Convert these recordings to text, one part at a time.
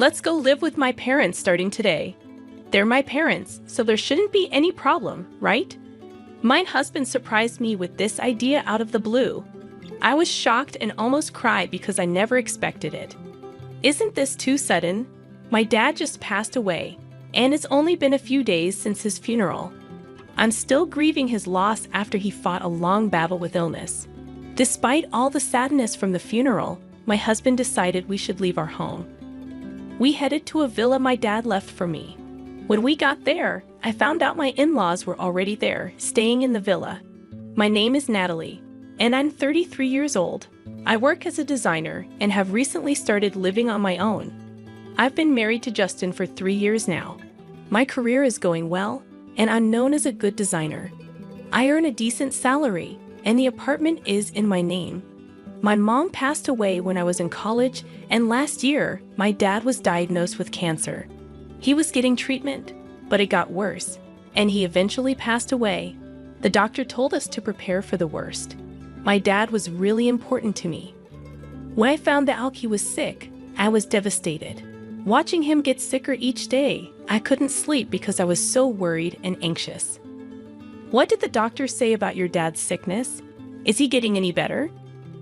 Let's go live with my parents starting today. They're my parents, so there shouldn't be any problem, right? My husband surprised me with this idea out of the blue. I was shocked and almost cried because I never expected it. Isn't this too sudden? My dad just passed away, and it's only been a few days since his funeral. I'm still grieving his loss after he fought a long battle with illness. Despite all the sadness from the funeral, my husband decided we should leave our home. We headed to a villa my dad left for me. When we got there, I found out my in-laws were already there, staying in the villa. My name is Natalie, and I'm 33 years old. I work as a designer and have recently started living on my own. I've been married to Justin for 3 years now. My career is going well, and I'm known as a good designer. I earn a decent salary, and the apartment is in my name. My mom passed away when I was in college, and last year, my dad was diagnosed with cancer. He was getting treatment, but it got worse, and he eventually passed away. The doctor told us to prepare for the worst. My dad was really important to me. When I found out he was sick, I was devastated. Watching him get sicker each day, I couldn't sleep because I was so worried and anxious. What did the doctor say about your dad's sickness? Is he getting any better?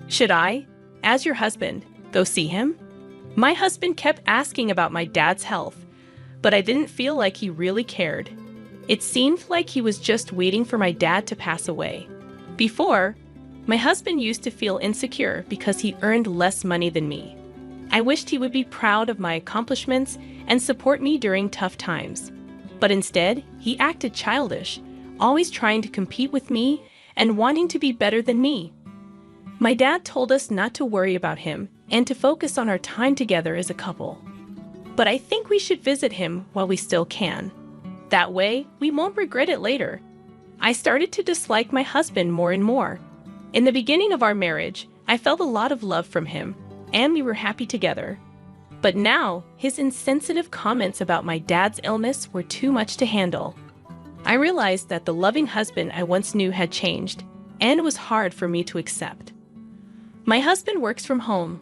Should I, as your husband, go see him? My husband kept asking about my dad's health, but I didn't feel like he really cared. It seemed like he was just waiting for my dad to pass away. Before, my husband used to feel insecure because he earned less money than me. I wished he would be proud of my accomplishments and support me during tough times. But instead, he acted childish, always trying to compete with me and wanting to be better than me. My dad told us not to worry about him and to focus on our time together as a couple. But I think we should visit him while we still can. That way, we won't regret it later. I started to dislike my husband more and more. In the beginning of our marriage, I felt a lot of love from him, and we were happy together. But now, his insensitive comments about my dad's illness were too much to handle. I realized that the loving husband I once knew had changed, and it was hard for me to accept. My husband works from home.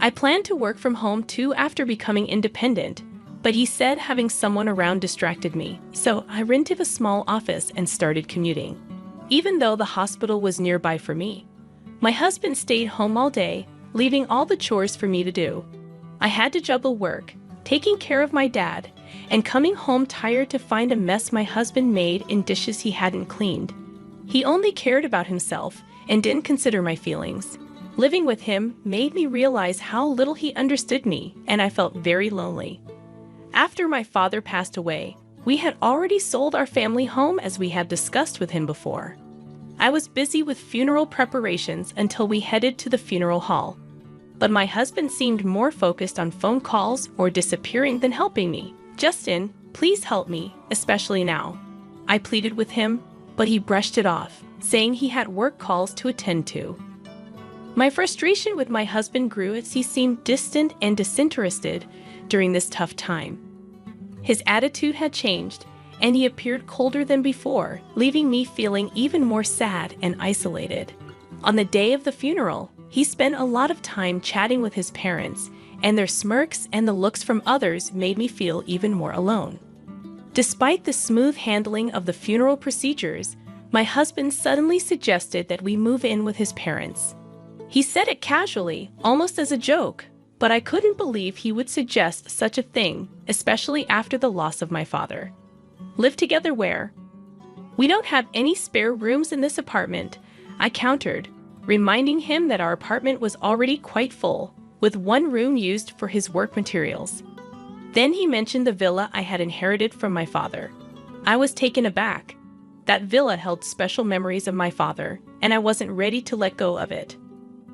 I planned to work from home too after becoming independent, but he said having someone around distracted me, so I rented a small office and started commuting. Even though the hospital was nearby for me, my husband stayed home all day, leaving all the chores for me to do. I had to juggle work, taking care of my dad, and coming home tired to find a mess my husband made in dishes he hadn't cleaned. He only cared about himself and didn't consider my feelings. Living with him made me realize how little he understood me, and I felt very lonely. After my father passed away, we had already sold our family home as we had discussed with him before. I was busy with funeral preparations until we headed to the funeral hall. But my husband seemed more focused on phone calls or disappearing than helping me. "Justin, please help me, especially now." I pleaded with him, but he brushed it off, saying he had work calls to attend to. My frustration with my husband grew as he seemed distant and disinterested during this tough time. His attitude had changed, and he appeared colder than before, leaving me feeling even more sad and isolated. On the day of the funeral, he spent a lot of time chatting with his parents, and their smirks and the looks from others made me feel even more alone. Despite the smooth handling of the funeral procedures, my husband suddenly suggested that we move in with his parents. He said it casually, almost as a joke, but I couldn't believe he would suggest such a thing, especially after the loss of my father. Live together where? We don't have any spare rooms in this apartment, I countered, reminding him that our apartment was already quite full, with one room used for his work materials. Then he mentioned the villa I had inherited from my father. I was taken aback. That villa held special memories of my father, and I wasn't ready to let go of it.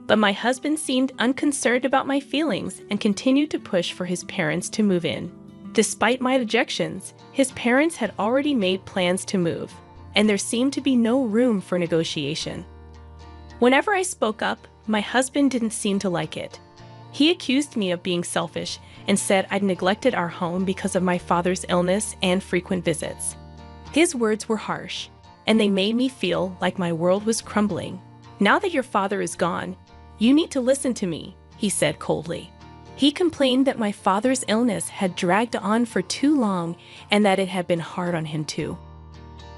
But my husband seemed unconcerned about my feelings and continued to push for his parents to move in. Despite my objections, his parents had already made plans to move, and there seemed to be no room for negotiation. Whenever I spoke up, my husband didn't seem to like it. He accused me of being selfish and said I'd neglected our home because of my father's illness and frequent visits. His words were harsh, and they made me feel like my world was crumbling. "Now that your father is gone, you need to listen to me," he said coldly. He complained that my father's illness had dragged on for too long and that it had been hard on him too.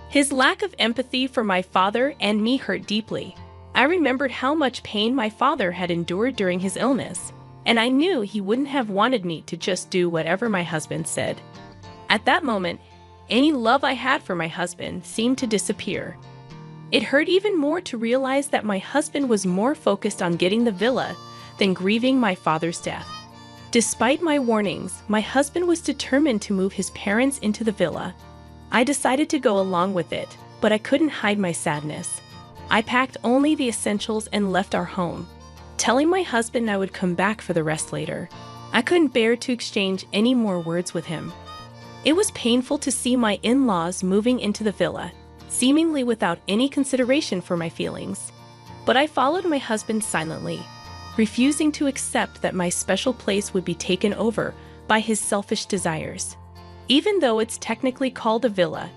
His lack of empathy for my father and me hurt deeply. I remembered how much pain my father had endured during his illness, and I knew he wouldn't have wanted me to just do whatever my husband said. At that moment, any love I had for my husband seemed to disappear. It hurt even more to realize that my husband was more focused on getting the villa than grieving my father's death. Despite my warnings, my husband was determined to move his parents into the villa. I decided to go along with it, but I couldn't hide my sadness. I packed only the essentials and left our home, telling my husband I would come back for the rest later. I couldn't bear to exchange any more words with him. It was painful to see my in-laws moving into the villa, seemingly without any consideration for my feelings. But I followed my husband silently, refusing to accept that my special place would be taken over by his selfish desires. Even though it's technically called a villa,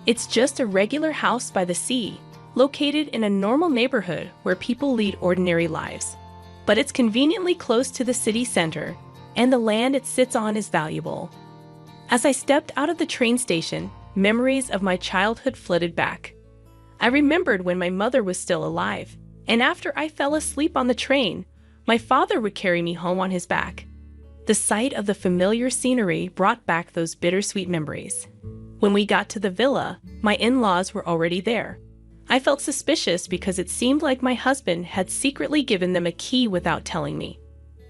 it's just a regular house by the sea, located in a normal neighborhood where people lead ordinary lives. But it's conveniently close to the city center, and the land it sits on is valuable. As I stepped out of the train station, memories of my childhood flooded back. I remembered when my mother was still alive, and after I fell asleep on the train, my father would carry me home on his back. The sight of the familiar scenery brought back those bittersweet memories. When we got to the villa, my in-laws were already there. I felt suspicious because it seemed like my husband had secretly given them a key without telling me.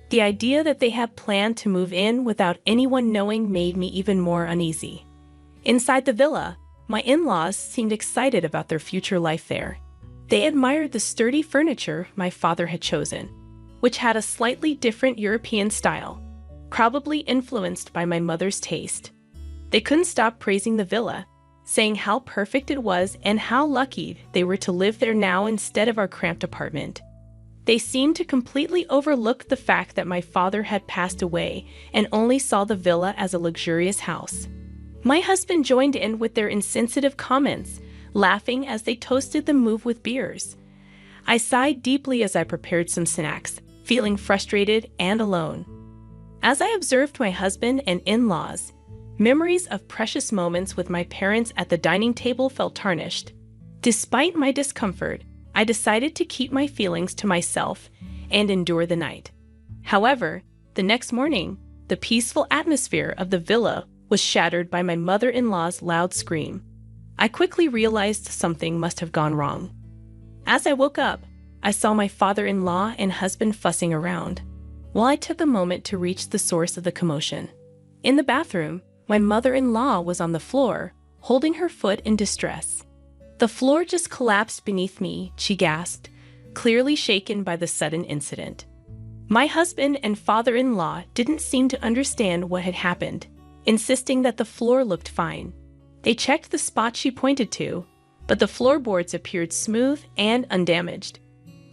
The idea that they had planned to move in without anyone knowing made me even more uneasy. Inside the villa, my in-laws seemed excited about their future life there. They admired the sturdy furniture my father had chosen, which had a slightly different European style, probably influenced by my mother's taste. They couldn't stop praising the villa, saying how perfect it was and how lucky they were to live there now instead of our cramped apartment. They seemed to completely overlook the fact that my father had passed away and only saw the villa as a luxurious house. My husband joined in with their insensitive comments, laughing as they toasted the move with beers. I sighed deeply as I prepared some snacks, feeling frustrated and alone. As I observed my husband and in-laws, memories of precious moments with my parents at the dining table felt tarnished. Despite my discomfort, I decided to keep my feelings to myself and endure the night. However, the next morning, the peaceful atmosphere of the villa was shattered by my mother-in-law's loud scream. I quickly realized something must have gone wrong. As I woke up, I saw my father-in-law and husband fussing around, while I took a moment to reach the source of the commotion. In the bathroom, my mother-in-law was on the floor, holding her foot in distress. "The floor just collapsed beneath me," she gasped, clearly shaken by the sudden incident. My husband and father-in-law didn't seem to understand what had happened, insisting that the floor looked fine. They checked the spot she pointed to, but the floorboards appeared smooth and undamaged.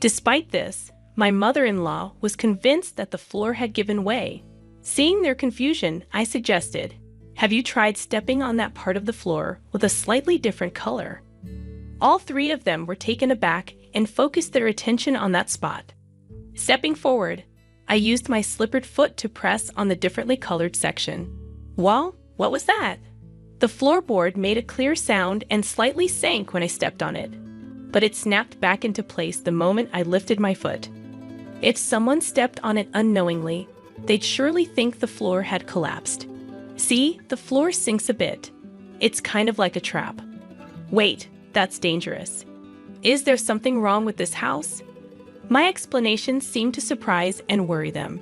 Despite this, my mother-in-law was convinced that the floor had given way. Seeing their confusion, I suggested, "Have you tried stepping on that part of the floor with a slightly different color?" All three of them were taken aback and focused their attention on that spot. Stepping forward, I used my slippered foot to press on the differently colored section. Well, what was that? The floorboard made a clear sound and slightly sank when I stepped on it, but it snapped back into place the moment I lifted my foot. If someone stepped on it unknowingly, they'd surely think the floor had collapsed. See, the floor sinks a bit. It's kind of like a trap. Wait, that's dangerous. Is there something wrong with this house? My explanation seemed to surprise and worry them.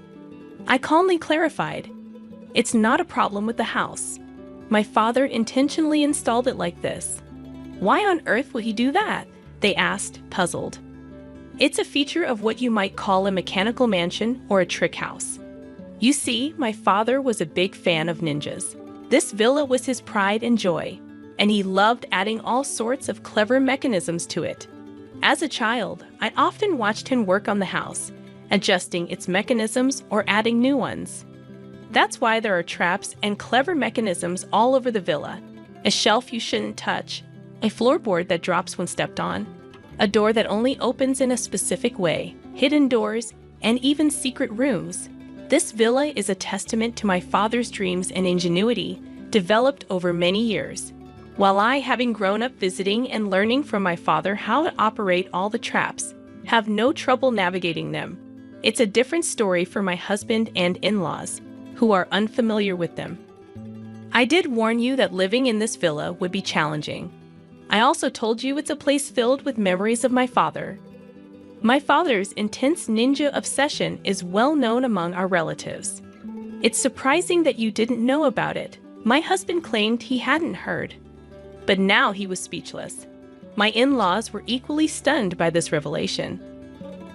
I calmly clarified, "It's not a problem with the house. My father intentionally installed it like this." "Why on earth would he do that?" they asked, puzzled. "It's a feature of what you might call a mechanical mansion or a trick house. You see, my father was a big fan of ninjas. This villa was his pride and joy, and he loved adding all sorts of clever mechanisms to it. As a child, I often watched him work on the house, adjusting its mechanisms or adding new ones. That's why there are traps and clever mechanisms all over the villa. A shelf you shouldn't touch, a floorboard that drops when stepped on, a door that only opens in a specific way, hidden doors, and even secret rooms. This villa is a testament to my father's dreams and ingenuity, developed over many years. While I, having grown up visiting and learning from my father how to operate all the traps, have no trouble navigating them. It's a different story for my husband and in-laws, who are unfamiliar with them. I did warn you that living in this villa would be challenging. I also told you it's a place filled with memories of my father. My father's intense ninja obsession is well known among our relatives. It's surprising that you didn't know about it. My husband claimed he hadn't heard. But now he was speechless. My in-laws were equally stunned by this revelation.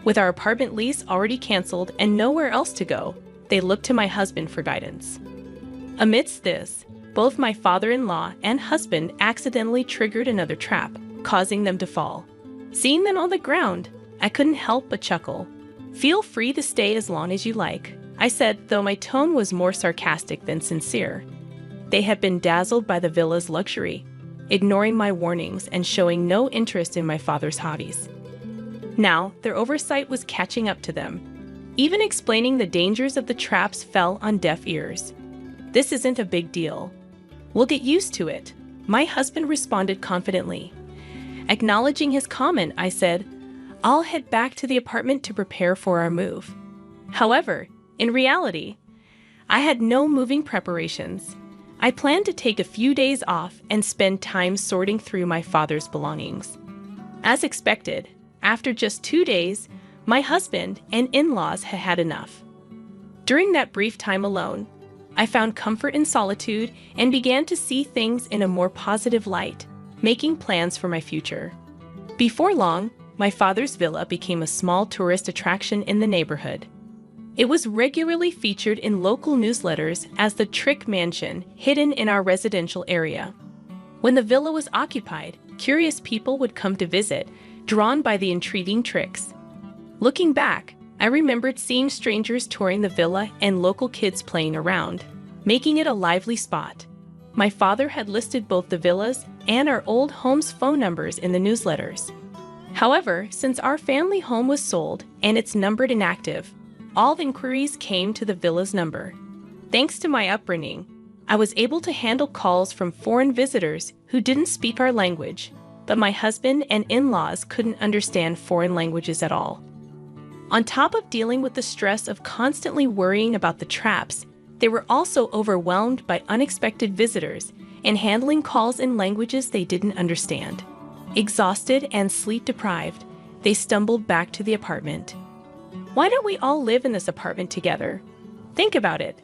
With our apartment lease already canceled and nowhere else to go, they looked to my husband for guidance. Amidst this, both my father-in-law and husband accidentally triggered another trap, causing them to fall. Seeing them on the ground, I couldn't help but chuckle. "Feel free to stay as long as you like," I said, though my tone was more sarcastic than sincere. They had been dazzled by the villa's luxury, ignoring my warnings and showing no interest in my father's hobbies. Now, their oversight was catching up to them. Even explaining the dangers of the traps fell on deaf ears. "This isn't a big deal. We'll get used to it," my husband responded confidently. Acknowledging his comment, I said, "I'll head back to the apartment to prepare for our move." However, in reality, I had no moving preparations. I planned to take a few days off and spend time sorting through my father's belongings. As expected, after just 2 days, my husband and in-laws had had enough. During that brief time alone, I found comfort in solitude and began to see things in a more positive light, making plans for my future. Before long, my father's villa became a small tourist attraction in the neighborhood. It was regularly featured in local newsletters as the trick mansion hidden in our residential area. When the villa was occupied, curious people would come to visit, drawn by the intriguing tricks. Looking back, I remembered seeing strangers touring the villa and local kids playing around, making it a lively spot. My father had listed both the villas and our old home's phone numbers in the newsletters. However, since our family home was sold and it's numbered inactive, all inquiries came to the villa's number. Thanks to my upbringing, I was able to handle calls from foreign visitors who didn't speak our language, but my husband and in-laws couldn't understand foreign languages at all. On top of dealing with the stress of constantly worrying about the traps, they were also overwhelmed by unexpected visitors and handling calls in languages they didn't understand. Exhausted and sleep-deprived, they stumbled back to the apartment. Why don't we all live in this apartment together? Think about it.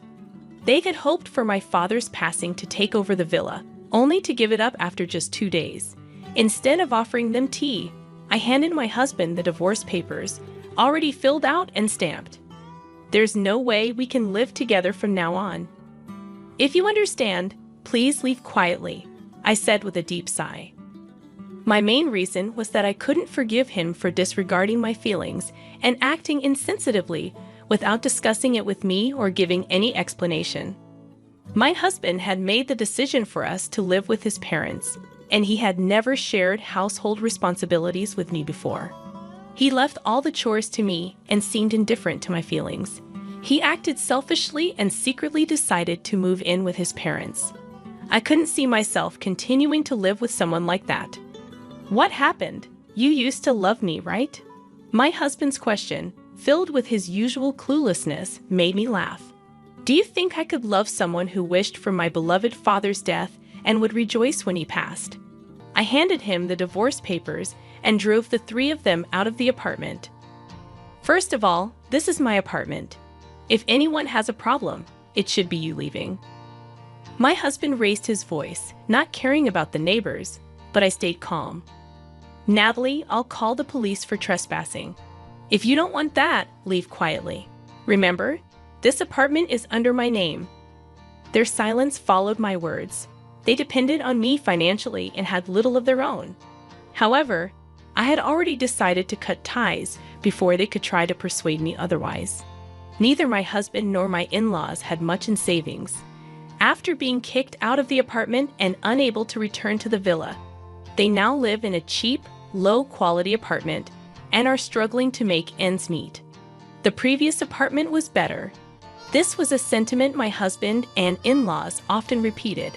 They had hoped for my father's passing to take over the villa, only to give it up after just 2 days. Instead of offering them tea, I handed my husband the divorce papers, already filled out and stamped. "There's no way we can live together from now on. If you understand, please leave quietly," I said with a deep sigh. My main reason was that I couldn't forgive him for disregarding my feelings and acting insensitively without discussing it with me or giving any explanation. My husband had made the decision for us to live with his parents, and he had never shared household responsibilities with me before. He left all the chores to me and seemed indifferent to my feelings. He acted selfishly and secretly decided to move in with his parents. I couldn't see myself continuing to live with someone like that. "What happened? You used to love me, right?" My husband's question, filled with his usual cluelessness, made me laugh. "Do you think I could love someone who wished for my beloved father's death and would rejoice when he passed?" I handed him the divorce papers and drove the 3 of them out of the apartment. "First of all, this is my apartment. If anyone has a problem, it should be you leaving." My husband raised his voice, not caring about the neighbors, but I stayed calm. "Natalie, I'll call the police for trespassing. If you don't want that, leave quietly. Remember, this apartment is under my name." Their silence followed my words. They depended on me financially and had little of their own. However, I had already decided to cut ties before they could try to persuade me otherwise. Neither my husband nor my in-laws had much in savings. After being kicked out of the apartment and unable to return to the villa, they now live in a cheap, low-quality apartment and are struggling to make ends meet. The previous apartment was better, This was a sentiment my husband and in-laws often repeated.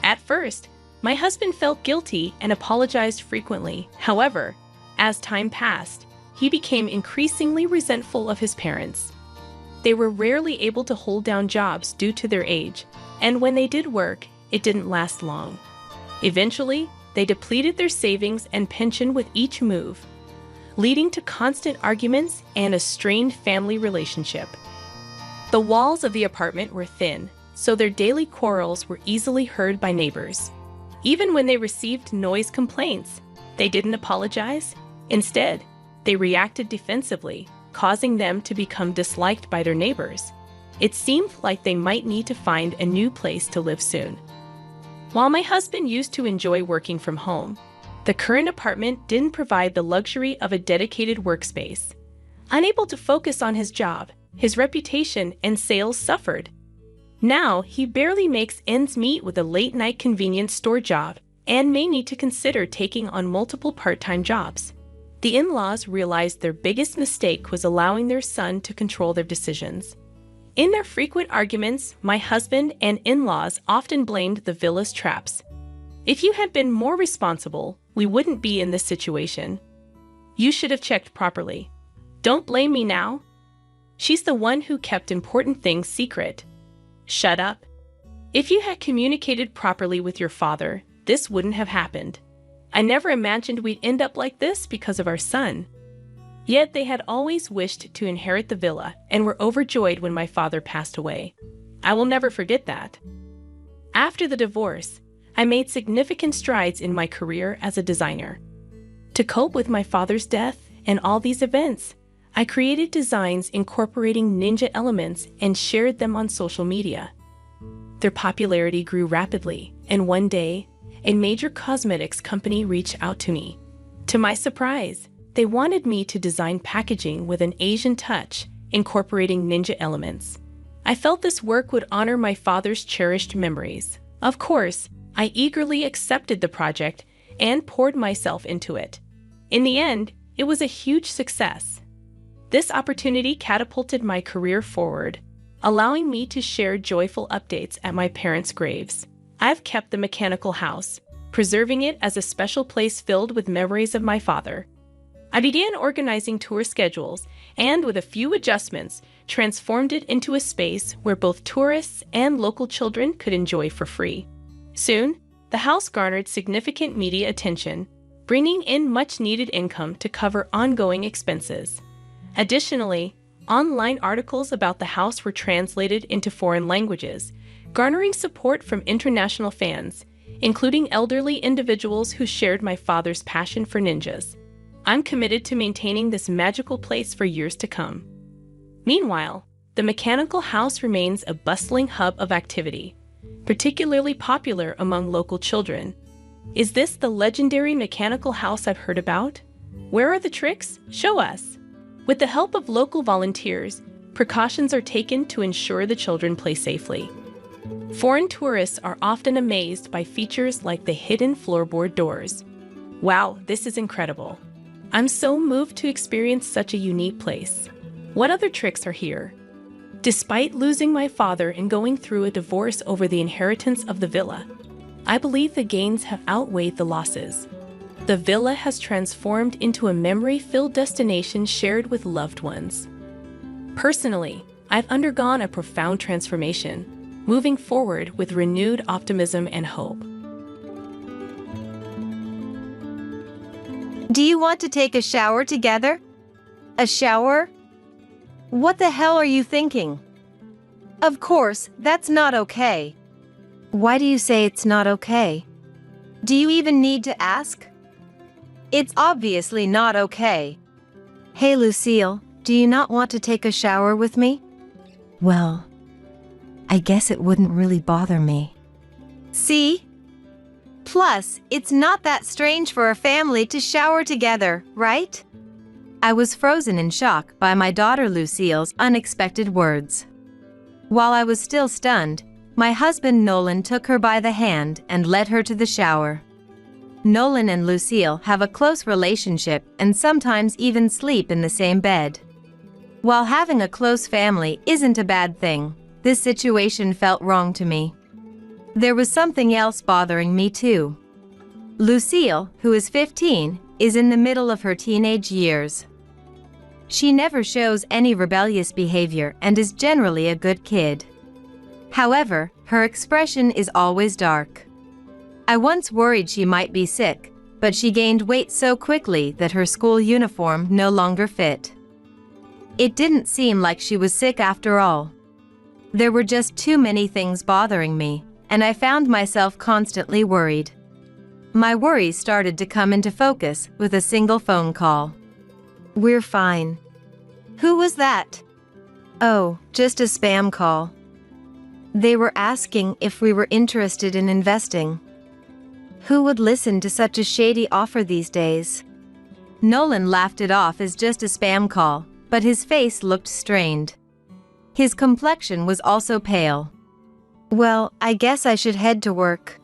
At first, my husband felt guilty and apologized frequently. However, as time passed, he became increasingly resentful of his parents. They were rarely able to hold down jobs due to their age, and when they did work, it didn't last long. Eventually, they depleted their savings and pension with each move, leading to constant arguments and a strained family relationship. The walls of the apartment were thin, so their daily quarrels were easily heard by neighbors. Even when they received noise complaints, they didn't apologize. Instead, they reacted defensively, causing them to become disliked by their neighbors. It seemed like they might need to find a new place to live soon. While my husband used to enjoy working from home, the current apartment didn't provide the luxury of a dedicated workspace. Unable to focus on his job, his reputation and sales suffered. Now, he barely makes ends meet with a late-night convenience store job and may need to consider taking on multiple part-time jobs. The in-laws realized their biggest mistake was allowing their son to control their decisions. In their frequent arguments, my husband and in-laws often blamed the villa's traps. "If you had been more responsible, we wouldn't be in this situation. You should have checked properly. Don't blame me now. She's the one who kept important things secret. Shut up. If you had communicated properly with your father, this wouldn't have happened. I never imagined we'd end up like this because of our son." Yet they had always wished to inherit the villa and were overjoyed when my father passed away. I will never forget that. After the divorce, I made significant strides in my career as a designer. To cope with my father's death and all these events, I created designs incorporating ninja elements and shared them on social media. Their popularity grew rapidly, and one day, a major cosmetics company reached out to me. To my surprise, they wanted me to design packaging with an Asian touch, incorporating ninja elements. I felt this work would honor my father's cherished memories. Of course, I eagerly accepted the project and poured myself into it. In the end, it was a huge success. This opportunity catapulted my career forward, allowing me to share joyful updates at my parents' graves. I've kept the mechanical house, preserving it as a special place filled with memories of my father. I began organizing tour schedules and, with a few adjustments, transformed it into a space where both tourists and local children could enjoy for free. Soon, the house garnered significant media attention, bringing in much-needed income to cover ongoing expenses. Additionally, online articles about the house were translated into foreign languages, garnering support from international fans, including elderly individuals who shared my father's passion for ninjas. I'm committed to maintaining this magical place for years to come. Meanwhile, the mechanical house remains a bustling hub of activity, particularly popular among local children. Is this the legendary mechanical house I've heard about? Where are the tricks? Show us. With the help of local volunteers, precautions are taken to ensure the children play safely. Foreign tourists are often amazed by features like the hidden floorboard doors. Wow, this is incredible. I'm so moved to experience such a unique place. What other tricks are here? Despite losing my father and going through a divorce over the inheritance of the villa, I believe the gains have outweighed the losses. The villa has transformed into a memory-filled destination shared with loved ones. Personally, I've undergone a profound transformation, moving forward with renewed optimism and hope. Do you want to take a shower together? A shower? What the hell are you thinking? Of course, that's not okay. Why do you say it's not okay? Do you even need to ask? It's obviously not okay. Hey Lucille, do you not want to take a shower with me? Well, I guess it wouldn't really bother me. See? Plus, it's not that strange for a family to shower together, right? I was frozen in shock by my daughter Lucille's unexpected words. While I was still stunned, my husband Nolan took her by the hand and led her to the shower. Nolan and Lucille have a close relationship and sometimes even sleep in the same bed. While having a close family isn't a bad thing, this situation felt wrong to me. There was something else bothering me too. Lucille, who is 15, is in the middle of her teenage years. She never shows any rebellious behavior and is generally a good kid. However, her expression is always dark. I once worried she might be sick, but she gained weight so quickly that her school uniform no longer fit. It didn't seem like she was sick after all. There were just too many things bothering me, and I found myself constantly worried. My worries started to come into focus with a single phone call. "We're fine." "Who was that?" "Oh, just a spam call. They were asking if we were interested in investing." Who would listen to such a shady offer these days? Nolan laughed it off as just a spam call, but his face looked strained. His complexion was also pale. "Well, I guess I should head to work."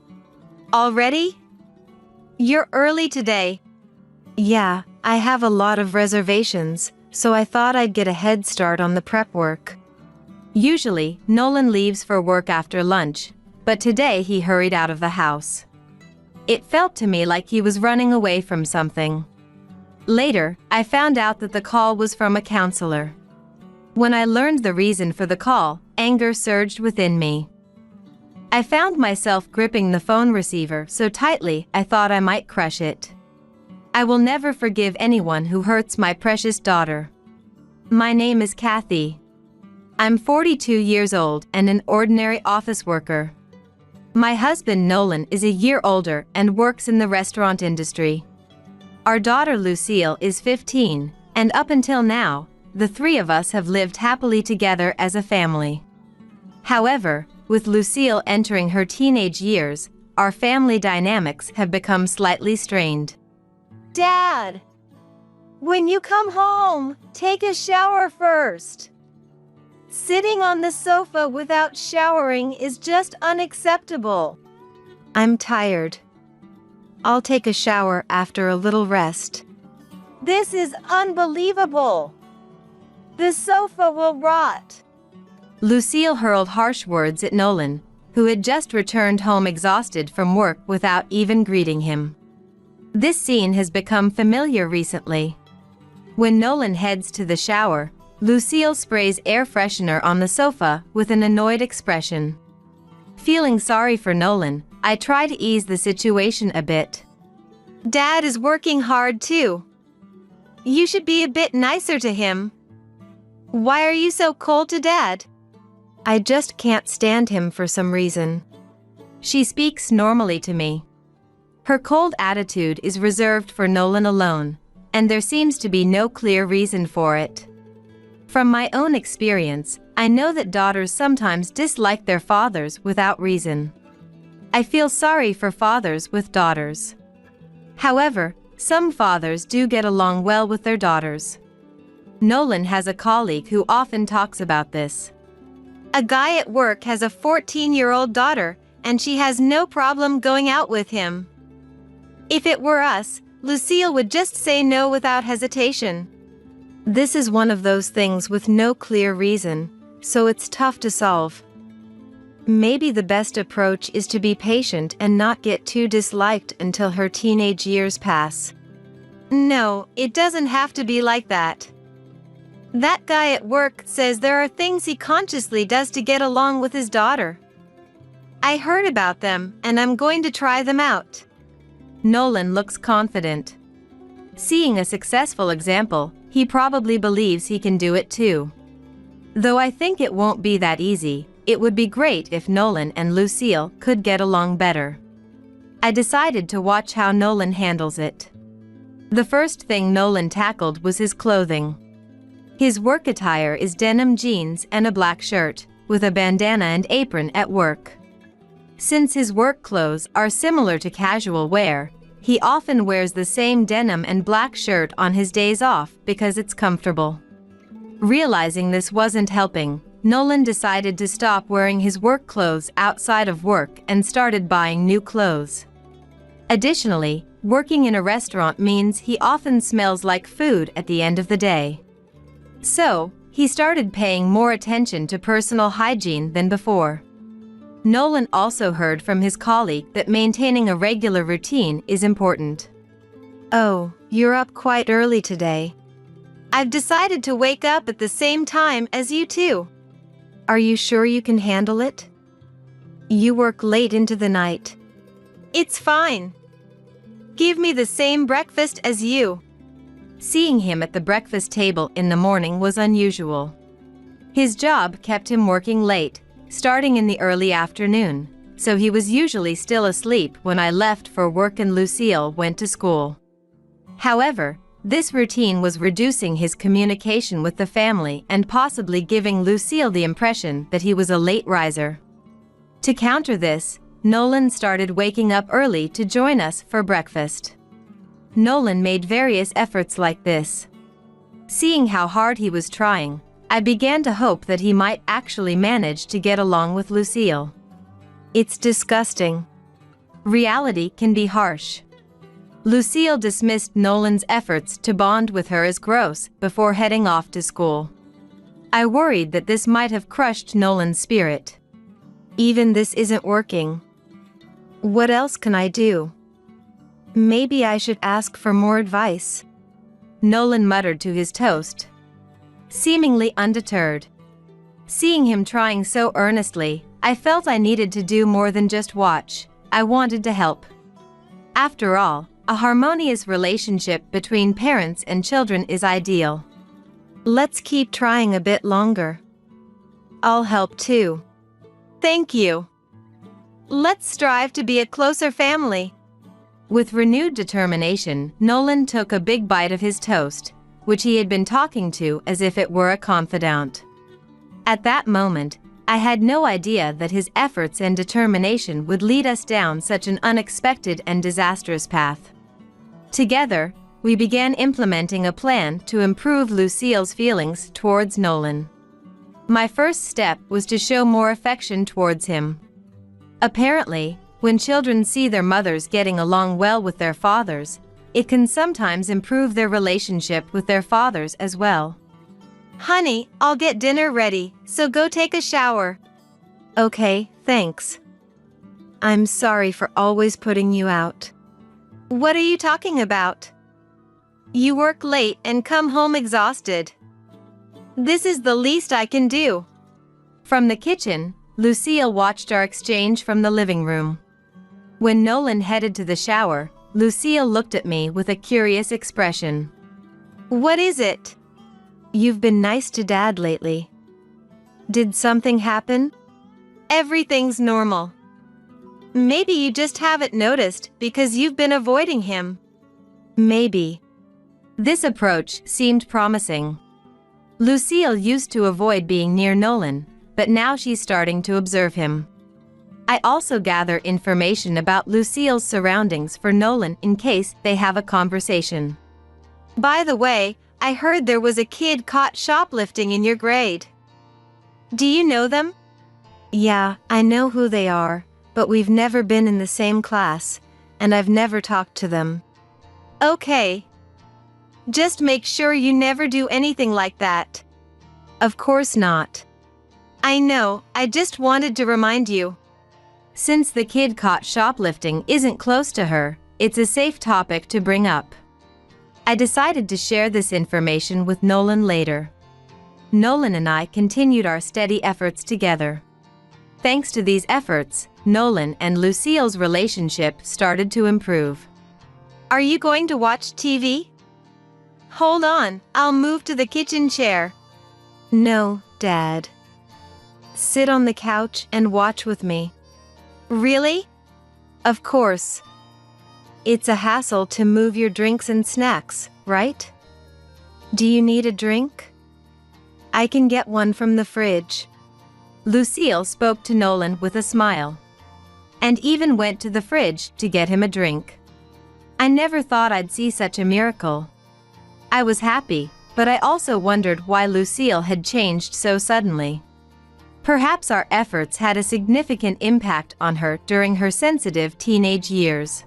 "Already? You're early today." "Yeah, I have a lot of reservations, so I thought I'd get a head start on the prep work." Usually, Nolan leaves for work after lunch, but today he hurried out of the house. It felt to me like he was running away from something. Later, I found out that the call was from a counselor. When I learned the reason for the call, anger surged within me. I found myself gripping the phone receiver so tightly I thought I might crush it. I will never forgive anyone who hurts my precious daughter. My name is Kathy. I'm 42 years old and an ordinary office worker. My husband Nolan is a year older and works in the restaurant industry. Our daughter Lucille is 15, and up until now, the three of us have lived happily together as a family. However, with Lucille entering her teenage years, our family dynamics have become slightly strained. "Dad! When you come home, take a shower first. Sitting on the sofa without showering is just unacceptable." "I'm tired. I'll take a shower after a little rest." "This is unbelievable. The sofa will rot." Lucille hurled harsh words at Nolan, who had just returned home exhausted from work without even greeting him. This scene has become familiar recently. When Nolan heads to the shower, Lucille sprays air freshener on the sofa with an annoyed expression. Feeling sorry for Nolan, I try to ease the situation a bit. "Dad is working hard too. You should be a bit nicer to him. Why are you so cold to Dad?" "I just can't stand him for some reason." She speaks normally to me. Her cold attitude is reserved for Nolan alone, and there seems to be no clear reason for it. From my own experience, I know that daughters sometimes dislike their fathers without reason. I feel sorry for fathers with daughters. However, some fathers do get along well with their daughters. Nolan has a colleague who often talks about this. "A guy at work has a 14-year-old daughter, and she has no problem going out with him. If it were us, Lucille would just say no without hesitation." This is one of those things with no clear reason, so it's tough to solve. Maybe the best approach is to be patient and not get too disliked until her teenage years pass. No, it doesn't have to be like that. That guy at work says there are things he consciously does to get along with his daughter. I heard about them, and I'm going to try them out. Nolan looks confident. Seeing a successful example, he probably believes he can do it too. Though I think it won't be that easy, it would be great if Nolan and Lucille could get along better. I decided to watch how Nolan handles it. The first thing Nolan tackled was his clothing. His work attire is denim jeans and a black shirt, with a bandana and apron at work. Since his work clothes are similar to casual wear, he often wears the same denim and black shirt on his days off because it's comfortable. Realizing this wasn't helping, Nolan decided to stop wearing his work clothes outside of work and started buying new clothes. Additionally, working in a restaurant means he often smells like food at the end of the day. So, He started paying more attention to personal hygiene than before. Nolan also heard from his colleague that maintaining a regular routine is important. Oh, you're up quite early today. I've decided to wake up at the same time as you too. Are you sure you can handle it? You work late into the night. It's fine. Give me the same breakfast as you. Seeing him at the breakfast table in the morning was unusual. His job kept him working late, starting in the early afternoon, so he was usually still asleep when I left for work and Lucille went to school. However, this routine was reducing his communication with the family and possibly giving Lucille the impression that he was a late riser. To counter this, Nolan started waking up early to join us for breakfast. Nolan made various efforts like this. Seeing how hard he was trying, I began to hope that he might actually manage to get along with Lucille. It's disgusting. Reality can be harsh. Lucille dismissed Nolan's efforts to bond with her as gross before heading off to school. I worried that this might have crushed Nolan's spirit. Even this isn't working. What else can I do? Maybe I should ask for more advice. Nolan muttered to his toast, seemingly undeterred. Seeing him trying so earnestly, I felt I needed to do more than just watch. I wanted to help. After all, a harmonious relationship between parents and children is ideal. Let's keep trying a bit longer. I'll help too. Thank you. Let's strive to be a closer family. With renewed determination, Nolan took a big bite of his toast, which he had been talking to as if it were a confidant. At that moment, I had no idea that his efforts and determination would lead us down such an unexpected and disastrous path. Together, we began implementing a plan to improve Lucille's feelings towards Nolan. My first step was to show more affection towards him. Apparently, when children see their mothers getting along well with their fathers, it can sometimes improve their relationship with their fathers as well. Honey, I'll get dinner ready, so go take a shower. Okay, thanks. I'm sorry for always putting you out. What are you talking about? You work late and come home exhausted. This is the least I can do. From the kitchen, Lucille watched our exchange from the living room. When Nolan headed to the shower, Lucille looked at me with a curious expression. What is it? You've been nice to Dad lately. Did something happen? Everything's normal. Maybe you just haven't noticed because you've been avoiding him. Maybe. This approach seemed promising. Lucille used to avoid being near Nolan, but now she's starting to observe him. I also gather information about Lucille's surroundings for Nolan in case they have a conversation. By the way, I heard there was a kid caught shoplifting in your grade. Do you know them? Yeah, I know who they are, but we've never been in the same class, and I've never talked to them. Okay. Just make sure you never do anything like that. Of course not. I know, I just wanted to remind you. Since the kid caught shoplifting isn't close to her, it's a safe topic to bring up. I decided to share this information with Nolan later. Nolan and I continued our steady efforts together. Thanks to these efforts, Nolan and Lucille's relationship started to improve. Are you going to watch TV? Hold on, I'll move to the kitchen chair. No, Dad. Sit on the couch and watch with me. Really? Of course. It's a hassle to move your drinks and snacks, right? Do you need a drink? I can get one from the fridge. Lucille spoke to Nolan with a smile, and even went to the fridge to get him a drink. I never thought I'd see such a miracle. I was happy, but I also wondered why Lucille had changed so suddenly. Perhaps our efforts had a significant impact on her during her sensitive teenage years.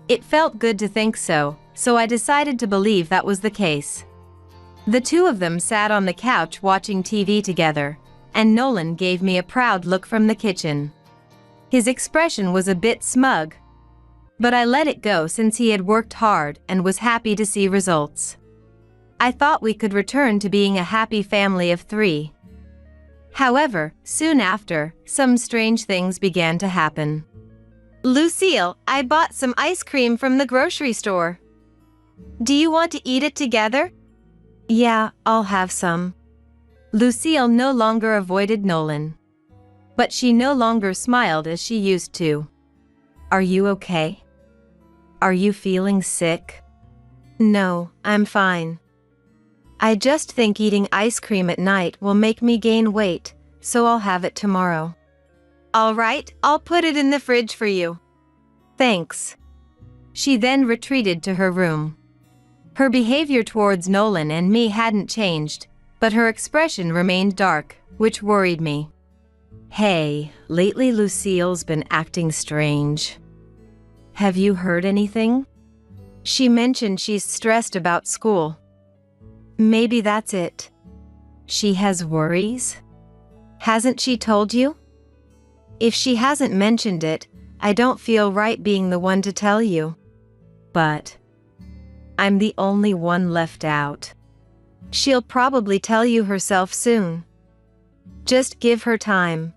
It felt good to think so, so I decided to believe that was the case. The two of them sat on the couch watching TV together, and Nolan gave me a proud look from the kitchen. His expression was a bit smug, but I let it go since he had worked hard and was happy to see results. I thought we could return to being a happy family of 3. However, soon after, some strange things began to happen. "Lucille, I bought some ice cream from the grocery store. Do you want to eat it together?" "Yeah, I'll have some." Lucille no longer avoided Nolan, but she no longer smiled as she used to. "Are you okay? Are you feeling sick?" "No, I'm fine. I just think eating ice cream at night will make me gain weight, so I'll have it tomorrow." "All right, I'll put it in the fridge for you." "Thanks." She then retreated to her room. Her behavior towards Nolan and me hadn't changed, but her expression remained dark, which worried me. "Hey, lately Lucille's been acting strange. Have you heard anything?" "She mentioned she's stressed about school." "Maybe that's it." "She has worries? Hasn't she told you?" "If she hasn't mentioned it, I don't feel right being the one to tell you." "But I'm the only one left out." "She'll probably tell you herself soon. Just give her time.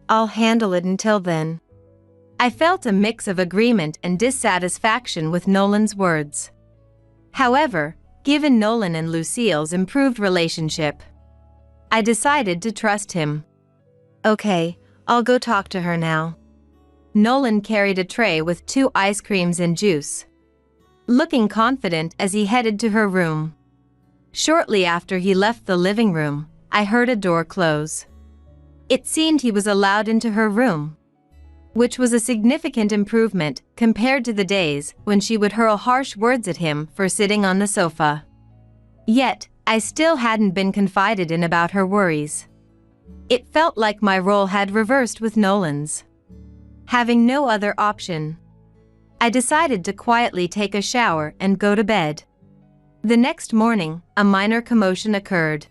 I'll handle it until then." I felt a mix of agreement and dissatisfaction with Nolan's words. However, given Nolan and Lucille's improved relationship, I decided to trust him. "Okay, I'll go talk to her now." Nolan carried a tray with 2 ice creams and juice, looking confident as he headed to her room. Shortly after he left the living room, I heard a door close. It seemed he was allowed into her room, which was a significant improvement compared to the days when she would hurl harsh words at him for sitting on the sofa. Yet, I still hadn't been confided in about her worries. It felt like my role had reversed with Nolan's. Having no other option, I decided to quietly take a shower and go to bed. The next morning, a minor commotion occurred.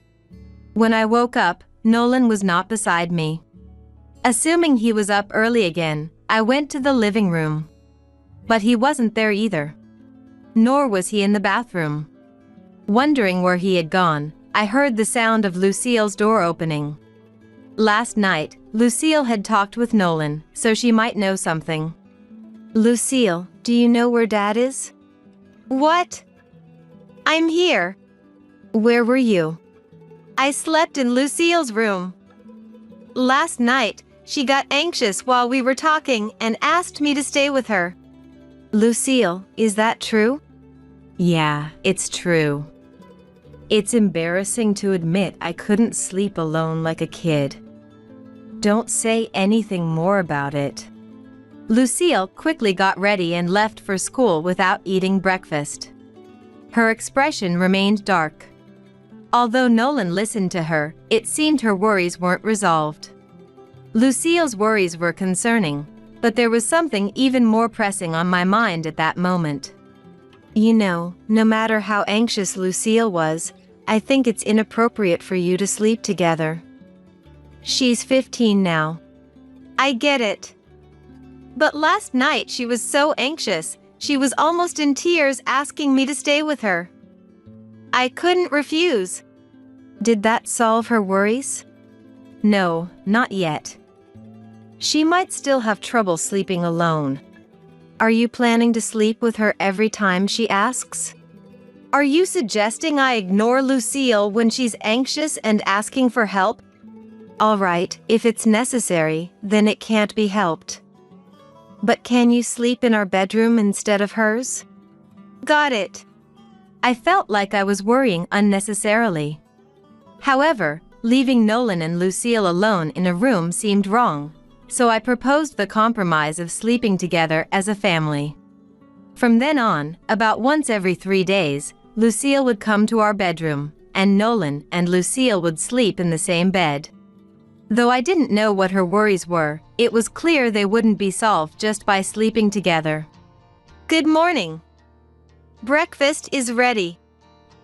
When I woke up, Nolan was not beside me. Assuming he was up early again, I went to the living room. But he wasn't there either. Nor was he in the bathroom. Wondering where he had gone, I heard the sound of Lucille's door opening. Last night, Lucille had talked with Nolan, so she might know something. "Lucille, do you know where Dad is?" "What?" "I'm here." "Where were you?" "I slept in Lucille's room. Last night, she got anxious while we were talking and asked me to stay with her." "Lucille, is that true?" "Yeah, it's true. It's embarrassing to admit I couldn't sleep alone like a kid. Don't say anything more about it." Lucille quickly got ready and left for school without eating breakfast. Her expression remained dark. Although Nolan listened to her, it seemed her worries weren't resolved. Lucille's worries were concerning, but there was something even more pressing on my mind at that moment. "You know, no matter how anxious Lucille was, I think it's inappropriate for you to sleep together. She's 15 now." "I get it. But last night she was so anxious, she was almost in tears asking me to stay with her. I couldn't refuse." "Did that solve her worries?" "No, not yet. She might still have trouble sleeping alone." "Are you planning to sleep with her every time she asks?" "Are you suggesting I ignore Lucille when she's anxious and asking for help?" "All right, if it's necessary, then it can't be helped. But can you sleep in our bedroom instead of hers?" "Got it." I felt like I was worrying unnecessarily. However, leaving Nolan and Lucille alone in a room seemed wrong, so I proposed the compromise of sleeping together as a family. From then on, about once every 3 days, Lucille would come to our bedroom, and Nolan and Lucille would sleep in the same bed. Though I didn't know what her worries were, it was clear they wouldn't be solved just by sleeping together. "Good morning. Breakfast is ready."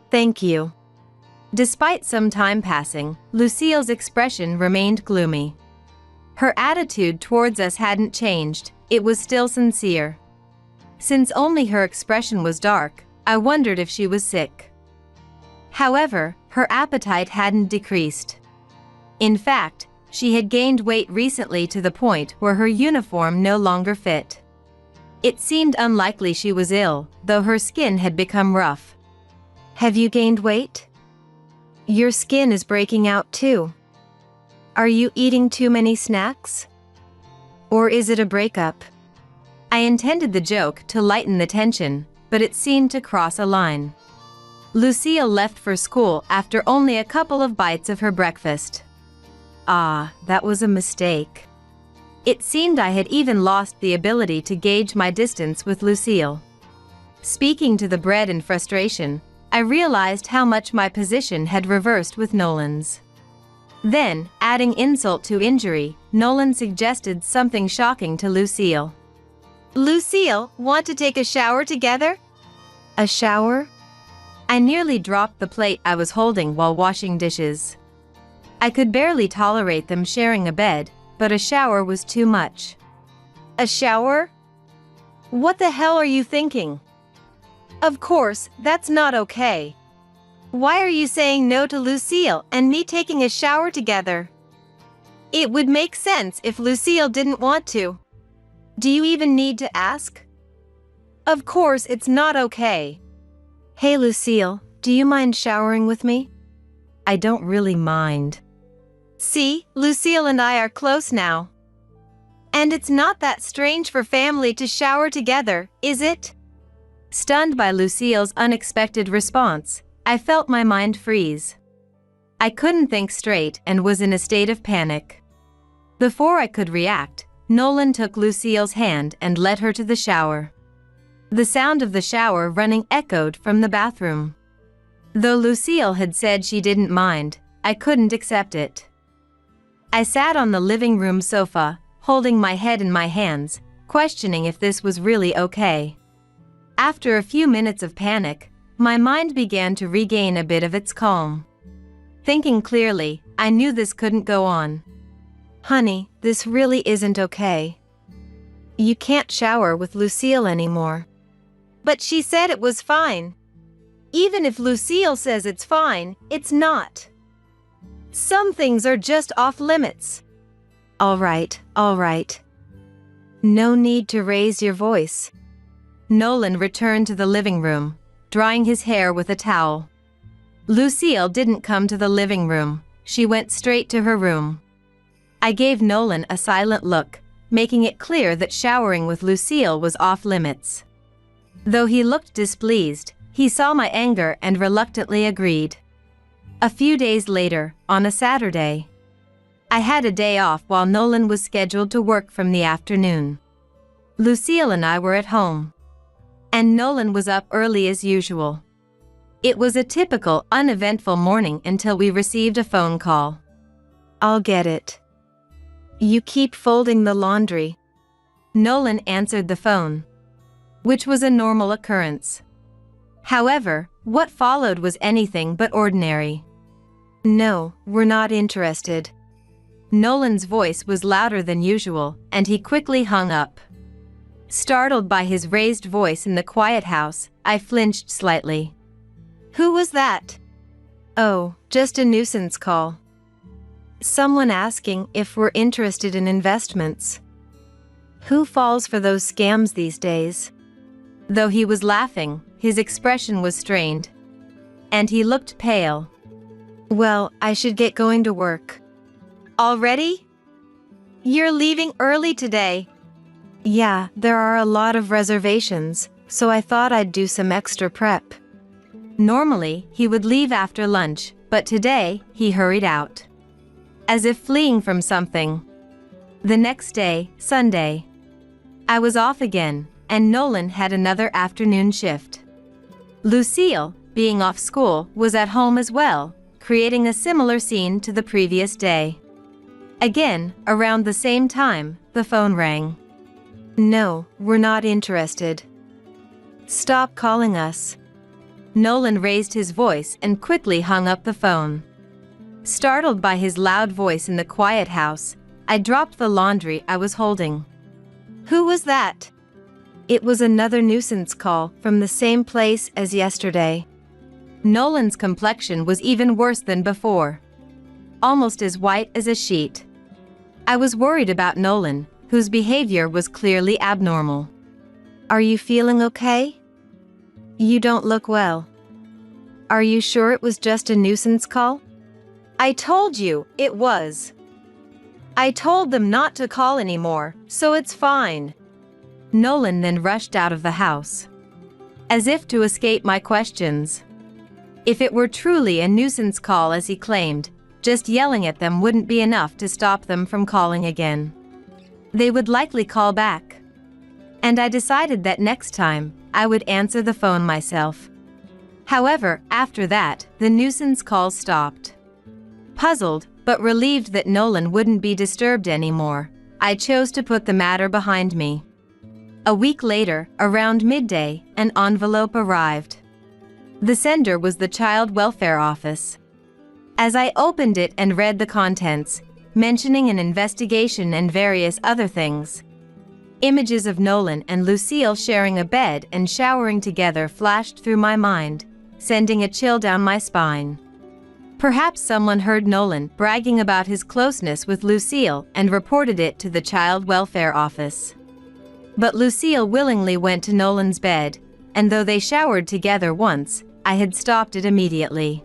"Thank you." Despite some time passing, Lucille's expression remained gloomy. Her attitude towards us hadn't changed, it was still sincere. Since only her expression was dark, I wondered if she was sick. However, her appetite hadn't decreased. In fact, she had gained weight recently to the point where her uniform no longer fit. It seemed unlikely she was ill, though her skin had become rough. "Have you gained weight? Your skin is breaking out too. Are you eating too many snacks? Or is it a breakup?" I intended the joke to lighten the tension, but it seemed to cross a line. Lucille left for school after only a couple of bites of her breakfast. That was a mistake. It seemed I had even lost the ability to gauge my distance with Lucille. Speaking to the bread in frustration, I realized how much my position had reversed with Nolan's. Then, adding insult to injury, Nolan suggested something shocking to Lucille. "Lucille, want to take a shower together?" "A shower?" I nearly dropped the plate I was holding while washing dishes. I could barely tolerate them sharing a bed, but a shower was too much. "A shower? What the hell are you thinking? Of course, that's not okay. Why are you saying no to Lucille and me taking a shower together? It would make sense if Lucille didn't want to. Do you even need to ask? Of course it's not okay. Hey Lucille, do you mind showering with me?" "I don't really mind." See, Lucille and I are close now. And it's not that strange for family to shower together, is it? Stunned by Lucille's unexpected response, I felt my mind freeze. I couldn't think straight and was in a state of panic. Before I could react, Nolan took Lucille's hand and led her to the shower. The sound of the shower running echoed from the bathroom. Though Lucille had said she didn't mind, I couldn't accept it. I sat on the living room sofa, holding my head in my hands, questioning if this was really okay. After a few minutes of panic, my mind began to regain a bit of its calm. Thinking clearly, I knew this couldn't go on. "Honey, this really isn't okay. You can't shower with Lucille anymore." "But she said it was fine." "Even if Lucille says it's fine, it's not. Some things are just off limits." All right. No need to raise your voice." Nolan returned to the living room, drying his hair with a towel. Lucille didn't come to the living room, she went straight to her room. I gave Nolan a silent look, making it clear that showering with Lucille was off limits. Though he looked displeased, he saw my anger and reluctantly agreed. A few days later, on a Saturday, I had a day off while Nolan was scheduled to work from the afternoon. Lucille and I were at home. And Nolan was up early as usual. It was a typical, uneventful morning until we received a phone call. "I'll get it. You keep folding the laundry." Nolan answered the phone, which was a normal occurrence. However, what followed was anything but ordinary. "No, we're not interested." Nolan's voice was louder than usual, and he quickly hung up. Startled by his raised voice in the quiet house, I flinched slightly. "Who was that?" "Oh, just a nuisance call. Someone asking if we're interested in investments. Who falls for those scams these days?" Though he was laughing, his expression was strained. And he looked pale. "Well, I should get going to work." "Already? You're leaving early today." "Yeah, there are a lot of reservations, so I thought I'd do some extra prep." Normally, he would leave after lunch, but today, he hurried out. As if fleeing from something. The next day, Sunday, I was off again, and Nolan had another afternoon shift. Lucille, being off school, was at home as well, creating a similar scene to the previous day. Again, around the same time, the phone rang. "No, we're not interested. Stop calling us." Nolan raised his voice and quickly hung up the phone. Startled by his loud voice in the quiet house, I dropped the laundry I was holding. Who was that? It was another nuisance call from the same place as yesterday. Nolan's complexion was even worse than before. Almost as white as a sheet. I was worried about Nolan, whose behavior was clearly abnormal. Are you feeling okay? You don't look well. Are you sure it was just a nuisance call? I told you it was. I told them not to call anymore, so it's fine. Nolan then rushed out of the house, as if to escape my questions. If it were truly a nuisance call as he claimed, just yelling at them wouldn't be enough to stop them from calling again. They would likely call back. And I decided that next time, I would answer the phone myself. However, after that, the nuisance calls stopped. Puzzled, but relieved that Nolan wouldn't be disturbed anymore, I chose to put the matter behind me. A week later, around midday, an envelope arrived. The sender was the Child Welfare Office. As I opened it and read the contents, mentioning an investigation and various other things, images of Nolan and Lucille sharing a bed and showering together flashed through my mind, sending a chill down my spine. Perhaps someone heard Nolan bragging about his closeness with Lucille and reported it to the Child Welfare Office. But Lucille willingly went to Nolan's bed, and though they showered together once, I had stopped it immediately.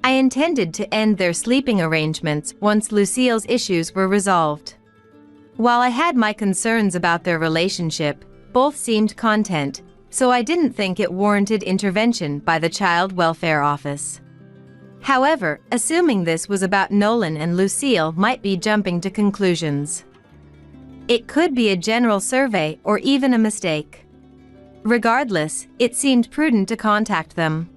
I intended to end their sleeping arrangements once Lucille's issues were resolved. While I had my concerns about their relationship, both seemed content, so I didn't think it warranted intervention by the Child Welfare Office. However, assuming this was about Nolan and Lucille might be jumping to conclusions. It could be a general survey or even a mistake. Regardless, it seemed prudent to contact them.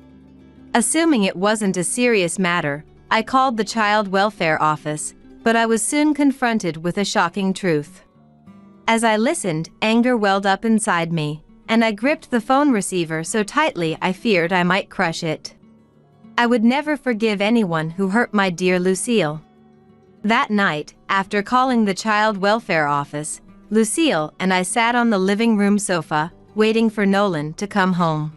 Assuming it wasn't a serious matter, I called the Child Welfare Office, but I was soon confronted with a shocking truth. As I listened, anger welled up inside me, and I gripped the phone receiver so tightly I feared I might crush it. I would never forgive anyone who hurt my dear Lucille. That night, after calling the Child Welfare Office, Lucille and I sat on the living room sofa, waiting for Nolan to come home.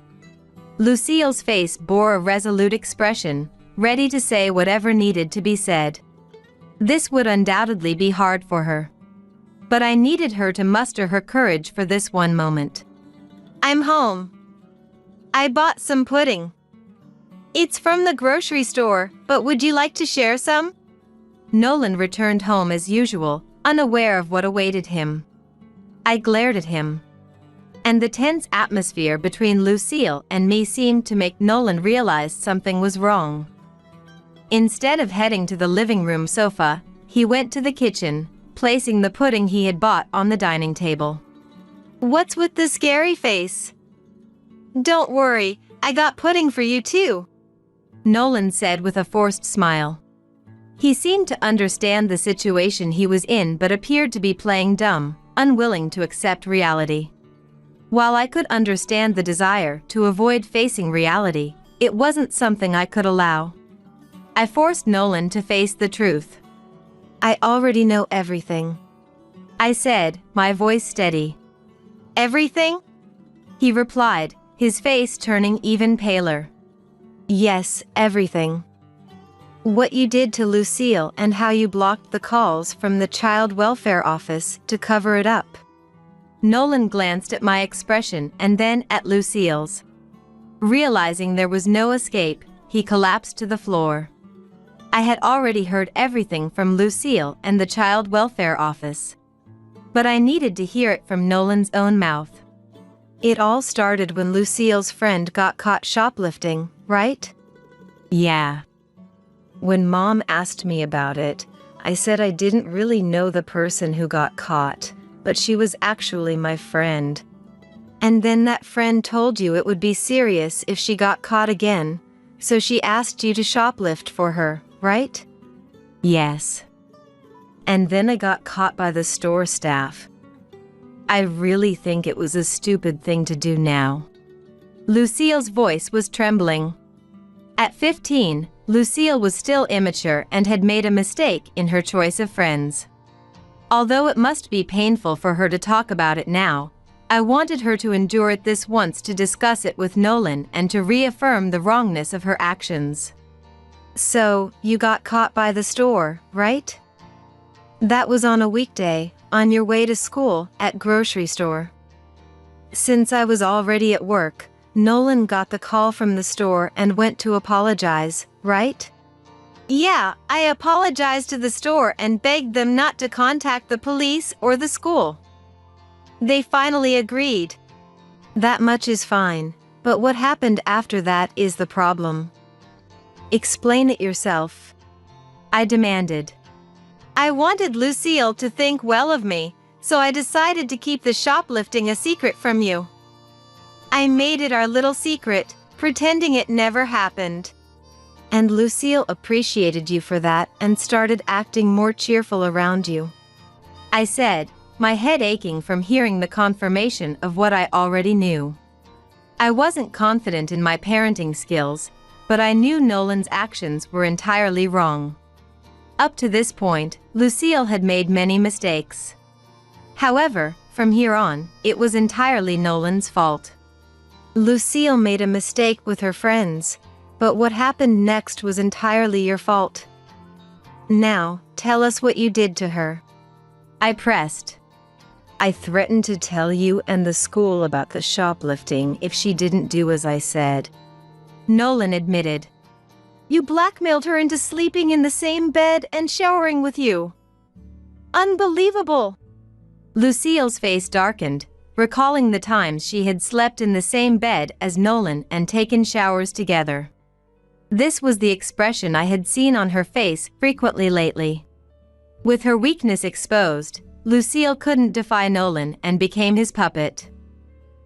Lucille's face bore a resolute expression, ready to say whatever needed to be said. This would undoubtedly be hard for her. But I needed her to muster her courage for this one moment. I'm home. I bought some pudding. It's from the grocery store, but would you like to share some? Nolan returned home as usual, unaware of what awaited him. I glared at him. And the tense atmosphere between Lucille and me seemed to make Nolan realize something was wrong. Instead of heading to the living room sofa, he went to the kitchen, placing the pudding he had bought on the dining table. What's with the scary face? Don't worry, I got pudding for you too, Nolan said with a forced smile. He seemed to understand the situation he was in but appeared to be playing dumb, unwilling to accept reality. While I could understand the desire to avoid facing reality, it wasn't something I could allow. I forced Nolan to face the truth. I already know everything, I said, my voice steady. Everything? He replied, his face turning even paler. Yes, everything. What you did to Lucille and how you blocked the calls from the Child Welfare Office to cover it up. Nolan glanced at my expression and then at Lucille's. Realizing there was no escape, he collapsed to the floor. I had already heard everything from Lucille and the Child Welfare Office. But I needed to hear it from Nolan's own mouth. It all started when Lucille's friend got caught shoplifting, right? Yeah. When Mom asked me about it, I said I didn't really know the person who got caught, but she was actually my friend. And then that friend told you it would be serious if she got caught again, so she asked you to shoplift for her, right? Yes. And then I got caught by the store staff. I really think it was a stupid thing to do now. Lucille's voice was trembling. At 15, Lucille was still immature and had made a mistake in her choice of friends. Although it must be painful for her to talk about it now, I wanted her to endure it this once to discuss it with Nolan and to reaffirm the wrongness of her actions. So, you got caught by the store, right? That was on a weekday, on your way to school, at grocery store. Since I was already at work, Nolan got the call from the store and went to apologize, right? Yeah, I apologized to the store and begged them not to contact the police or the school. They finally agreed. That much is fine, but what happened after that is the problem. Explain it yourself, I demanded. I wanted Lucille to think well of me, so I decided to keep the shoplifting a secret from you. I made it our little secret, pretending it never happened. And Lucille appreciated you for that and started acting more cheerful around you, I said, my head aching from hearing the confirmation of what I already knew. I wasn't confident in my parenting skills, but I knew Nolan's actions were entirely wrong. Up to this point, Lucille had made many mistakes. However, from here on, it was entirely Nolan's fault. Lucille made a mistake with her friends, but what happened next was entirely your fault. Now, tell us what you did to her, I pressed. I threatened to tell you and the school about the shoplifting if she didn't do as I said, Nolan admitted. You blackmailed her into sleeping in the same bed and showering with you. Unbelievable! Lucille's face darkened, recalling the times she had slept in the same bed as Nolan and taken showers together. This was the expression I had seen on her face frequently lately. With her weakness exposed, Lucille couldn't defy Nolan and became his puppet.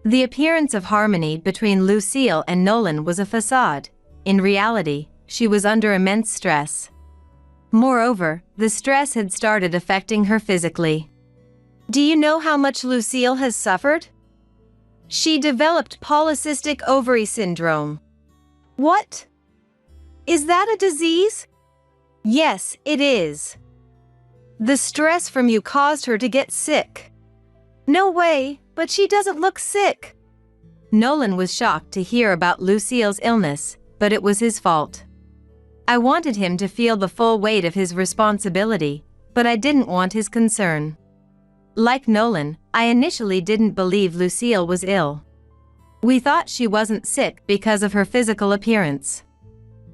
The appearance of harmony between Lucille and Nolan was a facade. In reality, she was under immense stress. Moreover, the stress had started affecting her physically. Do you know how much Lucille has suffered? She developed polycystic ovary syndrome. What? Is that a disease? Yes, it is. The stress from you caused her to get sick. No way, but she doesn't look sick. Nolan was shocked to hear about Lucille's illness, but it was his fault. I wanted him to feel the full weight of his responsibility, but I didn't want his concern. Like Nolan, I initially didn't believe Lucille was ill. We thought she wasn't sick because of her physical appearance.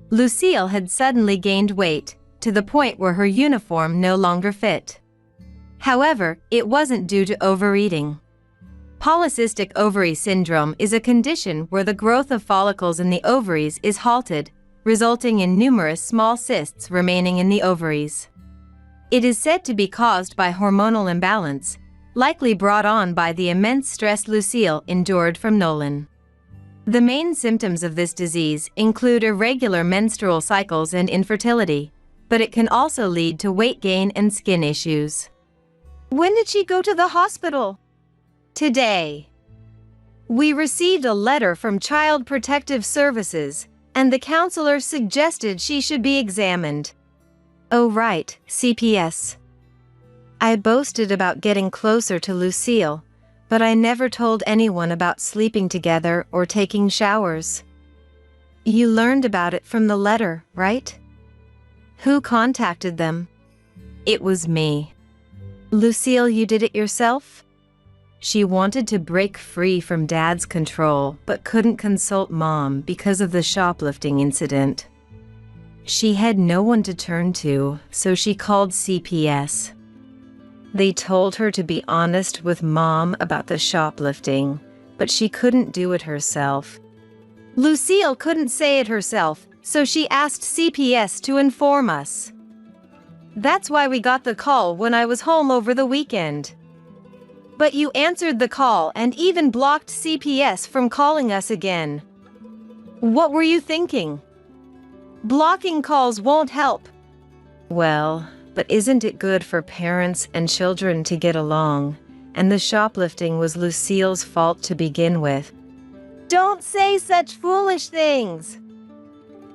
Lucille had suddenly gained weight, to the point where her uniform no longer fit. However, it wasn't due to overeating. Polycystic ovary syndrome is a condition where the growth of follicles in the ovaries is halted, resulting in numerous small cysts remaining in the ovaries. It is said to be caused by hormonal imbalance, likely brought on by the immense stress Lucille endured from Nolan. The main symptoms of this disease include irregular menstrual cycles and infertility, but it can also lead to weight gain and skin issues. When did she go to the hospital? Today. We received a letter from Child Protective Services, and the counselor suggested she should be examined. Oh right, CPS. I boasted about getting closer to Lucille, but I never told anyone about sleeping together or taking showers. You learned about it from the letter, right? Who contacted them? It was me. Lucille, you did it yourself? She wanted to break free from Dad's control, but couldn't consult Mom because of the shoplifting incident. She had no one to turn to, so she called CPS. They told her to be honest with Mom about the shoplifting, but she couldn't do it herself. Lucille couldn't say it herself, so she asked CPS to inform us. That's why we got the call when I was home over the weekend. But you answered the call and even blocked CPS from calling us again. What were you thinking? Blocking calls won't help. Well, but isn't it good for parents and children to get along? And the shoplifting was Lucille's fault to begin with. Don't say such foolish things.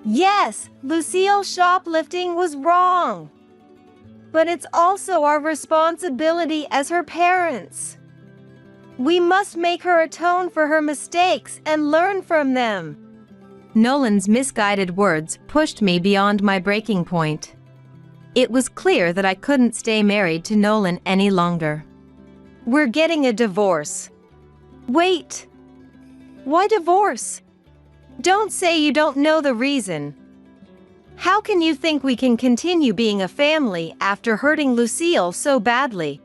Yes, Lucille shoplifting was wrong. But it's also our responsibility as her parents. We must make her atone for her mistakes and learn from them. Nolan's misguided words pushed me beyond my breaking point. It was clear that I couldn't stay married to Nolan any longer. We're getting a divorce. Wait. Why divorce? Don't say you don't know the reason. How can you think we can continue being a family after hurting Lucille so badly?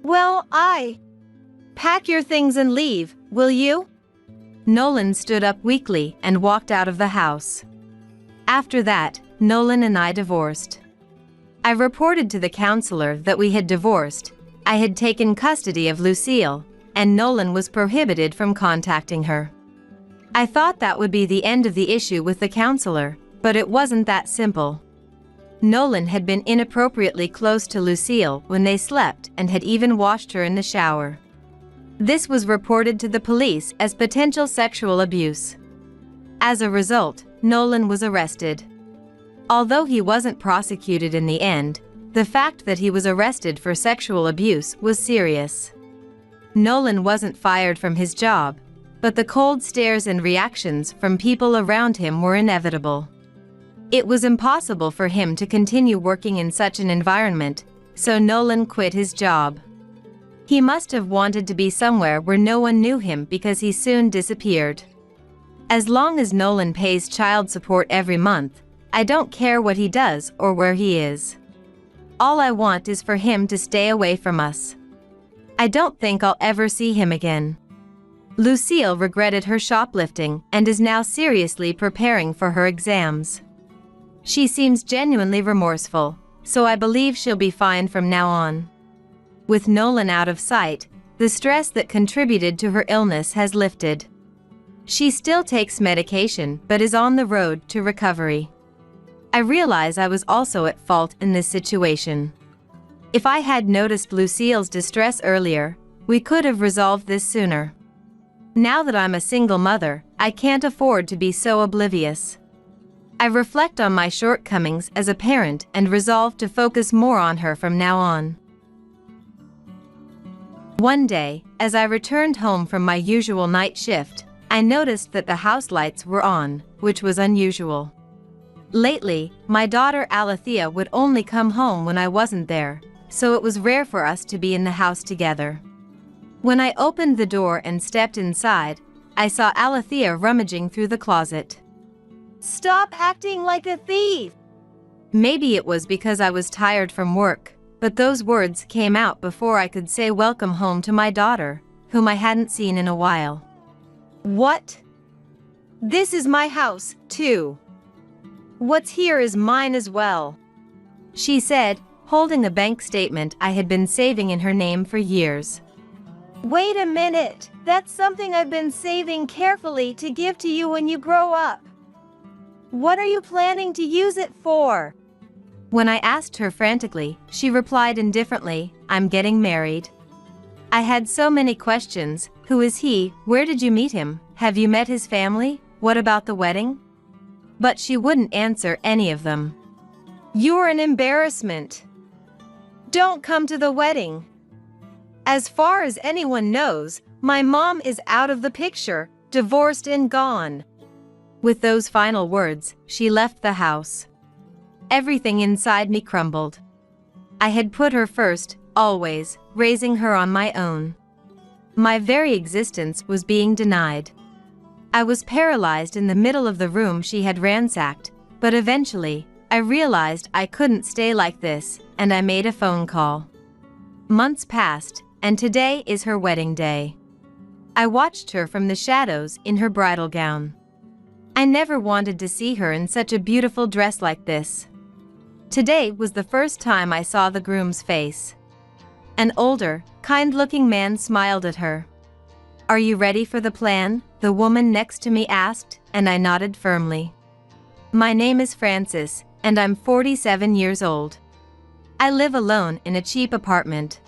Well, pack your things and leave, will you? Nolan stood up weakly and walked out of the house. After that, Nolan and I divorced. I reported to the counselor that we had divorced, I had taken custody of Lucille, and Nolan was prohibited from contacting her. I thought that would be the end of the issue with the counselor, but it wasn't that simple. Nolan had been inappropriately close to Lucille when they slept and had even washed her in the shower. This was reported to the police as potential sexual abuse. As a result, Nolan was arrested. Although he wasn't prosecuted in the end, the fact that he was arrested for sexual abuse was serious. Nolan wasn't fired from his job, but the cold stares and reactions from people around him were inevitable. It was impossible for him to continue working in such an environment, so Nolan quit his job. He must have wanted to be somewhere where no one knew him because he soon disappeared. As long as Nolan pays child support every month, I don't care what he does or where he is. All I want is for him to stay away from us. I don't think I'll ever see him again. Lucille regretted her shoplifting and is now seriously preparing for her exams. She seems genuinely remorseful, so I believe she'll be fine from now on. With Nolan out of sight, the stress that contributed to her illness has lifted. She still takes medication but is on the road to recovery. I realize I was also at fault in this situation. If I had noticed Lucille's distress earlier, we could have resolved this sooner. Now that I'm a single mother, I can't afford to be so oblivious. I reflect on my shortcomings as a parent and resolve to focus more on her from now on. One day, as I returned home from my usual night shift, I noticed that the house lights were on, which was unusual. Lately, my daughter Alethea would only come home when I wasn't there, so it was rare for us to be in the house together. When I opened the door and stepped inside, I saw Alethea rummaging through the closet. Stop acting like a thief! Maybe it was because I was tired from work, but those words came out before I could say welcome home to my daughter, whom I hadn't seen in a while. What? This is my house, too. What's here is mine as well, she said, holding a bank statement I had been saving in her name for years. Wait a minute, that's something I've been saving carefully to give to you when you grow up. What are you planning to use it for? When I asked her frantically, she replied indifferently, I'm getting married. I had so many questions. Who is he? Where did you meet him? Have you met his family? What about the wedding? But she wouldn't answer any of them. You're an embarrassment. Don't come to the wedding. As far as anyone knows, my mom is out of the picture, divorced and gone. With those final words, she left the house. Everything inside me crumbled. I had put her first, always, raising her on my own. My very existence was being denied. I was paralyzed in the middle of the room she had ransacked, but eventually, I realized I couldn't stay like this, and I made a phone call. Months passed, and today is her wedding day. I watched her from the shadows in her bridal gown. I never wanted to see her in such a beautiful dress like this. Today was the first time I saw the groom's face. An older, kind-looking man smiled at her. Are you ready for the plan? The woman next to me asked, and I nodded firmly. My name is Francis, and I'm 47 years old. I live alone in a cheap apartment.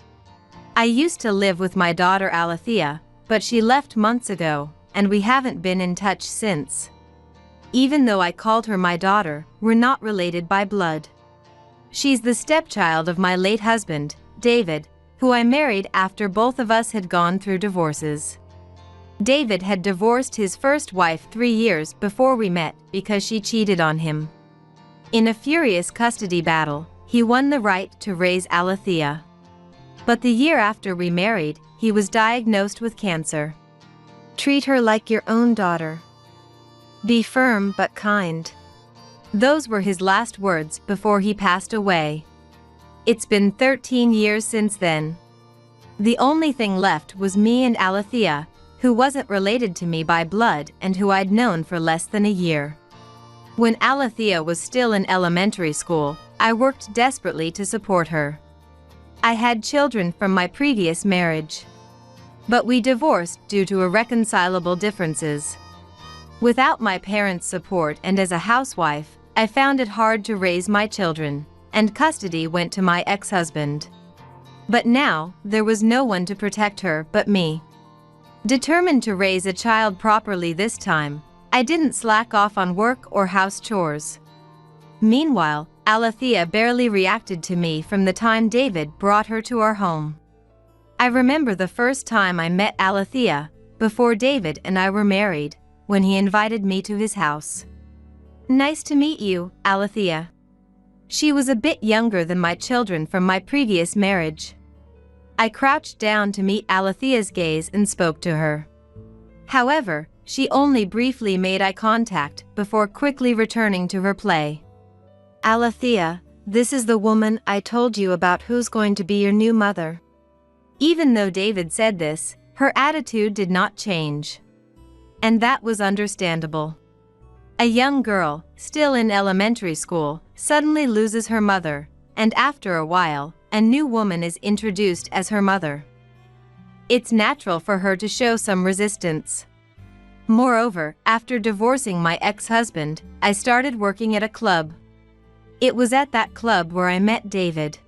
I used to live with my daughter Alethea, but she left months ago, and we haven't been in touch since. Even though I called her my daughter, we're not related by blood. She's the stepchild of my late husband, David, who I married after both of us had gone through divorces. David had divorced his first wife 3 years before we met because she cheated on him. In a furious custody battle, he won the right to raise Alethea. But the year after we married, he was diagnosed with cancer. Treat her like your own daughter. Be firm but kind. Those were his last words before he passed away. It's been 13 years since then. The only thing left was me and Alethea, who wasn't related to me by blood and who I'd known for less than a year. When Alethea was still in elementary school, I worked desperately to support her. I had children from my previous marriage. But we divorced due to irreconcilable differences. Without my parents' support and as a housewife, I found it hard to raise my children, and custody went to my ex-husband. But now, there was no one to protect her but me. Determined to raise a child properly this time, I didn't slack off on work or house chores. Meanwhile, Alethea barely reacted to me from the time David brought her to our home. I remember the first time I met Alethea, before David and I were married, when he invited me to his house. "Nice to meet you, Alethea." She was a bit younger than my children from my previous marriage. I crouched down to meet Alethea's gaze and spoke to her. However, she only briefly made eye contact before quickly returning to her play. Alethea, this is the woman I told you about who's going to be your new mother. Even though David said this, her attitude did not change. And that was understandable. A young girl, still in elementary school, suddenly loses her mother, and after a while, a new woman is introduced as her mother. It's natural for her to show some resistance. Moreover, after divorcing my ex-husband, I started working at a club. It was at that club where I met David.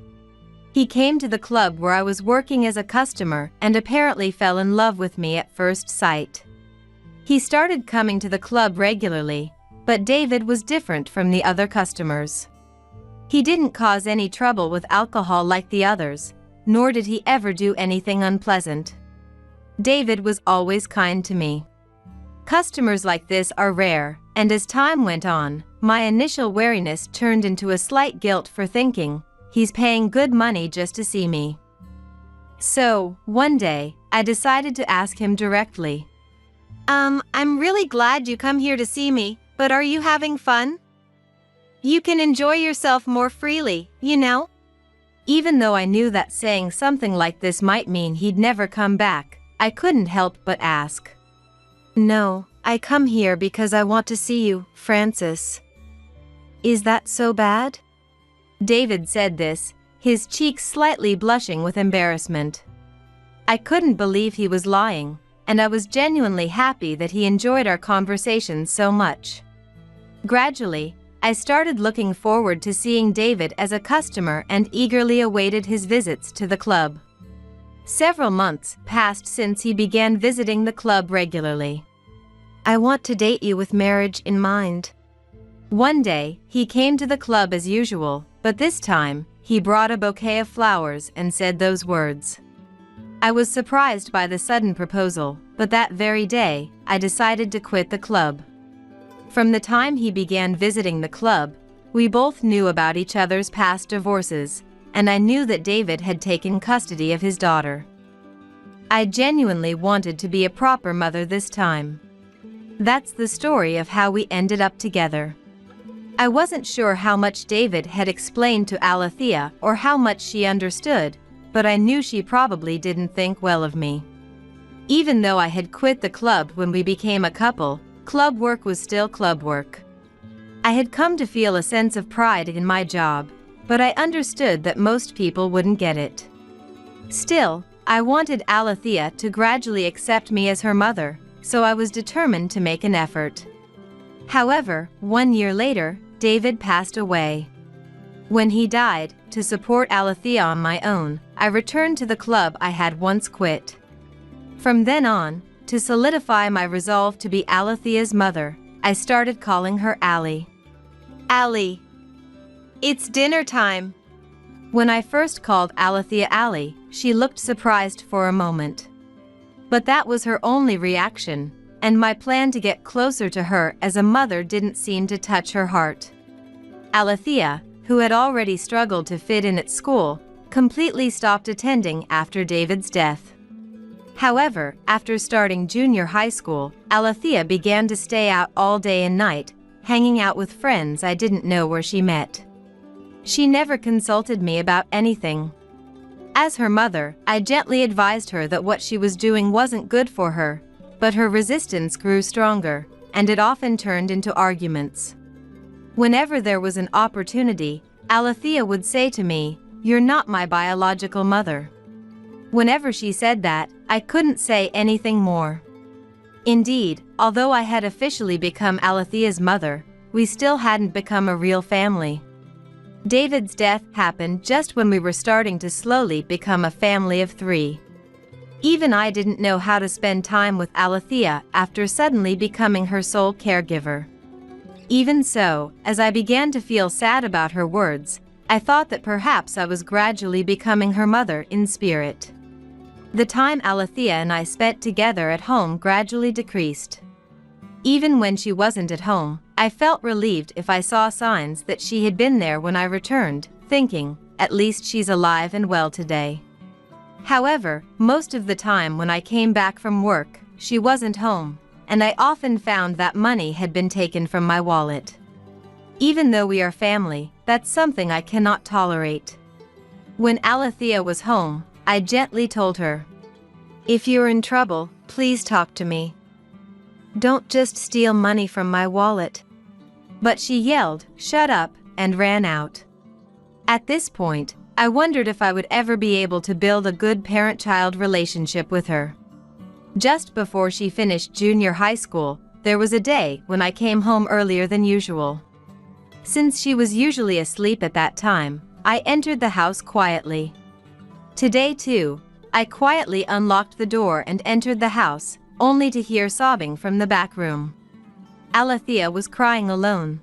He came to the club where I was working as a customer and apparently fell in love with me at first sight. He started coming to the club regularly, but David was different from the other customers. He didn't cause any trouble with alcohol like the others, nor did he ever do anything unpleasant. David was always kind to me. Customers like this are rare, and as time went on, my initial wariness turned into a slight guilt for thinking, he's paying good money just to see me. So, one day, I decided to ask him directly. I'm really glad you come here to see me, but are you having fun? You can enjoy yourself more freely, you know? Even though I knew that saying something like this might mean he'd never come back, I couldn't help but ask. No, I come here because I want to see you, Francis. Is that so bad? David said this, his cheeks slightly blushing with embarrassment. I couldn't believe he was lying, and I was genuinely happy that he enjoyed our conversation so much. Gradually, I started looking forward to seeing David as a customer and eagerly awaited his visits to the club. Several months passed since he began visiting the club regularly. I want to date you with marriage in mind. One day, he came to the club as usual, but this time, he brought a bouquet of flowers and said those words. I was surprised by the sudden proposal, but that very day, I decided to quit the club. From the time he began visiting the club, we both knew about each other's past divorces, and I knew that David had taken custody of his daughter. I genuinely wanted to be a proper mother this time. That's the story of how we ended up together. I wasn't sure how much David had explained to Alethea or how much she understood, but I knew she probably didn't think well of me. Even though I had quit the club when we became a couple, club work was still club work. I had come to feel a sense of pride in my job, but I understood that most people wouldn't get it. Still, I wanted Alethea to gradually accept me as her mother, so I was determined to make an effort. However, 1 year later, David passed away. When he died, to support Alethea on my own, I returned to the club I had once quit. From then on, to solidify my resolve to be Alethea's mother, I started calling her Allie. Allie. It's dinner time. When I first called Alethea Allie, she looked surprised for a moment. But that was her only reaction, and my plan to get closer to her as a mother didn't seem to touch her heart. Alethea, who had already struggled to fit in at school, completely stopped attending after David's death. However, after starting junior high school, Alethea began to stay out all day and night, hanging out with friends I didn't know where she met. She never consulted me about anything. As her mother, I gently advised her that what she was doing wasn't good for her, but her resistance grew stronger, and it often turned into arguments. Whenever there was an opportunity, Alethea would say to me, "You're not my biological mother." Whenever she said that, I couldn't say anything more. Indeed, although I had officially become Alethea's mother, we still hadn't become a real family. David's death happened just when we were starting to slowly become a family of 3. Even I didn't know how to spend time with Alethea after suddenly becoming her sole caregiver. Even so, as I began to feel sad about her words, I thought that perhaps I was gradually becoming her mother in spirit. The time Alethea and I spent together at home gradually decreased. Even when she wasn't at home, I felt relieved if I saw signs that she had been there when I returned, thinking, at least she's alive and well today. However, most of the time when I came back from work, she wasn't home, and I often found that money had been taken from my wallet. Even though we are family, that's something I cannot tolerate. When Alethea was home, I gently told her, "If you're in trouble, please talk to me. Don't just steal money from my wallet." But she yelled, "Shut up," and ran out. At this point, I wondered if I would ever be able to build a good parent-child relationship with her. Just before she finished junior high school, there was a day when I came home earlier than usual. Since she was usually asleep at that time, I entered the house quietly. Today too, I quietly unlocked the door and entered the house, only to hear sobbing from the back room. Alethea was crying alone.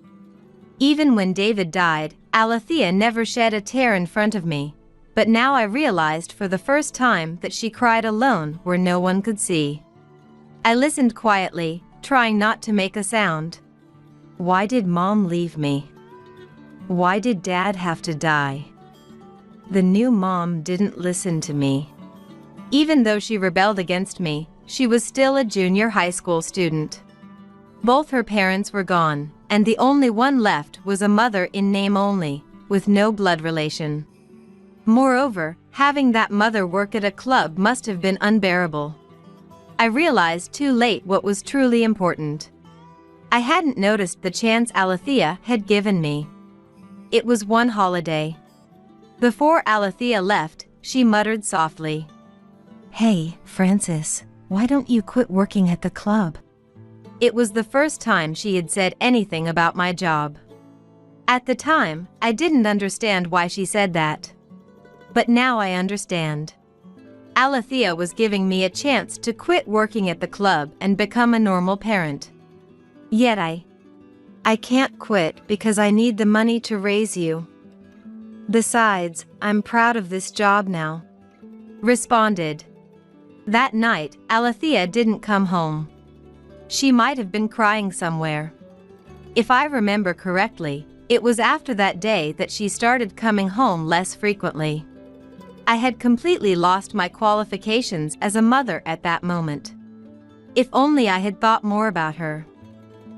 Even when David died, Alethea never shed a tear in front of me, but now I realized for the first time that she cried alone where no one could see. I listened quietly, trying not to make a sound. Why did Mom leave me? Why did Dad have to die? The new mom didn't listen to me. Even though she rebelled against me, she was still a junior high school student. Both her parents were gone, and the only one left was a mother in name only, with no blood relation. Moreover, having that mother work at a club must have been unbearable. I realized too late what was truly important. I hadn't noticed the chance Alethea had given me. It was one holiday. Before Alethea left, she muttered softly, "Hey, Francis, why don't you quit working at the club?" It was the first time she had said anything about my job. At the time, I didn't understand why she said that. But now I understand. Alethea was giving me a chance to quit working at the club and become a normal parent. Yet I can't quit because I need the money to raise you. Besides, I'm proud of this job now. Responded. That night, Alethea didn't come home. She might have been crying somewhere. If I remember correctly, it was after that day that she started coming home less frequently. I had completely lost my qualifications as a mother at that moment. If only I had thought more about her.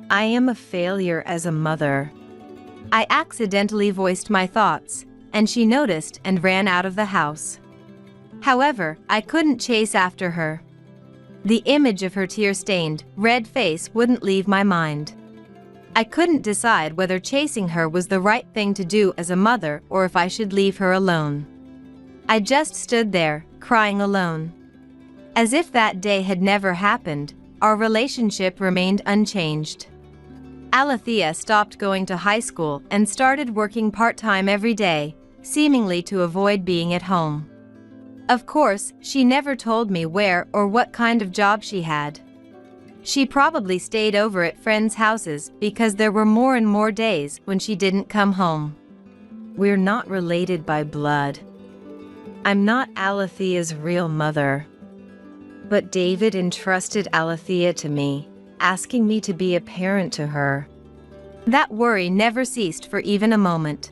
I am a failure as a mother. I accidentally voiced my thoughts, and she noticed and ran out of the house. However, I couldn't chase after her. The image of her tear-stained, red face wouldn't leave my mind. I couldn't decide whether chasing her was the right thing to do as a mother or if I should leave her alone. I just stood there, crying alone. As if that day had never happened, our relationship remained unchanged. Alethea stopped going to high school and started working part-time every day, seemingly to avoid being at home. Of course, she never told me where or what kind of job she had. She probably stayed over at friends' houses because there were more and more days when she didn't come home. We're not related by blood. I'm not Alethea's real mother. But David entrusted Alethea to me, asking me to be a parent to her. That worry never ceased for even a moment.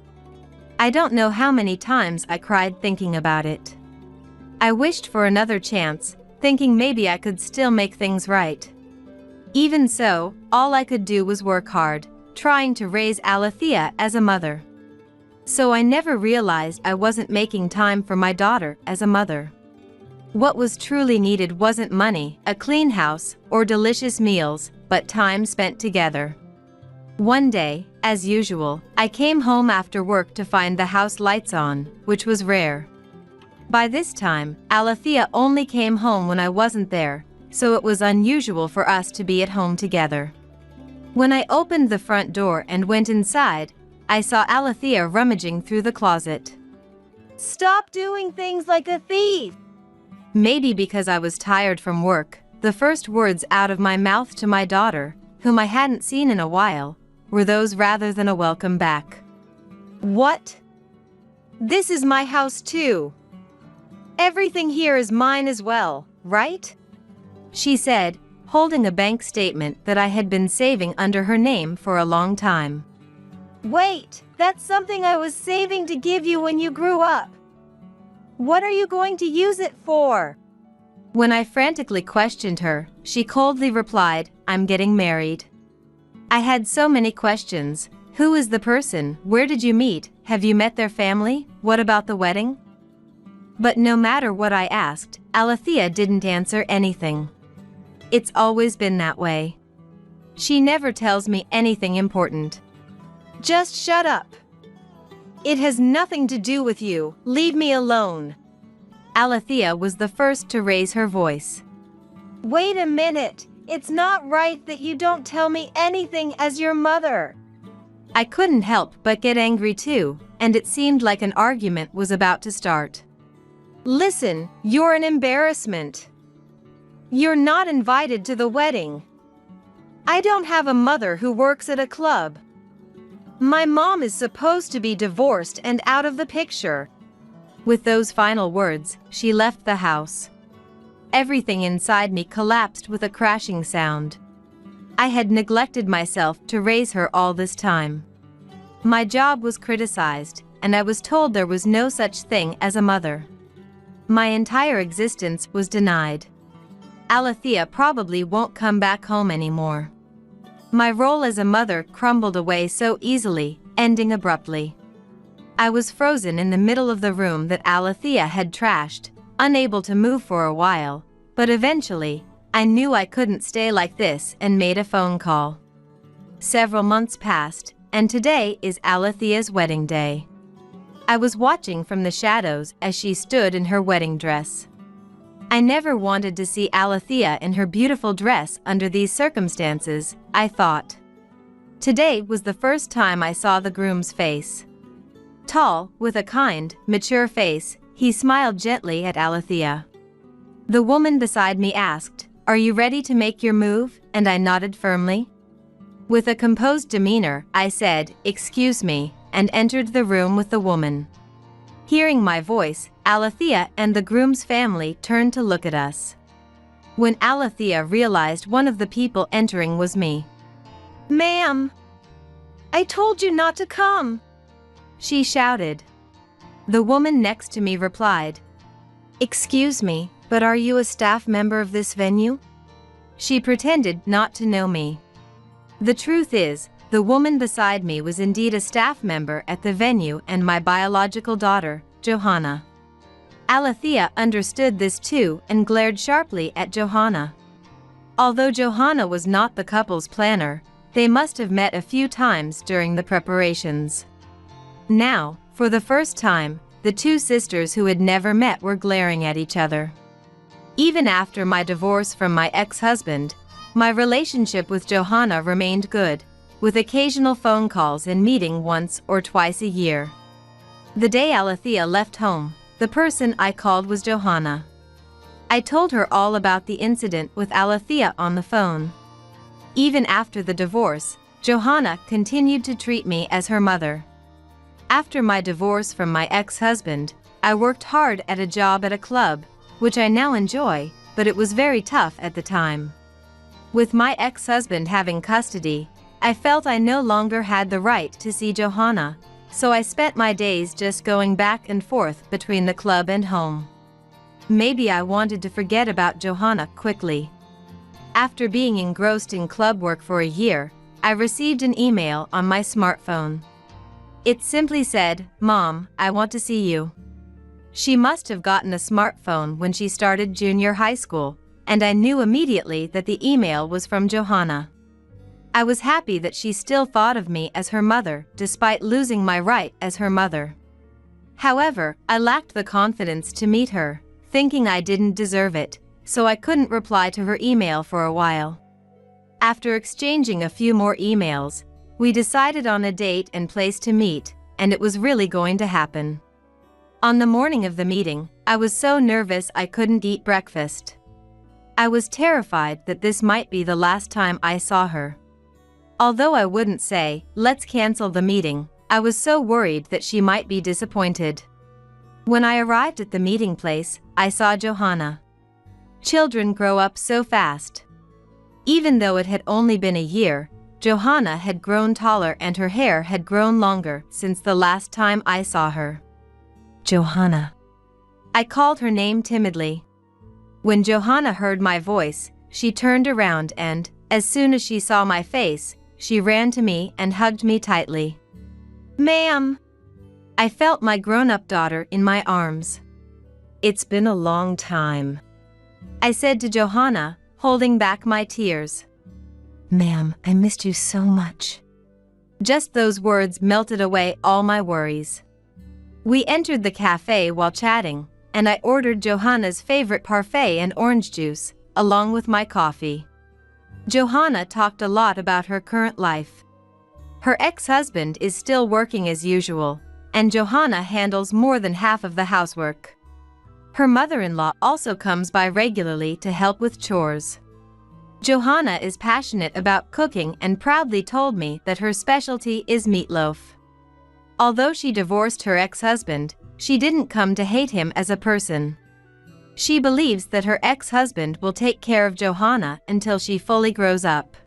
I don't know how many times I cried thinking about it. I wished for another chance, thinking maybe I could still make things right. Even so, all I could do was work hard, trying to raise Alethea as a mother. So I never realized I wasn't making time for my daughter as a mother. What was truly needed wasn't money, a clean house, or delicious meals, but time spent together. One day, as usual, I came home after work to find the house lights on, which was rare. By this time, Alethea only came home when I wasn't there, so it was unusual for us to be at home together. When I opened the front door and went inside, I saw Alethea rummaging through the closet. Stop doing things like a thief! Maybe because I was tired from work, the first words out of my mouth to my daughter, whom I hadn't seen in a while, were those rather than a welcome back. What? This is my house too. Everything here is mine as well, right? She said, holding a bank statement that I had been saving under her name for a long time. Wait, that's something I was saving to give you when you grew up. What are you going to use it for? When I frantically questioned her, she coldly replied, I'm getting married. I had so many questions. Who is the person? Where did you meet? Have you met their family? What about the wedding? But no matter what I asked, Alethea didn't answer anything. It's always been that way. She never tells me anything important. Just shut up. It has nothing to do with you. Leave me alone. Alethea was the first to raise her voice. Wait a minute. It's not right that you don't tell me anything as your mother. I couldn't help but get angry too, and it seemed like an argument was about to start. Listen, you're an embarrassment. You're not invited to the wedding. I don't have a mother who works at a club. My mom is supposed to be divorced and out of the picture. With those final words, she left the house. Everything inside me collapsed with a crashing sound. I had neglected myself to raise her all this time. My job was criticized, and I was told there was no such thing as a mother. My entire existence was denied. Alethea probably won't come back home anymore. My role as a mother crumbled away so easily, ending abruptly. I was frozen in the middle of the room that Alethea had trashed, unable to move for a while, but eventually, I knew I couldn't stay like this and made a phone call. Several months passed, and today is Alethea's wedding day. I was watching from the shadows as she stood in her wedding dress. I never wanted to see Alethea in her beautiful dress under these circumstances, I thought. Today was the first time I saw the groom's face. Tall, with a kind, mature face, he smiled gently at Alethea. The woman beside me asked, "Are you ready to make your move?" and I nodded firmly. With a composed demeanor, I said, "Excuse me," and entered the room with the woman. Hearing my voice, Alethea and the groom's family turned to look at us. When Alethea realized one of the people entering was me. "Ma'am, I told you not to come," she shouted. The woman next to me replied, "Excuse me, but are you a staff member of this venue?" She pretended not to know me. The truth is, the woman beside me was indeed a staff member at the venue and my biological daughter, Johanna. Alethea understood this too and glared sharply at Johanna. Although Johanna was not the couple's planner, they must have met a few times during the preparations. Now, for the first time, the two sisters who had never met were glaring at each other. Even after my divorce from my ex-husband, my relationship with Johanna remained good, with occasional phone calls and meeting once or twice a year. The day Alethea left home, The person I called was Johanna. I told her all about the incident with Alethea on the phone. Even after the divorce, Johanna continued to treat me as her mother. After my divorce from my ex-husband, I worked hard at a job at a club, which I now enjoy, but it was very tough at the time. With my ex-husband having custody, I felt I no longer had the right to see Johanna, so I spent my days just going back and forth between the club and home. Maybe I wanted to forget about Johanna quickly. After being engrossed in club work for a year, I received an email on my smartphone. It simply said, "Mom, I want to see you." She must have gotten a smartphone when she started junior high school, and I knew immediately that the email was from Johanna. I was happy that she still thought of me as her mother despite losing my right as her mother. However, I lacked the confidence to meet her, thinking I didn't deserve it, so I couldn't reply to her email for a while. After exchanging a few more emails, we decided on a date and place to meet, and it was really going to happen. On the morning of the meeting, I was so nervous I couldn't eat breakfast. I was terrified that this might be the last time I saw her. Although I wouldn't say, "Let's cancel the meeting," I was so worried that she might be disappointed. When I arrived at the meeting place, I saw Johanna. Children grow up so fast. Even though it had only been a year, Johanna had grown taller and her hair had grown longer since the last time I saw her. "Johanna." I called her name timidly. When Johanna heard my voice, she turned around and, as soon as she saw my face, she ran to me and hugged me tightly. "Ma'am." I felt my grown-up daughter in my arms. "It's been a long time," I said to Johanna, holding back my tears. "Ma'am, I missed you so much." Just those words melted away all my worries. We entered the cafe while chatting, and I ordered Johanna's favorite parfait and orange juice, along with my coffee. Johanna talked a lot about her current life. Her ex-husband is still working as usual, and Johanna handles more than half of the housework. Her mother-in-law also comes by regularly to help with chores. Johanna is passionate about cooking and proudly told me that her specialty is meatloaf. Although she divorced her ex-husband, she didn't come to hate him as a person. She believes that her ex-husband will take care of Johanna until she fully grows up.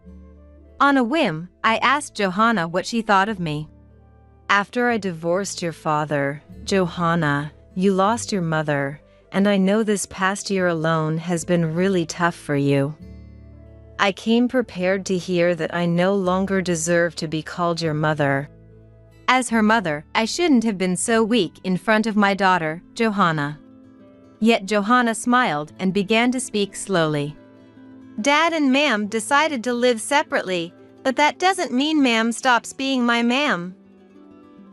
On a whim, I asked Johanna what she thought of me. "After I divorced your father, Johanna, you lost your mother, and I know this past year alone has been really tough for you. I came prepared to hear that I no longer deserve to be called your mother." As her mother, I shouldn't have been so weak in front of my daughter, Johanna. Yet Johanna smiled and began to speak slowly. "Dad and Ma'am decided to live separately, but that doesn't mean Ma'am stops being my Ma'am.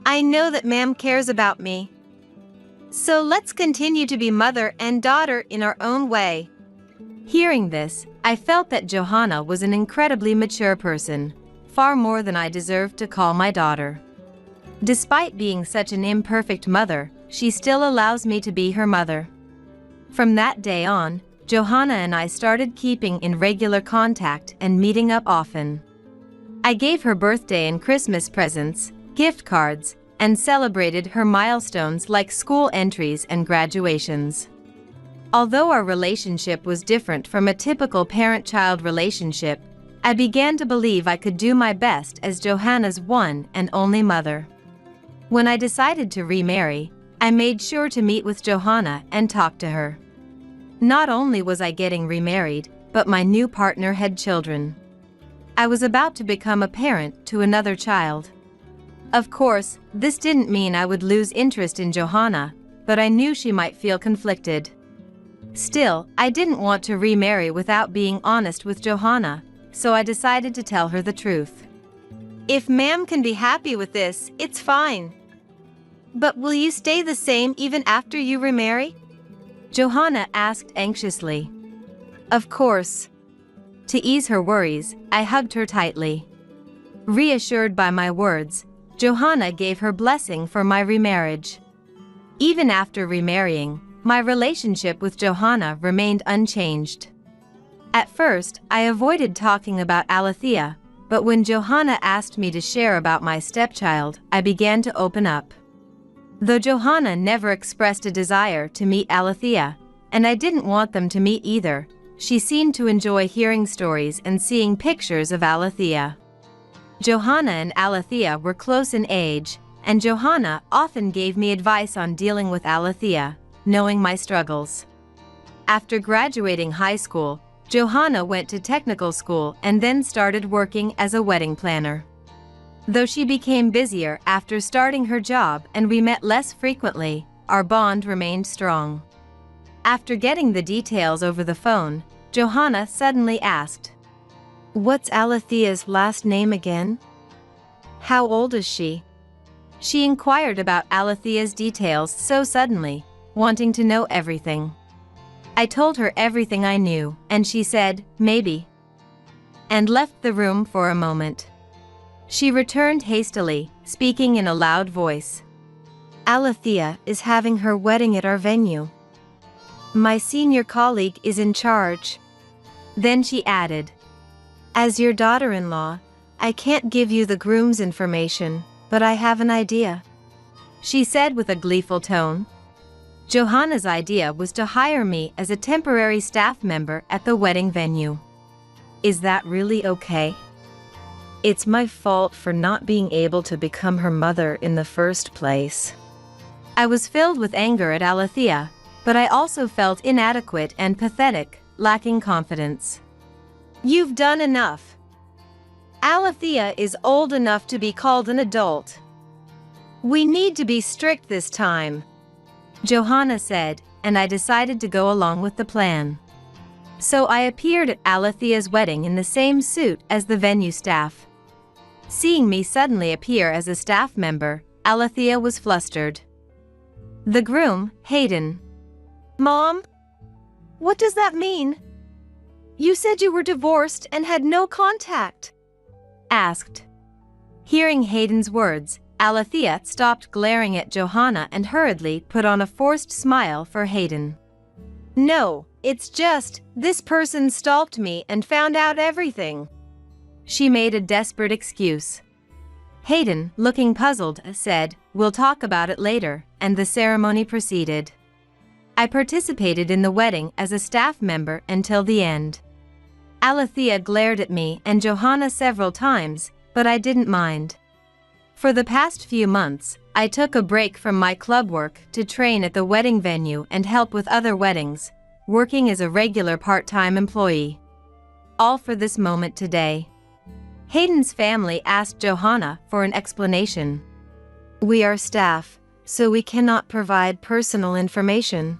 I know that Ma'am cares about me. So let's continue to be mother and daughter in our own way." Hearing this, I felt that Johanna was an incredibly mature person, far more than I deserved to call my daughter. Despite being such an imperfect mother, she still allows me to be her mother. From that day on, Johanna and I started keeping in regular contact and meeting up often. I gave her birthday and Christmas presents, gift cards, and celebrated her milestones like school entries and graduations. Although our relationship was different from a typical parent-child relationship, I began to believe I could do my best as Johanna's one and only mother. When I decided to remarry, I made sure to meet with Johanna and talk to her. Not only was I getting remarried, but my new partner had children. I was about to become a parent to another child. Of course, this didn't mean I would lose interest in Johanna, but I knew she might feel conflicted. Still, I didn't want to remarry without being honest with Johanna, so I decided to tell her the truth. "If Ma'am can be happy with this, it's fine. But will you stay the same even after you remarry?" Johanna asked anxiously. "Of course." To ease her worries, I hugged her tightly. Reassured by my words, Johanna gave her blessing for my remarriage. Even after remarrying, my relationship with Johanna remained unchanged. At first, I avoided talking about Alethea, but when Johanna asked me to share about my stepchild, I began to open up. Though Johanna never expressed a desire to meet Alethea, and I didn't want them to meet either, she seemed to enjoy hearing stories and seeing pictures of Alethea. Johanna and Alethea were close in age, and Johanna often gave me advice on dealing with Alethea, knowing my struggles. After graduating high school, Johanna went to technical school and then started working as a wedding planner. Though she became busier after starting her job and we met less frequently, our bond remained strong. After getting the details over the phone, Johanna suddenly asked, "What's Alethea's last name again? How old is she?" She inquired about Alethea's details so suddenly, wanting to know everything. I told her everything I knew, and she said, "Maybe," and left the room for a moment. She returned hastily, speaking in a loud voice. "Alethea is having her wedding at our venue. My senior colleague is in charge." Then she added, "As your daughter-in-law, I can't give you the groom's information, but I have an idea," she said with a gleeful tone. Johanna's idea was to hire me as a temporary staff member at the wedding venue. "Is that really okay? It's my fault for not being able to become her mother in the first place." I was filled with anger at Alethea, but I also felt inadequate and pathetic, lacking confidence. "You've done enough. Alethea is old enough to be called an adult. We need to be strict this time," Johanna said, and I decided to go along with the plan. So I appeared at Alethea's wedding in the same suit as the venue staff. Seeing me suddenly appear as a staff member, Alethea was flustered. The groom, Hayden. "Mom? What does that mean? You said you were divorced and had no contact," asked. Hearing Hayden's words, Alethea stopped glaring at Johanna and hurriedly put on a forced smile for Hayden. "No, it's just, this person stalked me and found out everything." She made a desperate excuse. Hayden, looking puzzled, said, "We'll talk about it later," and the ceremony proceeded. I participated in the wedding as a staff member until the end. Alethea glared at me and Johanna several times, but I didn't mind. For the past few months, I took a break from my club work to train at the wedding venue and help with other weddings, working as a regular part-time employee. All for this moment today. Hayden's family asked Johanna for an explanation. "We are staff, so we cannot provide personal information.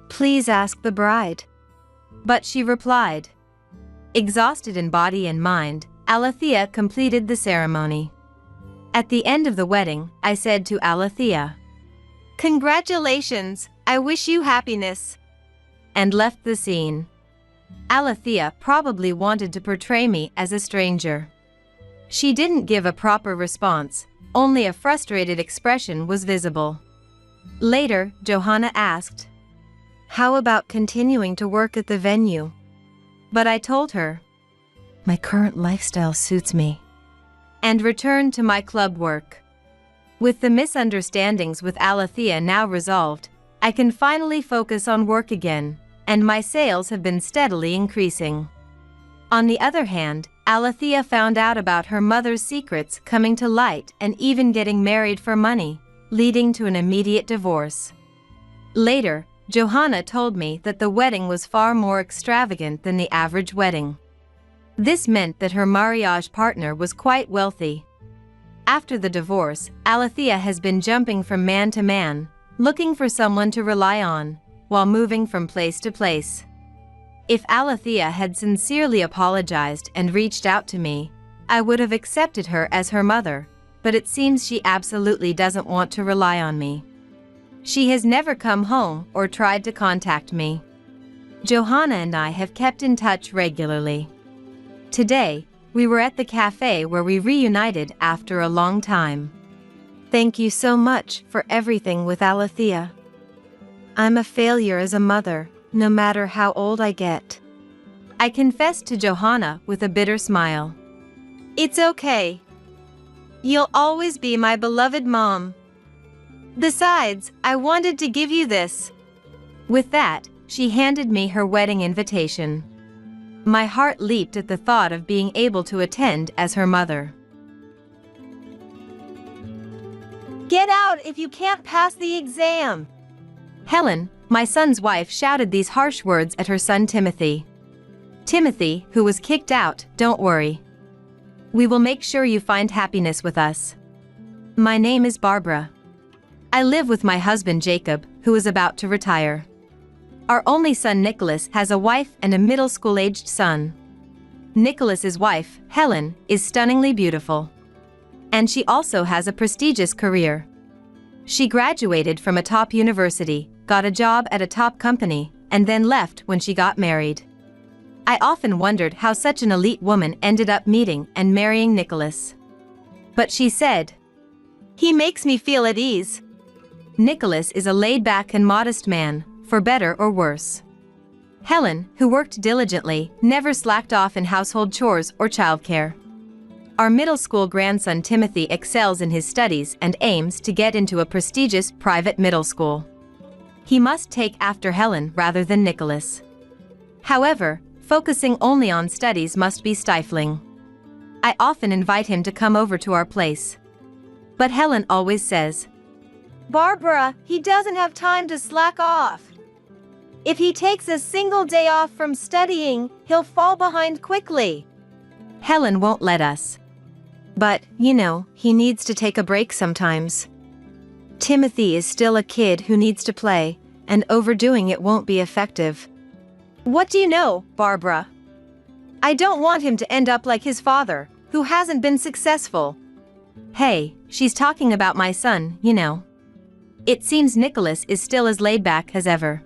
Please ask the bride." But she replied. Exhausted in body and mind, Alethea completed the ceremony. At the end of the wedding, I said to Alethea, "Congratulations, I wish you happiness," and left the scene. Alethea probably wanted to portray me as a stranger. She didn't give a proper response, only a frustrated expression was visible. Later, Johanna asked, "How about continuing to work at the venue?" But I told her, "My current lifestyle suits me," and returned to my club work. With the misunderstandings with Alethea now resolved, I can finally focus on work again, and my sales have been steadily increasing. On the other hand, Alethea found out about her mother's secrets coming to light and even getting married for money, leading to an immediate divorce. Later, Johanna told me that the wedding was far more extravagant than the average wedding. This meant that her marriage partner was quite wealthy. After the divorce, Alethea has been jumping from man to man, looking for someone to rely on, while moving from place to place. If Alethea had sincerely apologized and reached out to me, I would have accepted her as her mother, but it seems she absolutely doesn't want to rely on me. She has never come home or tried to contact me. Johanna and I have kept in touch regularly. Today, we were at the cafe where we reunited after a long time. Thank you so much for everything with Alethea. I'm a failure as a mother, no matter how old I get. I confessed to Johanna with a bitter smile. It's okay. You'll always be my beloved mom. Besides, I wanted to give you this. With that, she handed me her wedding invitation. My heart leaped at the thought of being able to attend as her mother. Get out if you can't pass the exam! Helen, my son's wife, shouted these harsh words at her son Timothy. Timothy, who was kicked out, don't worry. We will make sure you find happiness with us. My name is Barbara. I live with my husband Jacob, who is about to retire. Our only son Nicholas has a wife and a middle school-aged son. Nicholas's wife, Helen, is stunningly beautiful. And she also has a prestigious career. She graduated from a top university, got a job at a top company, and then left when she got married. I often wondered how such an elite woman ended up meeting and marrying Nicholas. But she said, "He makes me feel at ease." Nicholas is a laid-back and modest man, for better or worse. Helen, who worked diligently, never slacked off in household chores or childcare. Our middle school grandson Timothy excels in his studies and aims to get into a prestigious private middle school. He must take after Helen rather than Nicholas. However, focusing only on studies must be stifling. I often invite him to come over to our place. But Helen always says, "Barbara, he doesn't have time to slack off. If he takes a single day off from studying, he'll fall behind quickly." Helen won't let us. But, he needs to take a break sometimes. Timothy is still a kid who needs to play, and overdoing it won't be effective. What do you know, Barbara? I don't want him to end up like his father, who hasn't been successful. Hey, she's talking about my son, It seems Nicholas is still as laid back as ever.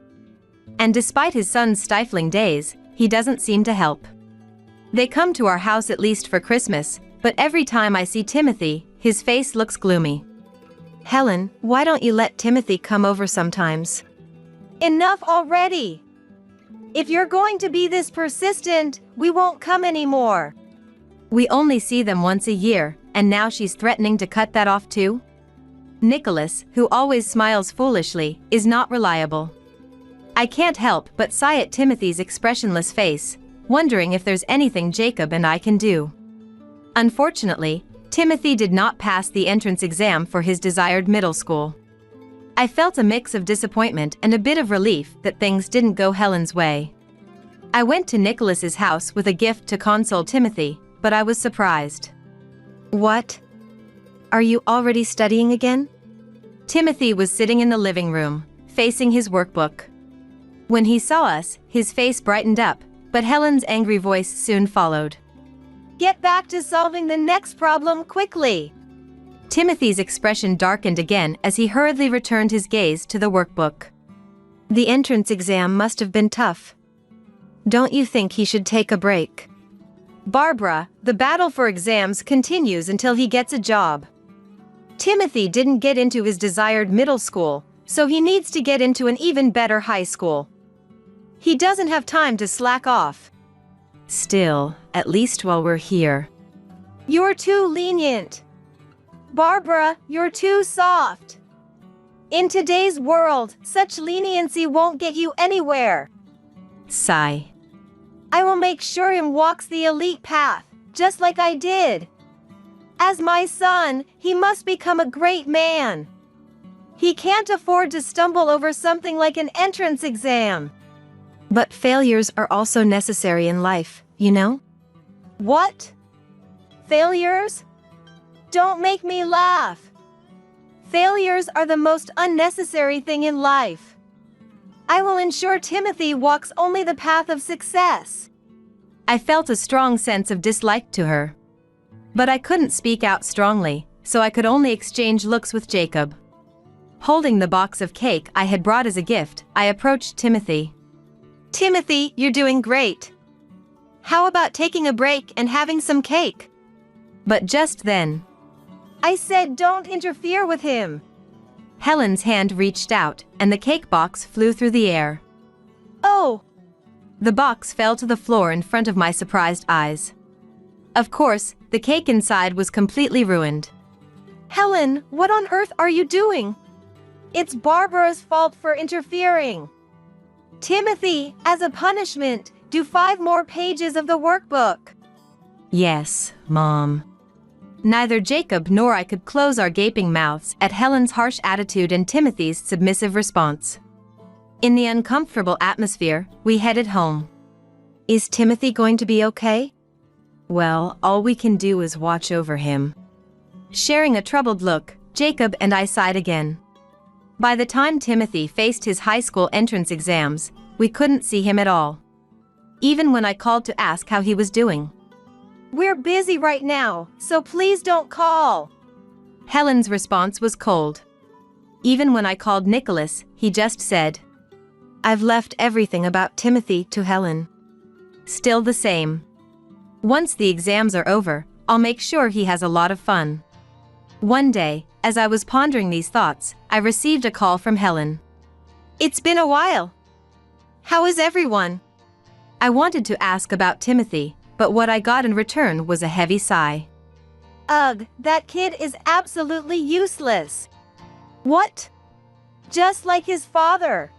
And despite his son's stifling days, he doesn't seem to help. They come to our house at least for Christmas, but every time I see Timothy, his face looks gloomy. Helen, why don't you let Timothy come over sometimes? Enough already! If you're going to be this persistent, we won't come anymore. We only see them once a year, and now she's threatening to cut that off too? Nicholas, who always smiles foolishly, is not reliable. I can't help but sigh at Timothy's expressionless face, wondering if there's anything Jacob and I can do. Unfortunately, Timothy did not pass the entrance exam for his desired middle school. I felt a mix of disappointment and a bit of relief that things didn't go Helen's way. I went to Nicholas's house with a gift to console Timothy, but I was surprised. What? Are you already studying again? Timothy was sitting in the living room, facing his workbook. When he saw us, his face brightened up, but Helen's angry voice soon followed. Get back to solving the next problem quickly! Timothy's expression darkened again as he hurriedly returned his gaze to the workbook. The entrance exam must have been tough. Don't you think he should take a break? Barbara, the battle for exams continues until he gets a job. Timothy didn't get into his desired middle school, so he needs to get into an even better high school. He doesn't have time to slack off. Still, at least while we're here. You're too lenient. Barbara, you're too soft. In today's world, such leniency won't get you anywhere. Sigh. I will make sure he walks the elite path, just like I did. As my son, he must become a great man. He can't afford to stumble over something like an entrance exam. But failures are also necessary in life, What? Failures? Don't make me laugh. Failures are the most unnecessary thing in life. I will ensure Timothy walks only the path of success. I felt a strong sense of dislike to her. But I couldn't speak out strongly, so I could only exchange looks with Jacob. Holding the box of cake I had brought as a gift, I approached Timothy. Timothy, you're doing great. How about taking a break and having some cake? But just then, I said don't interfere with him. Helen's hand reached out, and the cake box flew through the air. Oh! The box fell to the floor in front of my surprised eyes. Of course, the cake inside was completely ruined. Helen, what on earth are you doing? It's Barbara's fault for interfering. Timothy, as a punishment, do 5 more pages of the workbook. Yes, Mom. Neither Jacob nor I could close our gaping mouths at Helen's harsh attitude and Timothy's submissive response. In the uncomfortable atmosphere, we headed home. Is Timothy going to be okay? Well, all we can do is watch over him. Sharing a troubled look, Jacob and I sighed again. By the time Timothy faced his high school entrance exams, we couldn't see him at all. Even when I called to ask how he was doing. We're busy right now, so please don't call. Helen's response was cold. Even when I called Nicholas, he just said, I've left everything about Timothy to Helen. Still the same. Once the exams are over, I'll make sure he has a lot of fun. One day, as I was pondering these thoughts, I received a call from Helen. It's been a while. How is everyone? I wanted to ask about Timothy, but what I got in return was a heavy sigh. Ugh, that kid is absolutely useless. What? Just like his father.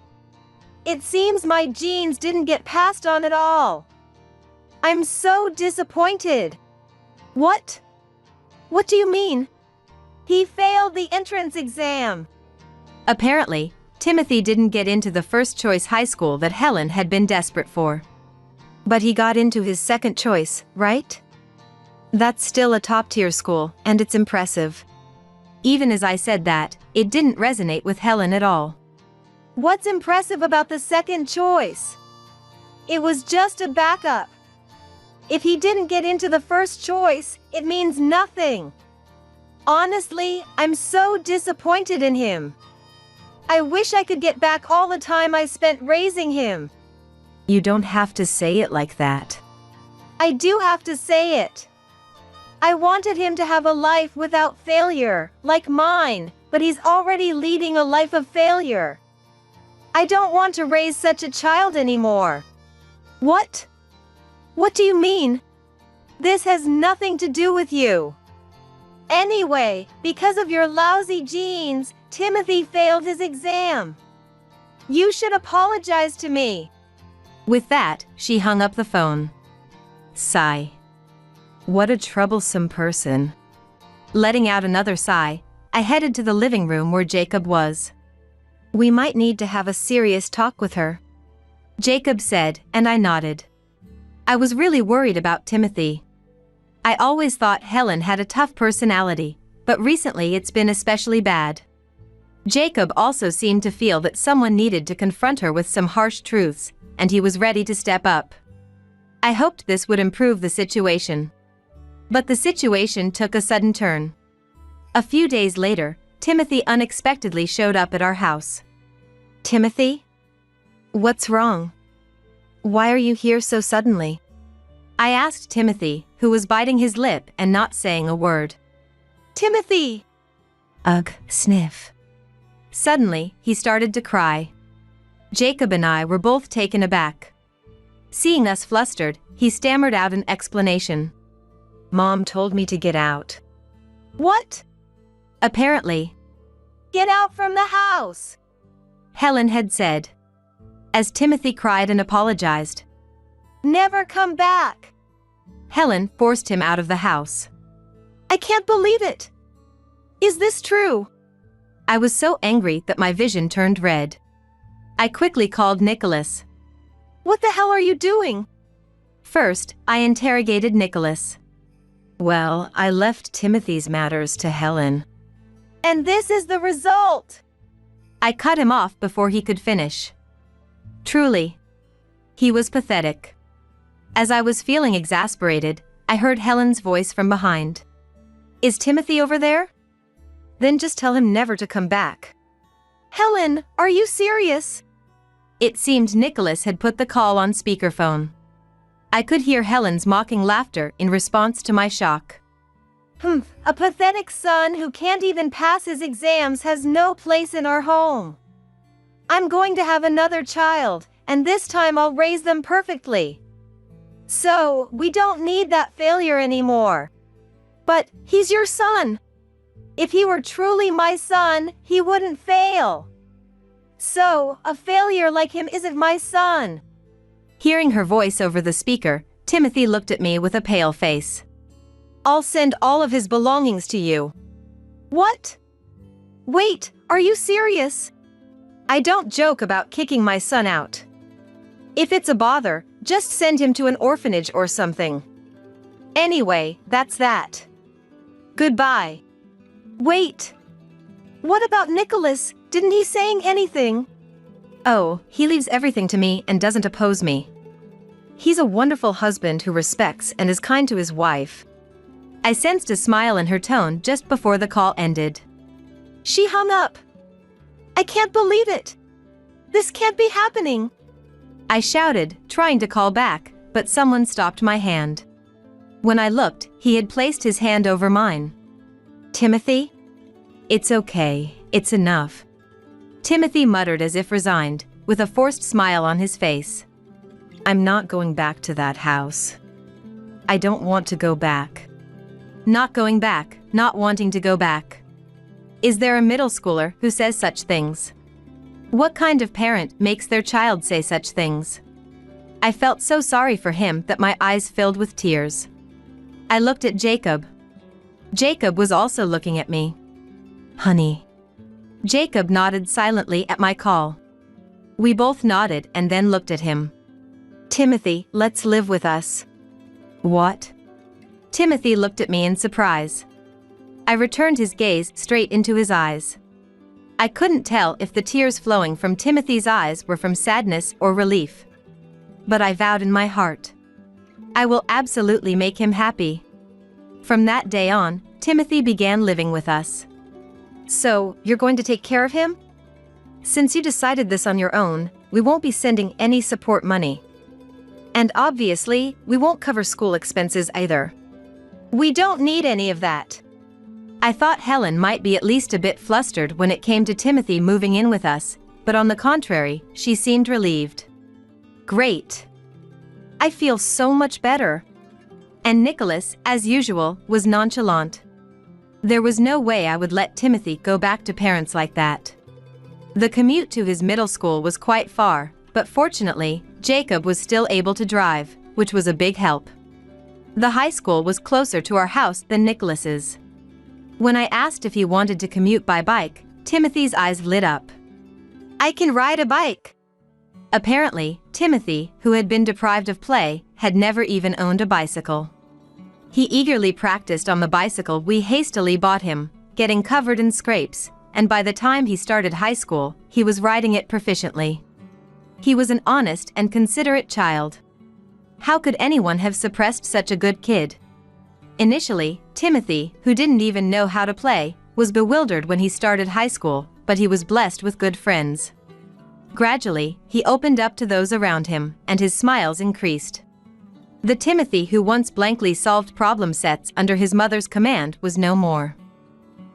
It seems my genes didn't get passed on at all. I'm so disappointed. What? What do you mean? He failed the entrance exam. Apparently, Timothy didn't get into the first choice high school that Helen had been desperate for. But he got into his second choice, right? That's still a top-tier school, and it's impressive. Even as I said that, it didn't resonate with Helen at all. What's impressive about the second choice? It was just a backup. If he didn't get into the first choice, it means nothing. Honestly, I'm so disappointed in him. I wish I could get back all the time I spent raising him. You don't have to say it like that. I do have to say it. I wanted him to have a life without failure, like mine, but he's already leading a life of failure. I don't want to raise such a child anymore. What? What do you mean? This has nothing to do with you. Anyway, because of your lousy genes, Timothy failed his exam. You should apologize to me. With that, she hung up the phone. Sigh. What a troublesome person. Letting out another sigh, I headed to the living room where Jacob was. We might need to have a serious talk with her, Jacob said, and I nodded. I was really worried about Timothy. I always thought Helen had a tough personality, but recently it's been especially bad. Jacob also seemed to feel that someone needed to confront her with some harsh truths, and he was ready to step up. I hoped this would improve the situation. But the situation took a sudden turn. A few days later, Timothy unexpectedly showed up at our house. Timothy? What's wrong? Why are you here so suddenly? I asked Timothy, who was biting his lip and not saying a word. Timothy! Ugh, sniff. Suddenly, he started to cry. Jacob and I were both taken aback. Seeing us flustered, he stammered out an explanation. Mom told me to get out. What? Apparently. Get out from the house! Helen had said. As Timothy cried and apologized. Never come back! Helen forced him out of the house. I can't believe it! Is this true? I was so angry that my vision turned red. I quickly called Nicholas. What the hell are you doing? First, I interrogated Nicholas. Well, I left Timothy's matters to Helen. And this is the result! I cut him off before he could finish. Truly. He was pathetic. As I was feeling exasperated, I heard Helen's voice from behind. Is Timothy over there? Then just tell him never to come back. Helen, are you serious? It seemed Nicholas had put the call on speakerphone. I could hear Helen's mocking laughter in response to my shock. A pathetic son who can't even pass his exams has no place in our home. I'm going to have another child, and this time I'll raise them perfectly. So, we don't need that failure anymore. But, he's your son. If he were truly my son, he wouldn't fail. So, a failure like him isn't my son. Hearing her voice over the speaker, Timothy looked at me with a pale face. I'll send all of his belongings to you. What? Wait, are you serious? I don't joke about kicking my son out. If it's a bother, just send him to an orphanage or something. Anyway, that's that. Goodbye. Wait. What about Nicholas? Didn't he say anything? Oh, he leaves everything to me and doesn't oppose me. He's a wonderful husband who respects and is kind to his wife. I sensed a smile in her tone just before the call ended. She hung up. I can't believe it. This can't be happening. I shouted, trying to call back, but someone stopped my hand. When I looked, he had placed his hand over mine. Timothy? It's okay, it's enough. Timothy muttered as if resigned, with a forced smile on his face. I'm not going back to that house. I don't want to go back. Not going back, not wanting to go back. Is there a middle schooler who says such things? What kind of parent makes their child say such things? I felt so sorry for him that my eyes filled with tears. I looked at Jacob. Jacob was also looking at me. Honey. Jacob nodded silently at my call. We both nodded and then looked at him. Timothy, let's live with us. What? Timothy looked at me in surprise. I returned his gaze straight into his eyes. I couldn't tell if the tears flowing from Timothy's eyes were from sadness or relief. But I vowed in my heart. I will absolutely make him happy. From that day on, Timothy began living with us. So, you're going to take care of him? Since you decided this on your own, we won't be sending any support money. And obviously, we won't cover school expenses either. We don't need any of that. I thought Helen might be at least a bit flustered when it came to Timothy moving in with us, but on the contrary, she seemed relieved. Great. I feel so much better. And Nicholas, as usual, was nonchalant. There was no way I would let Timothy go back to parents like that. The commute to his middle school was quite far, but fortunately, Jacob was still able to drive, which was a big help. The high school was closer to our house than Nicholas's. When I asked if he wanted to commute by bike, Timothy's eyes lit up. I can ride a bike. Apparently, Timothy, who had been deprived of play, had never even owned a bicycle. He eagerly practiced on the bicycle we hastily bought him, getting covered in scrapes, and by the time he started high school, he was riding it proficiently. He was an honest and considerate child. How could anyone have suppressed such a good kid? Initially, Timothy, who didn't even know how to play, was bewildered when he started high school, but he was blessed with good friends. Gradually, he opened up to those around him, and his smiles increased. The Timothy who once blankly solved problem sets under his mother's command was no more.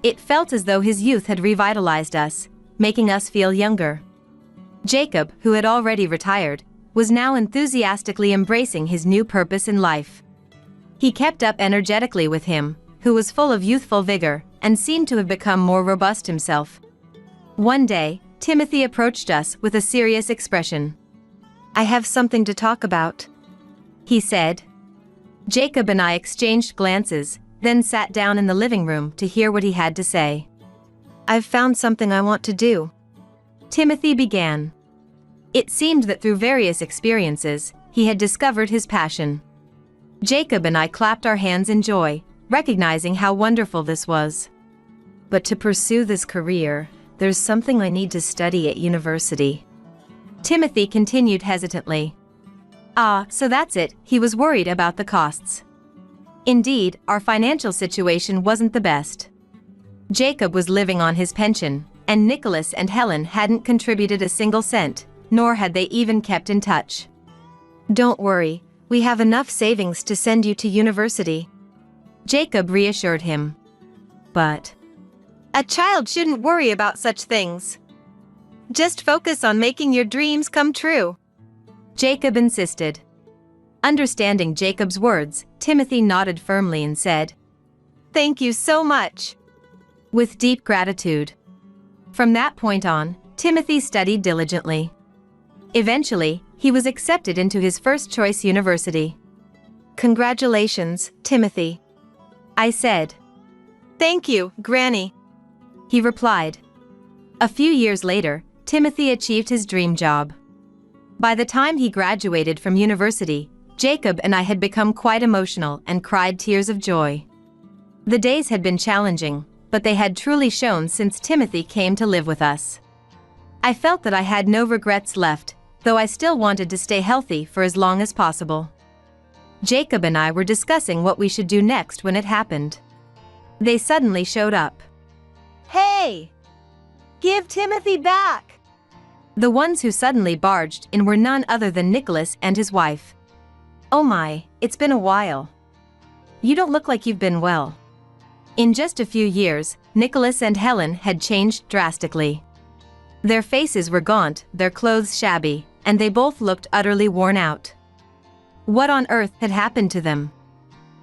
It felt as though his youth had revitalized us, making us feel younger. Jacob, who had already retired, was now enthusiastically embracing his new purpose in life. He kept up energetically with him, who was full of youthful vigor, and seemed to have become more robust himself. One day, Timothy approached us with a serious expression. I have something to talk about, he said. Jacob and I exchanged glances, then sat down in the living room to hear what he had to say. I've found something I want to do, Timothy began. It seemed that through various experiences, he had discovered his passion. Jacob and I clapped our hands in joy, recognizing how wonderful this was. But to pursue this career, there's something I need to study at university, Timothy continued hesitantly. Ah, so that's it, he was worried about the costs. Indeed, our financial situation wasn't the best. Jacob was living on his pension, and Nicholas and Helen hadn't contributed a single cent, nor had they even kept in touch. Don't worry, we have enough savings to send you to university. Jacob reassured him. But a child shouldn't worry about such things. Just focus on making your dreams come true. Jacob insisted. Understanding Jacob's words, Timothy nodded firmly and said, "Thank you so much." with deep gratitude. From that point on, Timothy studied diligently. Eventually, he was accepted into his first-choice university. "Congratulations, Timothy," I said. "Thank you, Granny," he replied. A few years later, Timothy achieved his dream job. By the time he graduated from university, Jacob and I had become quite emotional and cried tears of joy. The days had been challenging, but they had truly shown since Timothy came to live with us. I felt that I had no regrets left, though I still wanted to stay healthy for as long as possible. Jacob and I were discussing what we should do next when it happened. They suddenly showed up. "Hey! Give Timothy back!" The ones who suddenly barged in were none other than Nicholas and his wife. "Oh my, it's been a while. You don't look like you've been well." In just a few years, Nicholas and Helen had changed drastically. Their faces were gaunt, their clothes shabby, and they both looked utterly worn out. What on earth had happened to them?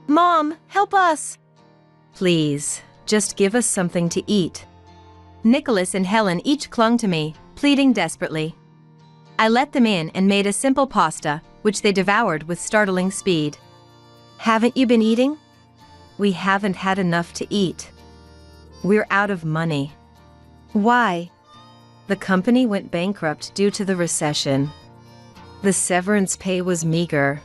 "Mom, help us!" "Please, just give us something to eat." Nicholas and Helen each clung to me, pleading desperately. I let them in and made a simple pasta, which they devoured with startling speed. "Haven't you been eating?" "We haven't had enough to eat. We're out of money." "Why?" "The company went bankrupt due to the recession. The severance pay was meager.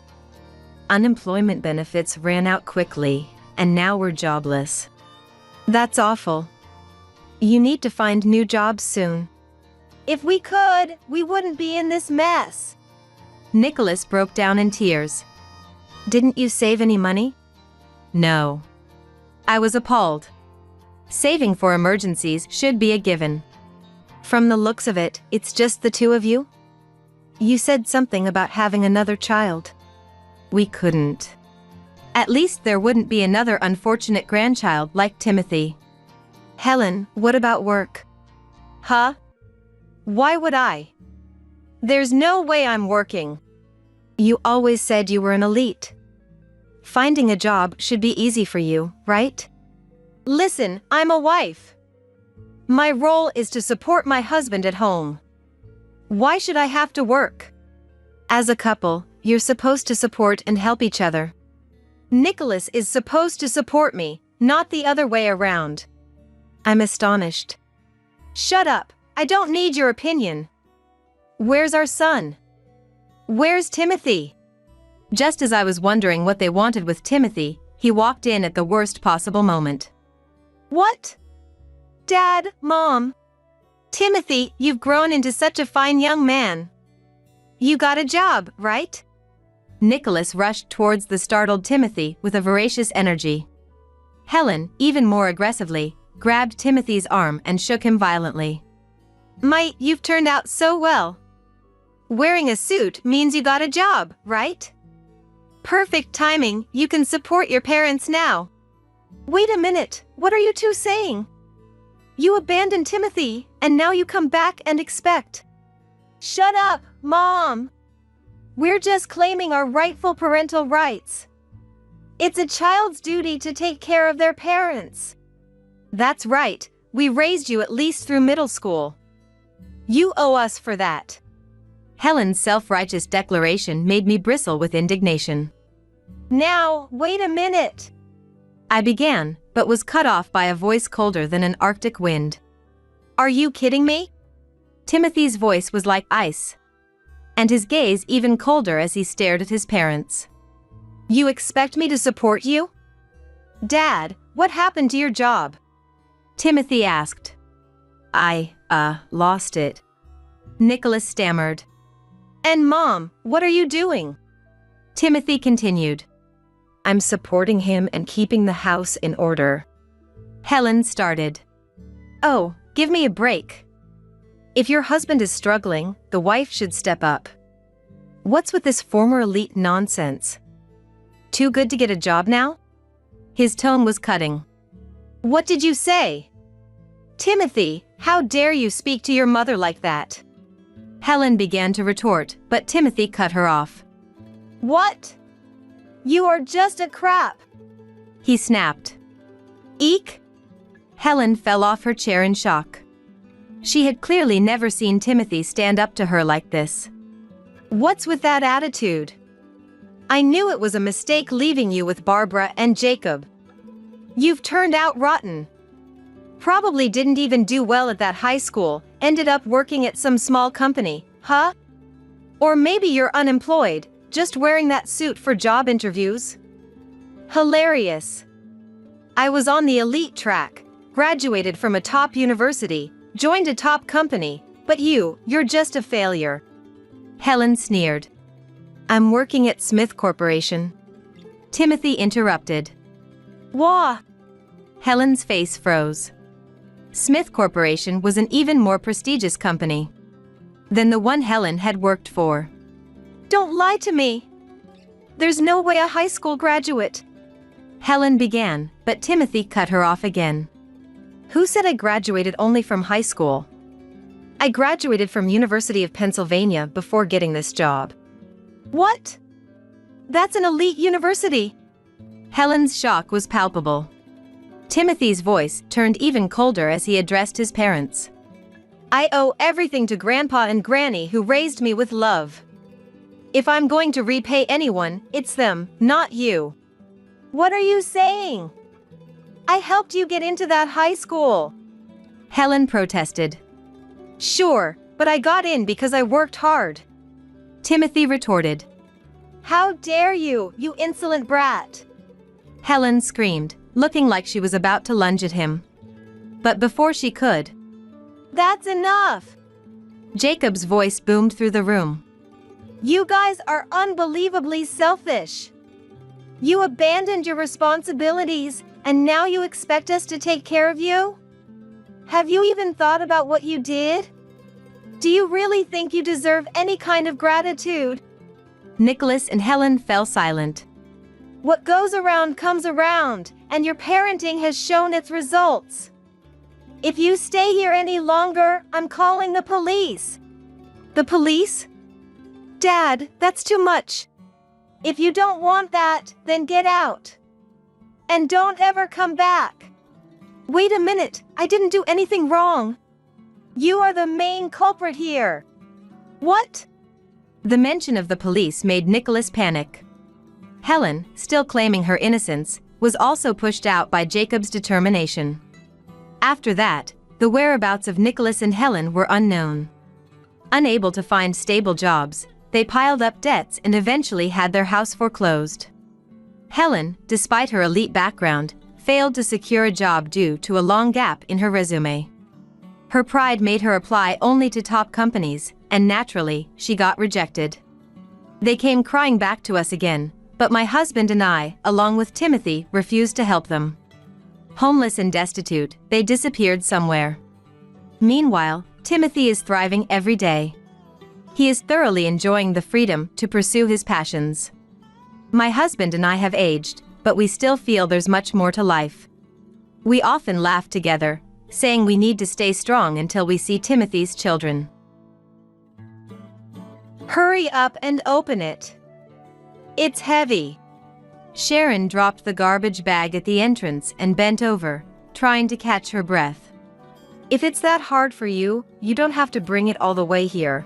Unemployment benefits ran out quickly, and now we're jobless." "That's awful. You need to find new jobs soon." "If we could, we wouldn't be in this mess." Nicholas broke down in tears. "Didn't you save any money?" "No." I was appalled. Saving for emergencies should be a given. "From the looks of it, it's just the two of you? You said something about having another child." We couldn't. At least there wouldn't be another unfortunate grandchild like Timothy. "Helen, what about work?" "Huh? Why would I? There's no way I'm working." "You always said you were an elite. Finding a job should be easy for you, right?" "Listen, I'm a wife. My role is to support my husband at home. Why should I have to work?" "As a couple, you're supposed to support and help each other." "Nicholas is supposed to support me, not the other way around." I'm astonished. "Shut up, I don't need your opinion." "Where's our son? Where's Timothy?" Just as I was wondering what they wanted with Timothy, he walked in at the worst possible moment. "What? Dad, Mom. Timothy, you've grown into such a fine young man. You got a job, right?" Nicholas rushed towards the startled Timothy with a voracious energy. Helen, even more aggressively, grabbed Timothy's arm and shook him violently. "Mate, you've turned out so well. Wearing a suit means you got a job, right? Perfect timing, you can support your parents now." "Wait a minute, what are you two saying? You abandoned Timothy, and now you come back and expect—" "Shut up, Mom! We're just claiming our rightful parental rights. It's a child's duty to take care of their parents." "That's right, we raised you at least through middle school. You owe us for that." Helen's self-righteous declaration made me bristle with indignation. "Now, wait a minute," I began, but was cut off by a voice colder than an Arctic wind. "Are you kidding me?" Timothy's voice was like ice, and his gaze even colder as he stared at his parents. "You expect me to support you? Dad, what happened to your job?" Timothy asked. I lost it," Nicholas stammered. "And Mom, what are you doing?" Timothy continued. "I'm supporting him and keeping the house in order." Helen started. "Oh, give me a break. If your husband is struggling, the wife should step up. What's with this former elite nonsense? Too good to get a job now?" His tone was cutting. "What did you say?" "Timothy, how dare you speak to your mother like that?" Helen began to retort, but Timothy cut her off. "What? You are just a crap," he snapped. "Eek!" Helen fell off her chair in shock. She had clearly never seen Timothy stand up to her like this. "What's with that attitude? I knew it was a mistake leaving you with Barbara and Jacob. You've turned out rotten. Probably didn't even do well at that high school, ended up working at some small company, huh? Or maybe you're unemployed, just wearing that suit for job interviews." Hilarious. "I was on the elite track, graduated from a top university, joined a top company, but you're just a failure." Helen sneered. "I'm working at Smith Corporation." Timothy interrupted. "Wah!" Helen's face froze. Smith Corporation was an even more prestigious company than the one Helen had worked for. "Don't lie to me. There's no way a high school graduate," Helen began, but Timothy cut her off again. "Who said I graduated only from high school? I graduated from University of Pennsylvania before getting this job." "What? That's an elite university." Helen's shock was palpable. Timothy's voice turned even colder as he addressed his parents. "I owe everything to Grandpa and Granny who raised me with love. If I'm going to repay anyone, it's them, not you." "What are you saying? I helped you get into that high school," Helen protested. "Sure, but I got in because I worked hard," Timothy retorted. "How dare you, you insolent brat!" Helen screamed, looking like she was about to lunge at him. But before she could, "That's enough!" Jacob's voice boomed through the room. "You guys are unbelievably selfish. You abandoned your responsibilities, and now you expect us to take care of you? Have you even thought about what you did? Do you really think you deserve any kind of gratitude?" Nicholas and Helen fell silent. "What goes around comes around, and your parenting has shown its results. If you stay here any longer, I'm calling the police." "The police?" "Dad, that's too much. If you don't want that, then get out. And don't ever come back." "Wait a minute, I didn't do anything wrong." "You are the main culprit here." "What?" The mention of the police made Nicholas panic. Helen, still claiming her innocence, was also pushed out by Jacob's determination. After that, the whereabouts of Nicholas and Helen were unknown. Unable to find stable jobs, they piled up debts and eventually had their house foreclosed. Helen, despite her elite background, failed to secure a job due to a long gap in her resume. Her pride made her apply only to top companies, and naturally, she got rejected. They came crying back to us again, but my husband and I, along with Timothy, refused to help them. Homeless and destitute, they disappeared somewhere. Meanwhile, Timothy is thriving every day. He is thoroughly enjoying the freedom to pursue his passions. My husband and I have aged, but we still feel there's much more to life. We often laugh together, saying we need to stay strong until we see Timothy's children. "Hurry up and open it. It's heavy." Sharon dropped the garbage bag at the entrance and bent over, trying to catch her breath. "If it's that hard for you, you don't have to bring it all the way here."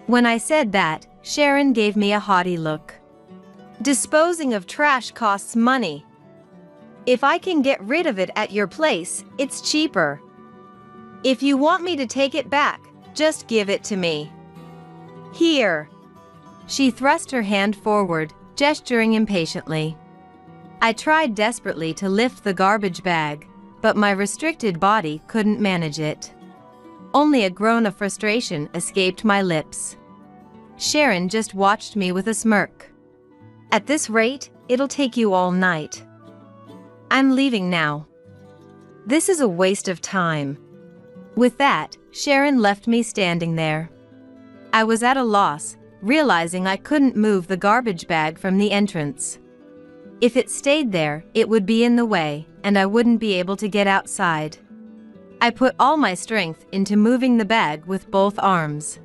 When I said that, Sharon gave me a haughty look. "Disposing of trash costs money. If I can get rid of it at your place, it's cheaper. If you want me to take it back, just give it to me. Here." She thrust her hand forward, gesturing impatiently. I tried desperately to lift the garbage bag, but my restricted body couldn't manage it. Only a groan of frustration escaped my lips. Sharon just watched me with a smirk. "At this rate, it'll take you all night. I'm leaving now. This is a waste of time." With that, Sharon left me standing there. I was at a loss, realizing I couldn't move the garbage bag from the entrance. If it stayed there, it would be in the way, and I wouldn't be able to get outside. I put all my strength into moving the bag with both arms.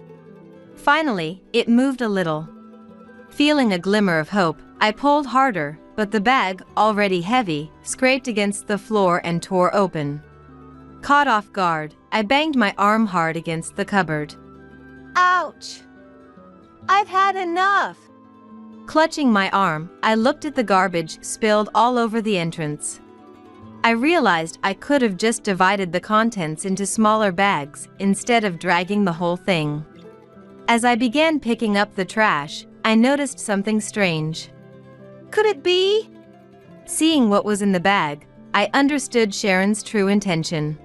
Finally, it moved a little. Feeling a glimmer of hope, I pulled harder, but the bag, already heavy, scraped against the floor and tore open. Caught off guard, I banged my arm hard against the cupboard. Ouch! I've had enough! Clutching my arm, I looked at the garbage spilled all over the entrance. I realized I could have just divided the contents into smaller bags instead of dragging the whole thing. As I began picking up the trash, I noticed something strange. Could it be? Seeing what was in the bag, I understood Sharon's true intention.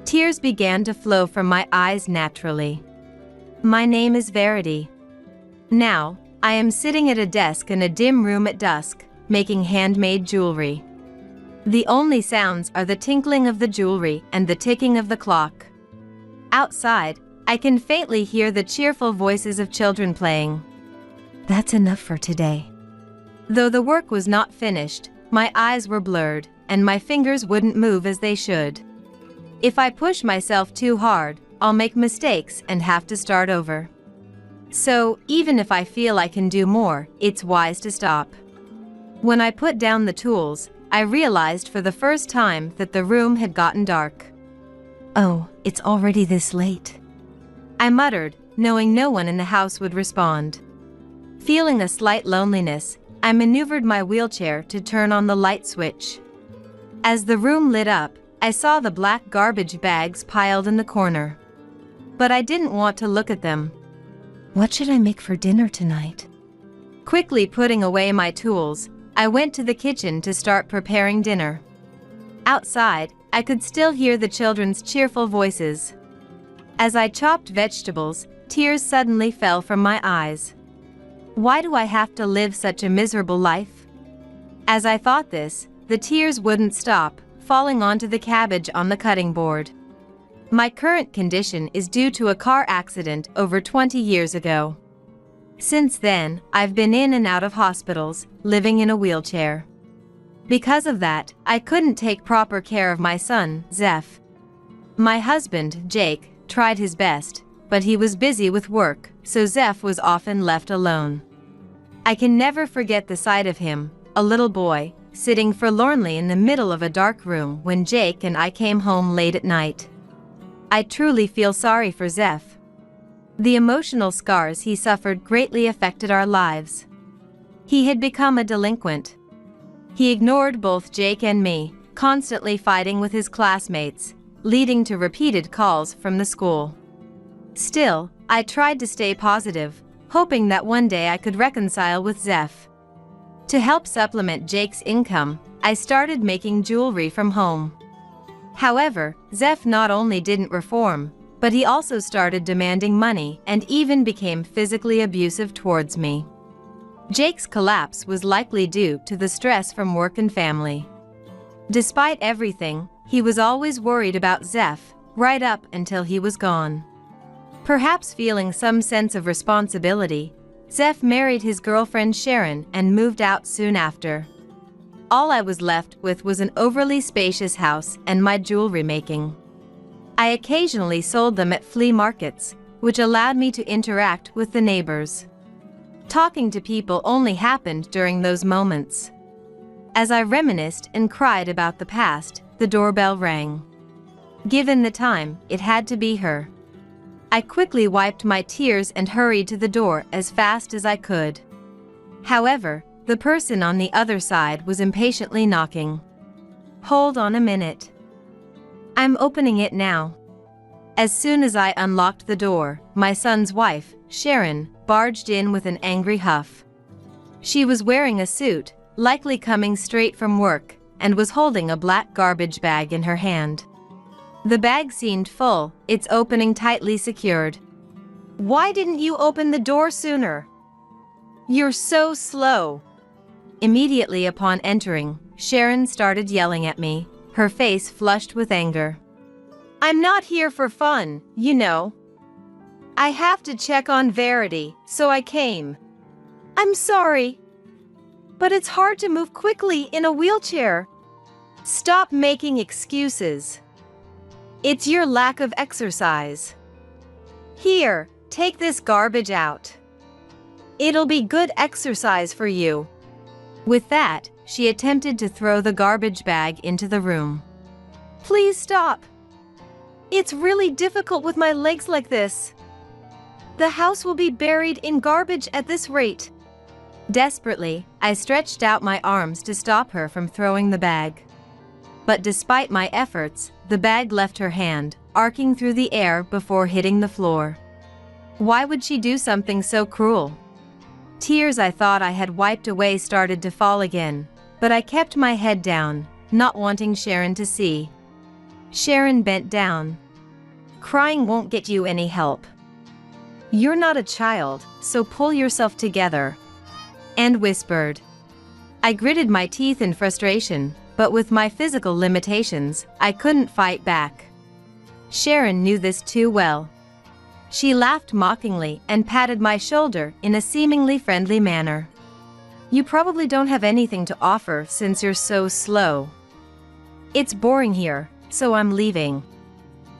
Tears began to flow from my eyes naturally. My name is Verity. Now, I am sitting at a desk in a dim room at dusk, making handmade jewelry. The only sounds are the tinkling of the jewelry and the ticking of the clock. Outside, I can faintly hear the cheerful voices of children playing. That's enough for today. Though the work was not finished, my eyes were blurred, and my fingers wouldn't move as they should. If I push myself too hard, I'll make mistakes and have to start over. So, even if I feel I can do more, it's wise to stop. When I put down the tools, I realized for the first time that the room had gotten dark. Oh, it's already this late. I muttered, knowing no one in the house would respond. Feeling a slight loneliness, I maneuvered my wheelchair to turn on the light switch. As the room lit up, I saw the black garbage bags piled in the corner. But I didn't want to look at them. What should I make for dinner tonight? Quickly putting away my tools, I went to the kitchen to start preparing dinner. Outside, I could still hear the children's cheerful voices. As I chopped vegetables, tears suddenly fell from my eyes. Why do I have to live such a miserable life? As I thought this, the tears wouldn't stop, falling onto the cabbage on the cutting board. My current condition is due to a car accident over 20 years ago. Since then, I've been in and out of hospitals, living in a wheelchair. Because of that, I couldn't take proper care of my son, Zeph. My husband, Jake, tried his best, but he was busy with work, so Zeph was often left alone. I can never forget the sight of him, a little boy, sitting forlornly in the middle of a dark room when Jake and I came home late at night. I truly feel sorry for Zeph. The emotional scars he suffered greatly affected our lives. He had become a delinquent. He ignored both Jake and me, constantly fighting with his classmates, leading to repeated calls from the school. Still, I tried to stay positive, hoping that one day I could reconcile with Zeph. To help supplement Jake's income, I started making jewelry from home. However, Zeph not only didn't reform, but he also started demanding money and even became physically abusive towards me. Jake's collapse was likely due to the stress from work and family. Despite everything, he was always worried about Zeph, right up until he was gone. Perhaps feeling some sense of responsibility, Zeph married his girlfriend Sharon and moved out soon after. All I was left with was an overly spacious house and my jewelry making. I occasionally sold them at flea markets, which allowed me to interact with the neighbors. Talking to people only happened during those moments. As I reminisced and cried about the past, the doorbell rang. Given the time, it had to be her. I quickly wiped my tears and hurried to the door as fast as I could. However, the person on the other side was impatiently knocking. Hold on a minute. I'm opening it now. As soon as I unlocked the door, my son's wife, Sharon, barged in with an angry huff. She was wearing a suit, likely coming straight from work, and was holding a black garbage bag in her hand. The bag seemed full, its opening tightly secured. Why didn't you open the door sooner? You're so slow. Immediately upon entering, Sharon started yelling at me, her face flushed with anger. I'm not here for fun, you know. I have to check on Verity, so I came. I'm sorry. But it's hard to move quickly in a wheelchair. Stop making excuses. It's your lack of exercise. Here, take this garbage out. It'll be good exercise for you. With that, she attempted to throw the garbage bag into the room. Please stop. It's really difficult with my legs like this. The house will be buried in garbage at this rate. Desperately, I stretched out my arms to stop her from throwing the bag. But despite my efforts, the bag left her hand, arcing through the air before hitting the floor. Why would she do something so cruel? Tears I thought I had wiped away started to fall again, but I kept my head down, not wanting Sharon to see. Sharon bent down. Crying won't get you any help. You're not a child, so pull yourself together. And whispered. I gritted my teeth in frustration, but with my physical limitations, I couldn't fight back. Sharon knew this too well. She laughed mockingly and patted my shoulder in a seemingly friendly manner. You probably don't have anything to offer since you're so slow. It's boring here, so I'm leaving.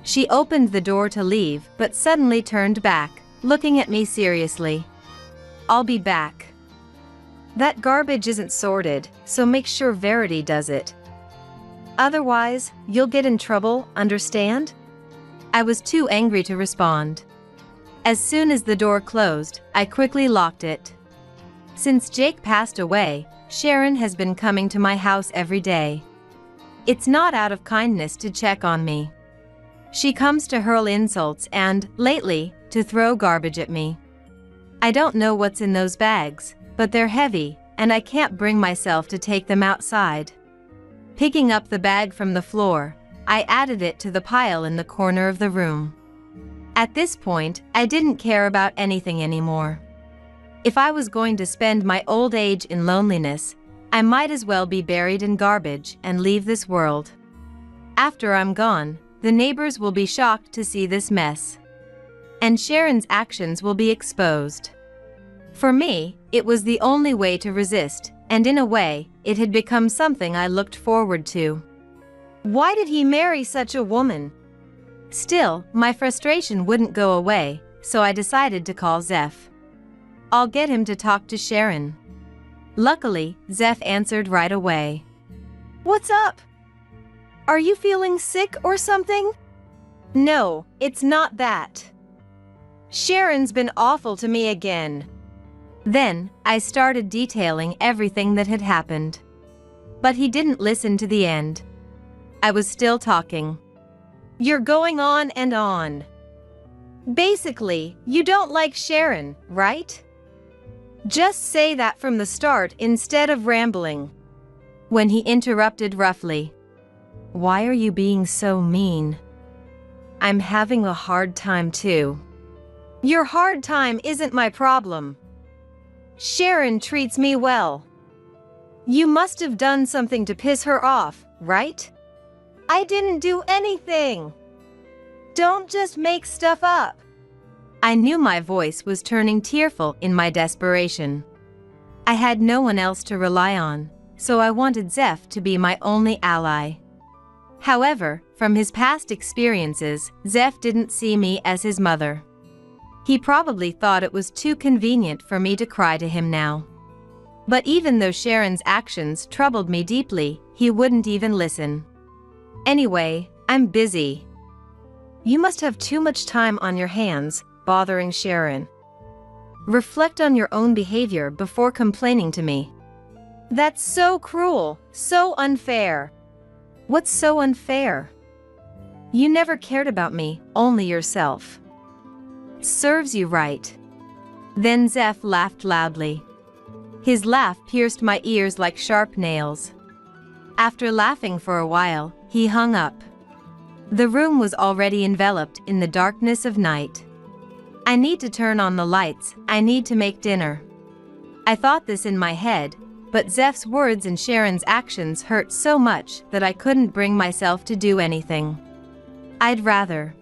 She opened the door to leave but suddenly turned back, looking at me seriously. I'll be back. That garbage isn't sorted, so make sure Verity does it. Otherwise, you'll get in trouble, understand? I was too angry to respond. As soon as the door closed, I quickly locked it. Since Jake passed away, Sharon has been coming to my house every day. It's not out of kindness to check on me. She comes to hurl insults and, lately, to throw garbage at me. I don't know what's in those bags, but they're heavy, and I can't bring myself to take them outside. Picking up the bag from the floor, I added it to the pile in the corner of the room. At this point, I didn't care about anything anymore. If I was going to spend my old age in loneliness, I might as well be buried in garbage and leave this world. After I'm gone, the neighbors will be shocked to see this mess. And Sharon's actions will be exposed. For me, it was the only way to resist, and in a way, it had become something I looked forward to. Why did he marry such a woman? Still, my frustration wouldn't go away, so I decided to call Zeph. I'll get him to talk to Sharon. Luckily, Zeph answered right away. What's up? Are you feeling sick or something? No, it's not that. Sharon's been awful to me again. Then, I started detailing everything that had happened. But he didn't listen to the end. I was still talking. You're going on and on. Basically, you don't like Sharon, right? Just say that from the start instead of rambling. When he interrupted roughly. Why are you being so mean? I'm having a hard time too. Your hard time isn't my problem. Sharon treats me well. You must have done something to piss her off, right? I didn't do anything. Don't just make stuff up. I knew my voice was turning tearful in my desperation. I had no one else to rely on, so I wanted Zeph to be my only ally. However, from his past experiences, Zeph didn't see me as his mother. He probably thought it was too convenient for me to cry to him now. But even though Sharon's actions troubled me deeply, he wouldn't even listen. Anyway, I'm busy. You must have too much time on your hands, bothering Sharon. Reflect on your own behavior before complaining to me. That's so cruel, so unfair. What's so unfair? You never cared about me, only yourself. Serves you right. Then Zeph laughed loudly. His laugh pierced my ears like sharp nails. After laughing for a while, he hung up. The room was already enveloped in the darkness of night. I need to turn on the lights, I need to make dinner. I thought this in my head, but Zeph's words and Sharon's actions hurt so much that I couldn't bring myself to do anything. I'd rather.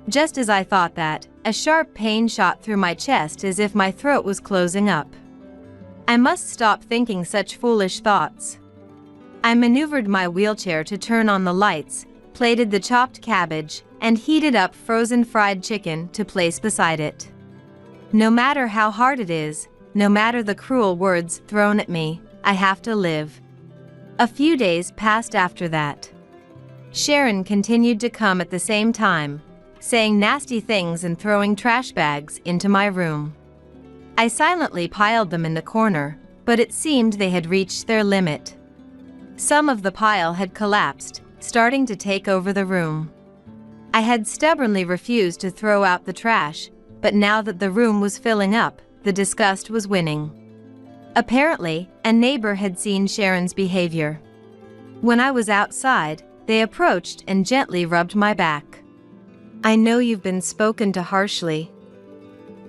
Just as I thought that, a sharp pain shot through my chest as if my throat was closing up. I must stop thinking such foolish thoughts. I maneuvered my wheelchair to turn on the lights, plated the chopped cabbage, and heated up frozen fried chicken to place beside it. No matter how hard it is, no matter the cruel words thrown at me, I have to live. A few days passed after that. Sharon continued to come at the same time, saying nasty things and throwing trash bags into my room. I silently piled them in the corner, but it seemed they had reached their limit. Some of the pile had collapsed, starting to take over the room. I had stubbornly refused to throw out the trash, but now that the room was filling up, the disgust was winning. Apparently, a neighbor had seen Sharon's behavior. When I was outside, they approached and gently rubbed my back. "I know you've been spoken to harshly.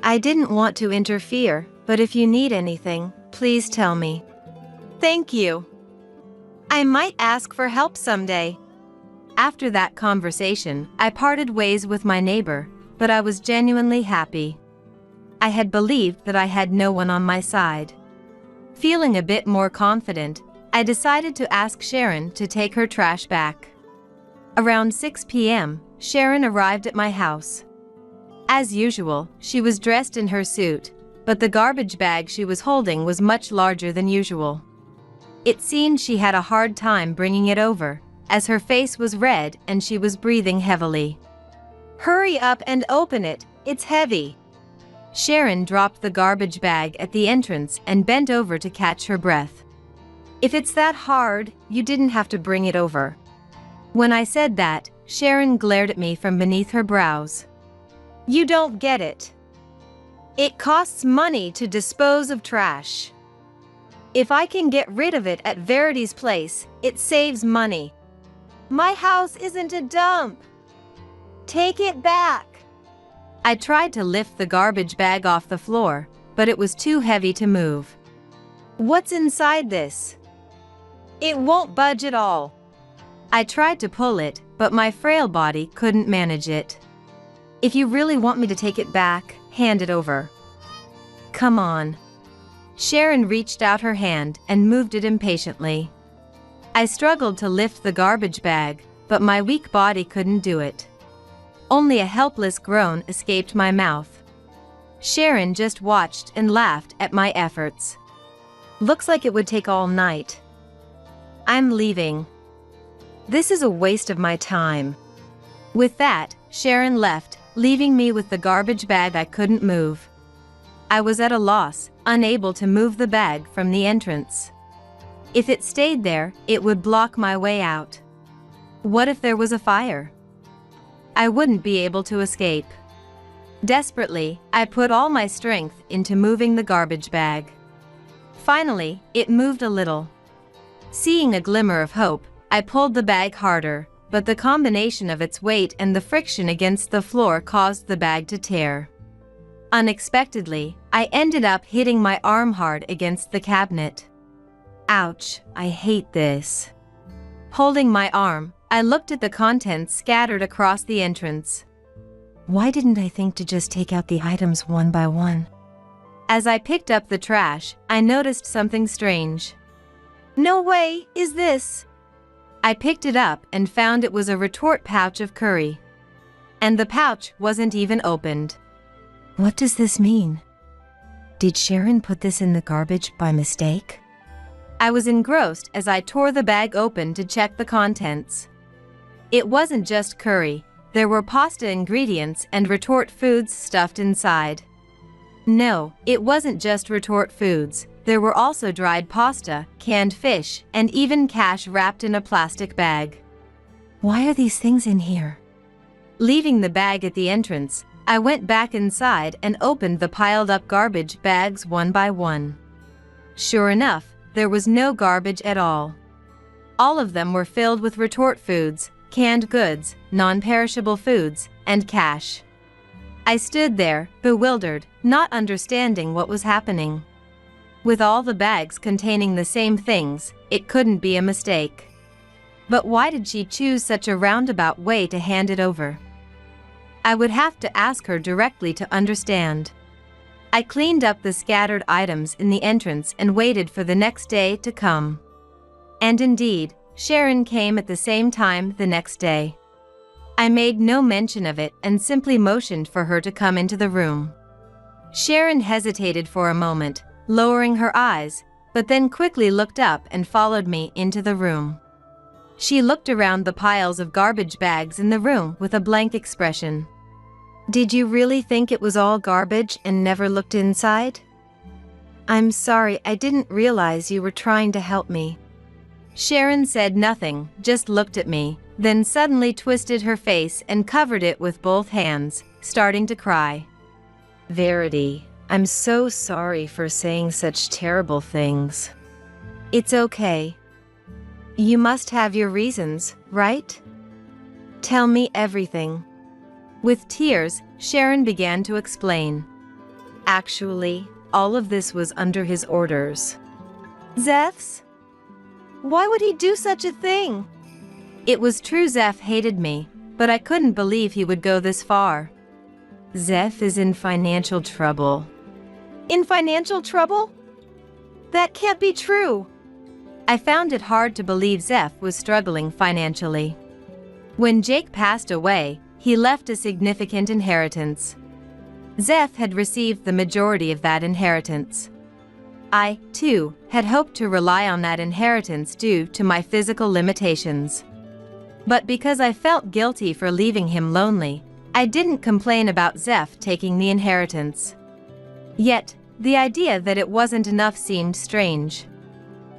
I didn't want to interfere, but if you need anything, please tell me." "Thank you. I might ask for help someday." After that conversation, I parted ways with my neighbor, but I was genuinely happy. I had believed that I had no one on my side. Feeling a bit more confident, I decided to ask Sharon to take her trash back. Around 6 p.m., Sharon arrived at my house. As usual, she was dressed in her suit, but the garbage bag she was holding was much larger than usual. It seemed she had a hard time bringing it over, as her face was red and she was breathing heavily. "Hurry up and open it, it's heavy." Sharon dropped the garbage bag at the entrance and bent over to catch her breath. "If it's that hard, you didn't have to bring it over." When I said that, Sharon glared at me from beneath her brows. "You don't get it. It costs money to dispose of trash. If I can get rid of it at Verity's place, it saves money. My house isn't a dump. Take it back." I tried to lift the garbage bag off the floor, but it was too heavy to move. "What's inside this?" "It won't budge at all." I tried to pull it, but my frail body couldn't manage it. "If you really want me to take it back, hand it over." "Come on." Sharon reached out her hand and moved it impatiently. I struggled to lift the garbage bag, but my weak body couldn't do it. Only a helpless groan escaped my mouth. Sharon just watched and laughed at my efforts. "Looks like it would take all night. I'm leaving. This is a waste of my time." With that, Sharon left, leaving me with the garbage bag I couldn't move. I was at a loss, unable to move the bag from the entrance. If it stayed there, it would block my way out. What if there was a fire? I wouldn't be able to escape. Desperately, I put all my strength into moving the garbage bag. Finally, it moved a little. Seeing a glimmer of hope, I pulled the bag harder, but the combination of its weight and the friction against the floor caused the bag to tear. Unexpectedly, I ended up hitting my arm hard against the cabinet. Ouch, I hate this. Holding my arm, I looked at the contents scattered across the entrance. Why didn't I think to just take out the items one by one? As I picked up the trash, I noticed something strange. "No way, is this?" I picked it up and found it was a retort pouch of curry. And the pouch wasn't even opened. What does this mean? Did Sharon put this in the garbage by mistake? I was engrossed as I tore the bag open to check the contents. It wasn't just curry, there were pasta ingredients and retort foods stuffed inside. No, it wasn't just retort foods, there were also dried pasta, canned fish, and even cash wrapped in a plastic bag. Why are these things in here? Leaving the bag at the entrance, I went back inside and opened the piled up garbage bags one by one. Sure enough, there was no garbage at all. All of them were filled with retort foods, canned goods, non-perishable foods, and cash. I stood there, bewildered, not understanding what was happening. With all the bags containing the same things, it couldn't be a mistake. But why did she choose such a roundabout way to hand it over? I would have to ask her directly to understand. I cleaned up the scattered items in the entrance and waited for the next day to come. And indeed, Sharon came at the same time the next day. I made no mention of it and simply motioned for her to come into the room. Sharon hesitated for a moment, lowering her eyes, but then quickly looked up and followed me into the room. She looked around the piles of garbage bags in the room with a blank expression. Did you really think it was all garbage and never looked inside? I'm sorry, I didn't realize you were trying to help me. Sharon said nothing, just looked at me, then suddenly twisted her face and covered it with both hands, starting to cry. Verity, I'm so sorry for saying such terrible things. It's okay. You must have your reasons, right? Tell me everything. With tears, Sharon began to explain. Actually, all of this was under his orders. Zeph's? Why would he do such a thing? It was true Zeph hated me, but I couldn't believe he would go this far. Zeph is in financial trouble. In financial trouble? That can't be true. I found it hard to believe Zeph was struggling financially. When Jake passed away, he left a significant inheritance. Zeph had received the majority of that inheritance. I, too, had hoped to rely on that inheritance due to my physical limitations. But because I felt guilty for leaving him lonely, I didn't complain about Zeph taking the inheritance. Yet, the idea that it wasn't enough seemed strange.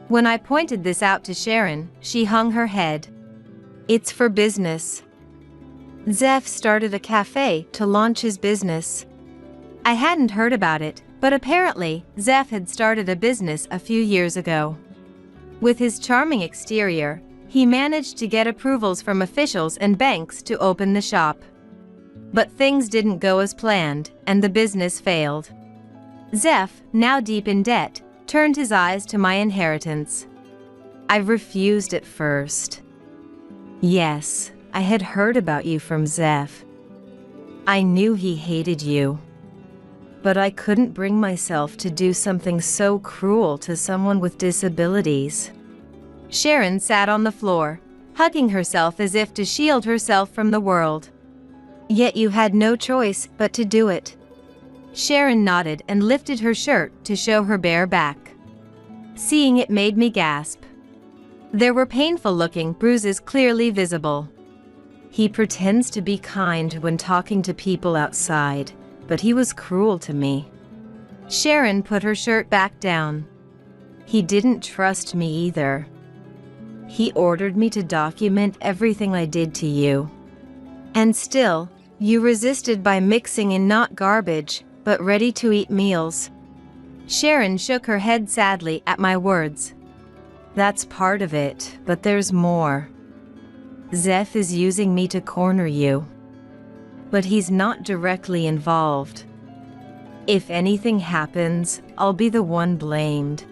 When I pointed this out to Sharon, she hung her head. It's for business. Zeph started a cafe to launch his business. I hadn't heard about it, but apparently, Zeph had started a business a few years ago. With his charming exterior, he managed to get approvals from officials and banks to open the shop. But things didn't go as planned, and the business failed. Zeph, now deep in debt, turned his eyes to my inheritance. I refused at first. Yes, I had heard about you from Zeph. I knew he hated you. But I couldn't bring myself to do something so cruel to someone with disabilities. Sharon sat on the floor, hugging herself as if to shield herself from the world. Yet you had no choice but to do it. Sharon nodded and lifted her shirt to show her bare back. Seeing it made me gasp. There were painful-looking bruises clearly visible. He pretends to be kind when talking to people outside, but he was cruel to me. Sharon put her shirt back down. He didn't trust me either. He ordered me to document everything I did to you. And still, you resisted by mixing in not garbage, but ready-to-eat meals. Sharon shook her head sadly at my words. That's part of it, but there's more. Zeph is using me to corner you. But he's not directly involved. If anything happens, I'll be the one blamed.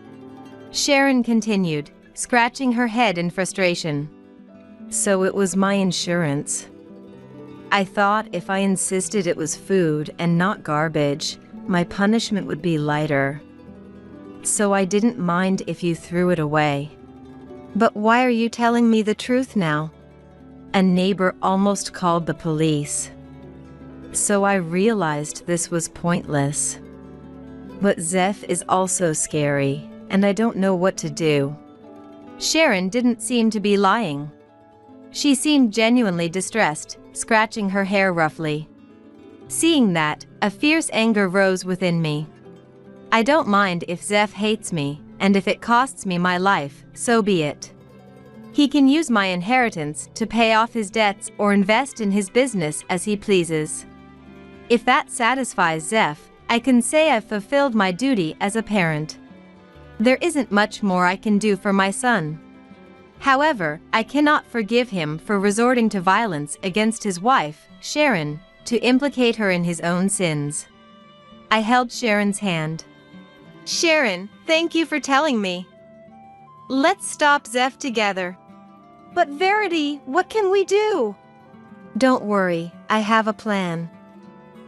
Sharon continued, scratching her head in frustration. So it was my insurance. I thought if I insisted it was food and not garbage, my punishment would be lighter. So I didn't mind if you threw it away. But why are you telling me the truth now? A neighbor almost called the police. So I realized this was pointless. But Zeph is also scary, and I don't know what to do. Sharon didn't seem to be lying. She seemed genuinely distressed, scratching her hair roughly. Seeing that, a fierce anger rose within me. I don't mind if Zeph hates me, and if it costs me my life, so be it. He can use my inheritance to pay off his debts or invest in his business as he pleases. If that satisfies Zeph, I can say I've fulfilled my duty as a parent. There isn't much more I can do for my son. However, I cannot forgive him for resorting to violence against his wife, Sharon, to implicate her in his own sins. I held Sharon's hand. Sharon, thank you for telling me. Let's stop Zeph together. But Verity, what can we do? Don't worry, I have a plan.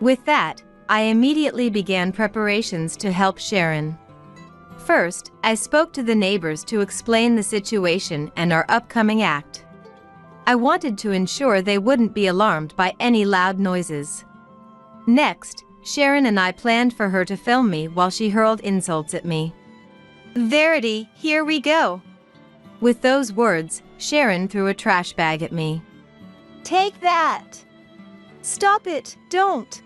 With that, I immediately began preparations to help Sharon. First, I spoke to the neighbors to explain the situation and our upcoming act. I wanted to ensure they wouldn't be alarmed by any loud noises. Next, Sharon and I planned for her to film me while she hurled insults at me. Verity, here we go. With those words, Sharon threw a trash bag at me. Take that! Stop it, don't!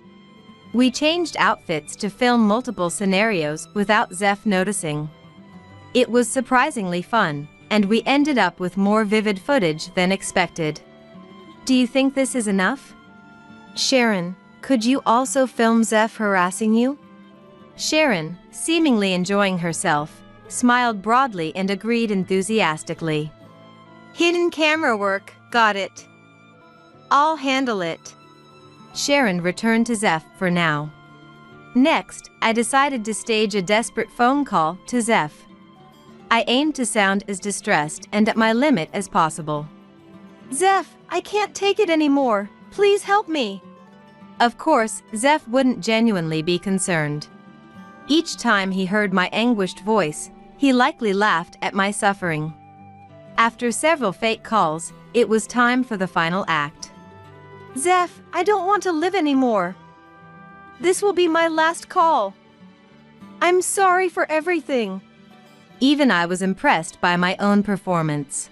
We changed outfits to film multiple scenarios without Zeph noticing. It was surprisingly fun, and we ended up with more vivid footage than expected. Do you think this is enough? Sharon, could you also film Zeph harassing you? Sharon, seemingly enjoying herself, smiled broadly and agreed enthusiastically. Hidden camera work, got it. I'll handle it. Sharon returned to Zeph for now. Next, I decided to stage a desperate phone call to Zeph. I aimed to sound as distressed and at my limit as possible. Zeph, I can't take it anymore. Please help me. Of course, Zeph wouldn't genuinely be concerned. Each time he heard my anguished voice, he likely laughed at my suffering. After several fake calls, it was time for the final act. Zeph, I don't want to live anymore. This will be my last call. I'm sorry for everything. Even I was impressed by my own performance.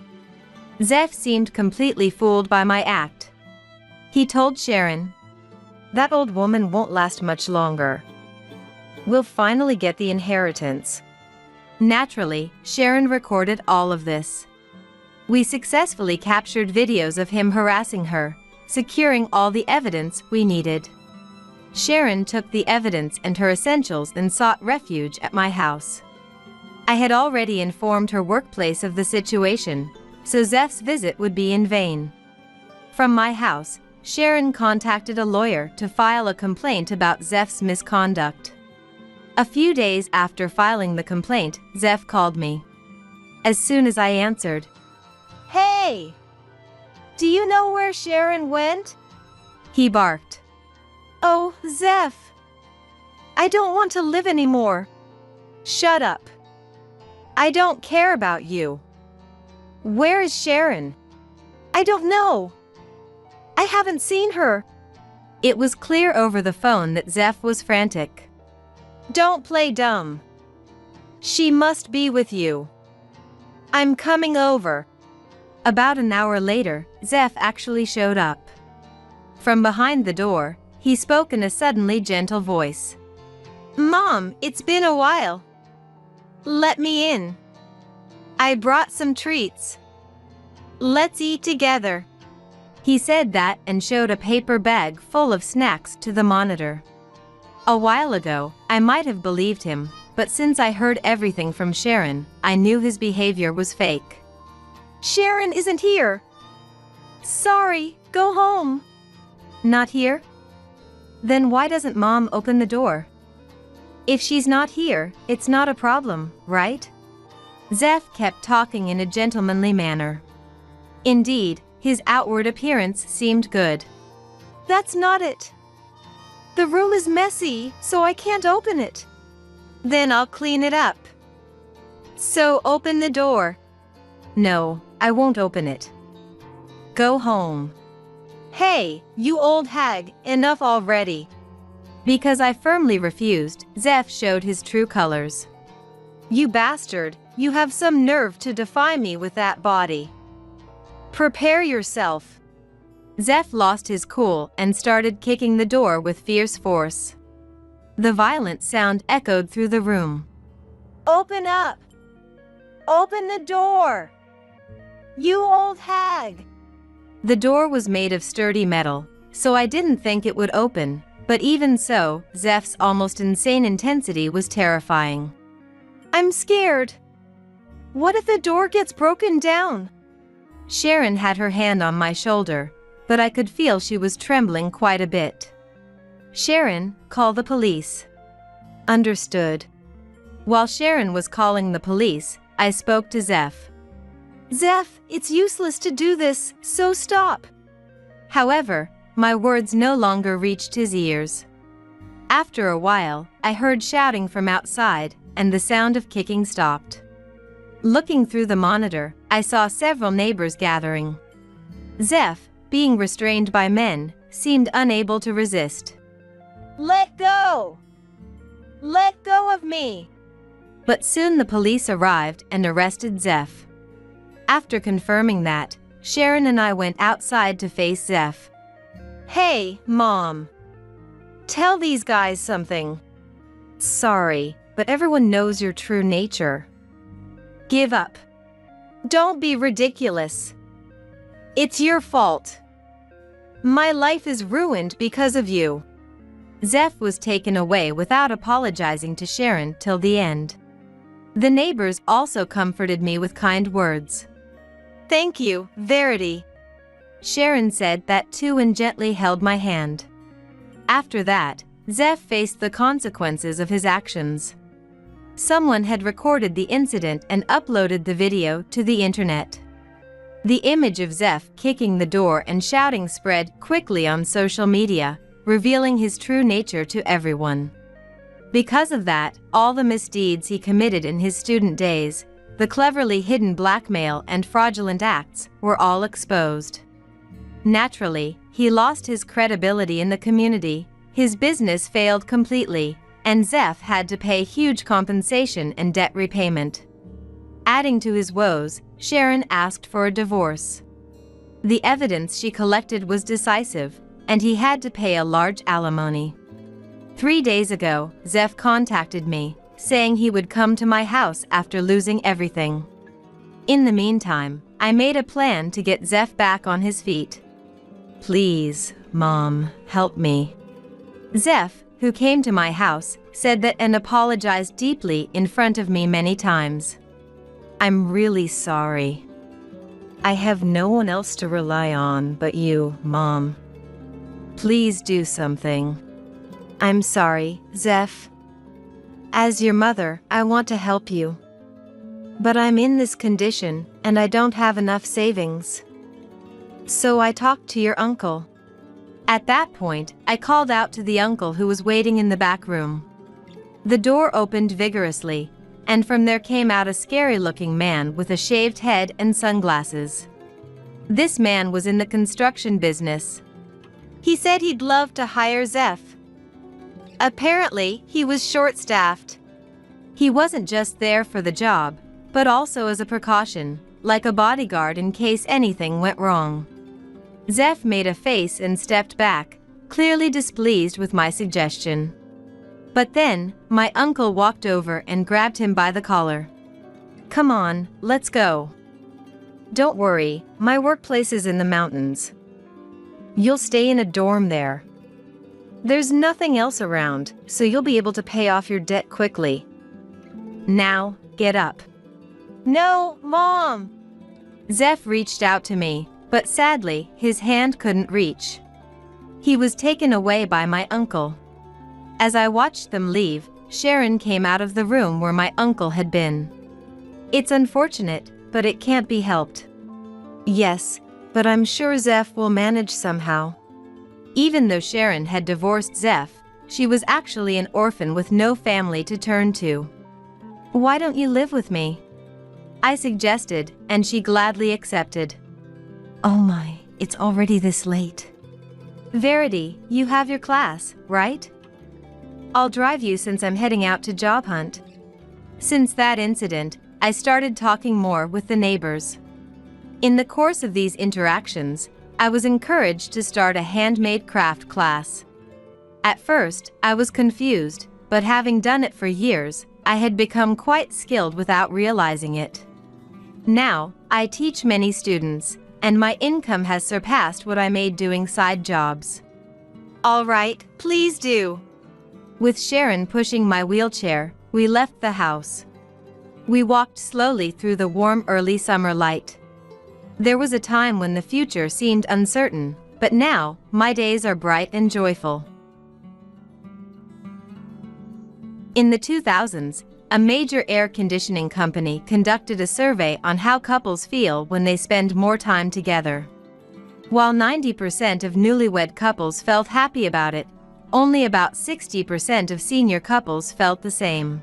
Zeph seemed completely fooled by my act. He told Sharon, "That old woman won't last much longer. We'll finally get the inheritance." Naturally, Sharon recorded all of this. We successfully captured videos of him harassing her, securing all the evidence we needed. Sharon took the evidence and her essentials and sought refuge at my house. I had already informed her workplace of the situation, so Zeph's visit would be in vain. From my house, Sharon contacted a lawyer to file a complaint about Zeph's misconduct. A few days after filing the complaint, Zeph called me. As soon as I answered, "Hey! Do you know where Sharon went?" he barked. "Oh, Zeph! I don't want to live anymore." "Shut up. I don't care about you." "Where is Sharon?" "I don't know. I haven't seen her." It was clear over the phone that Zeph was frantic. "Don't play dumb. She must be with you. I'm coming over." About an hour later, Zeph actually showed up. From behind the door, he spoke in a suddenly gentle voice. "Mom, it's been a while. Let me in. I brought some treats. Let's eat together." He said that and showed a paper bag full of snacks to the monitor. A while ago, I might have believed him, but since I heard everything from Sharon, I knew his behavior was fake. "Sharon isn't here." "Sorry, go home." Not here? Then why doesn't Mom open the door? If she's not here, it's not a problem, right? Zeph kept talking in a gentlemanly manner. Indeed, his outward appearance seemed good. "That's not it. The room is messy, so I can't open it." "Then I'll clean it up. So open the door." "No, I won't open it. Go home." "Hey, you old hag, enough already." Because I firmly refused, Zeph showed his true colors. "You bastard, you have some nerve to defy me with that body. Prepare yourself." Zeph lost his cool and started kicking the door with fierce force. The violent sound echoed through the room. "Open up! Open the door! You old hag!" The door was made of sturdy metal, so I didn't think it would open, but even so, Zeph's almost insane intensity was terrifying. "I'm scared. What if the door gets broken down?" Sharon had her hand on my shoulder, but I could feel she was trembling quite a bit. "Sharon, call the police." "Understood." While Sharon was calling the police, I spoke to Zeph. "Zeph, it's useless to do this, so stop." However, my words no longer reached his ears. After a while, I heard shouting from outside, and the sound of kicking stopped. Looking through the monitor, I saw several neighbors gathering. Zeph, being restrained by men, seemed unable to resist. Let go! Let go of me! But soon the police arrived and arrested Zeph. After confirming that, Sharon and I went outside to face Zeph. Hey, Mom. Tell these guys something. Sorry, but everyone knows your true nature. Give up. Don't be ridiculous. It's your fault. My life is ruined because of you. Zeph was taken away without apologizing to Sharon till the end. The neighbors also comforted me with kind words. Thank you, Verity. Sharon said that too and gently held my hand. After that, Zeph faced the consequences of his actions. Someone had recorded the incident and uploaded the video to the internet. The image of Zeph kicking the door and shouting spread quickly on social media, revealing his true nature to everyone. Because of that, all the misdeeds he committed in his student days, the cleverly hidden blackmail and fraudulent acts, were all exposed. Naturally, he lost his credibility in the community, his business failed completely, and Zeph had to pay huge compensation and debt repayment. Adding to his woes, Sharon asked for a divorce. The evidence she collected was decisive, and he had to pay a large alimony. 3 days ago, Zeph contacted me, saying he would come to my house after losing everything. In the meantime, I made a plan to get Zeph back on his feet. Please, Mom, help me. Zeph, who came to my house, said that and apologized deeply in front of me many times. I'm really sorry. I have no one else to rely on but you, Mom. Please do something. I'm sorry, Zeph. As your mother, I want to help you. But I'm in this condition, and I don't have enough savings. So I talked to your uncle. At that point, I called out to the uncle who was waiting in the back room. The door opened vigorously, and from there came out a scary-looking man with a shaved head and sunglasses. This man was in the construction business. He said he'd love to hire Zeph. Apparently, he was short-staffed. He wasn't just there for the job, but also as a precaution, like a bodyguard in case anything went wrong. Zeph made a face and stepped back, clearly displeased with my suggestion. But then, my uncle walked over and grabbed him by the collar. Come on, let's go. Don't worry, my workplace is in the mountains. You'll stay in a dorm there. There's nothing else around, so you'll be able to pay off your debt quickly. Now, get up. No, Mom! Zeph reached out to me, but sadly, his hand couldn't reach. He was taken away by my uncle. As I watched them leave, Sharon came out of the room where my uncle had been. It's unfortunate, but it can't be helped. Yes, but I'm sure Zeph will manage somehow. Even though Sharon had divorced Zeph, she was actually an orphan with no family to turn to. Why don't you live with me? I suggested, and she gladly accepted. Oh my, it's already this late. Verity, you have your class, right? I'll drive you since I'm heading out to job hunt. Since that incident, I started talking more with the neighbors. In the course of these interactions, I was encouraged to start a handmade craft class. At first, I was confused, but having done it for years, I had become quite skilled without realizing it. Now, I teach many students, and my income has surpassed what I made doing side jobs. All right, please do. With Sharon pushing my wheelchair, we left the house. We walked slowly through the warm early summer light. There was a time when the future seemed uncertain, but now, my days are bright and joyful. In the 2000s, a major air conditioning company conducted a survey on how couples feel when they spend more time together. While 90% of newlywed couples felt happy about it, only about 60% of senior couples felt the same.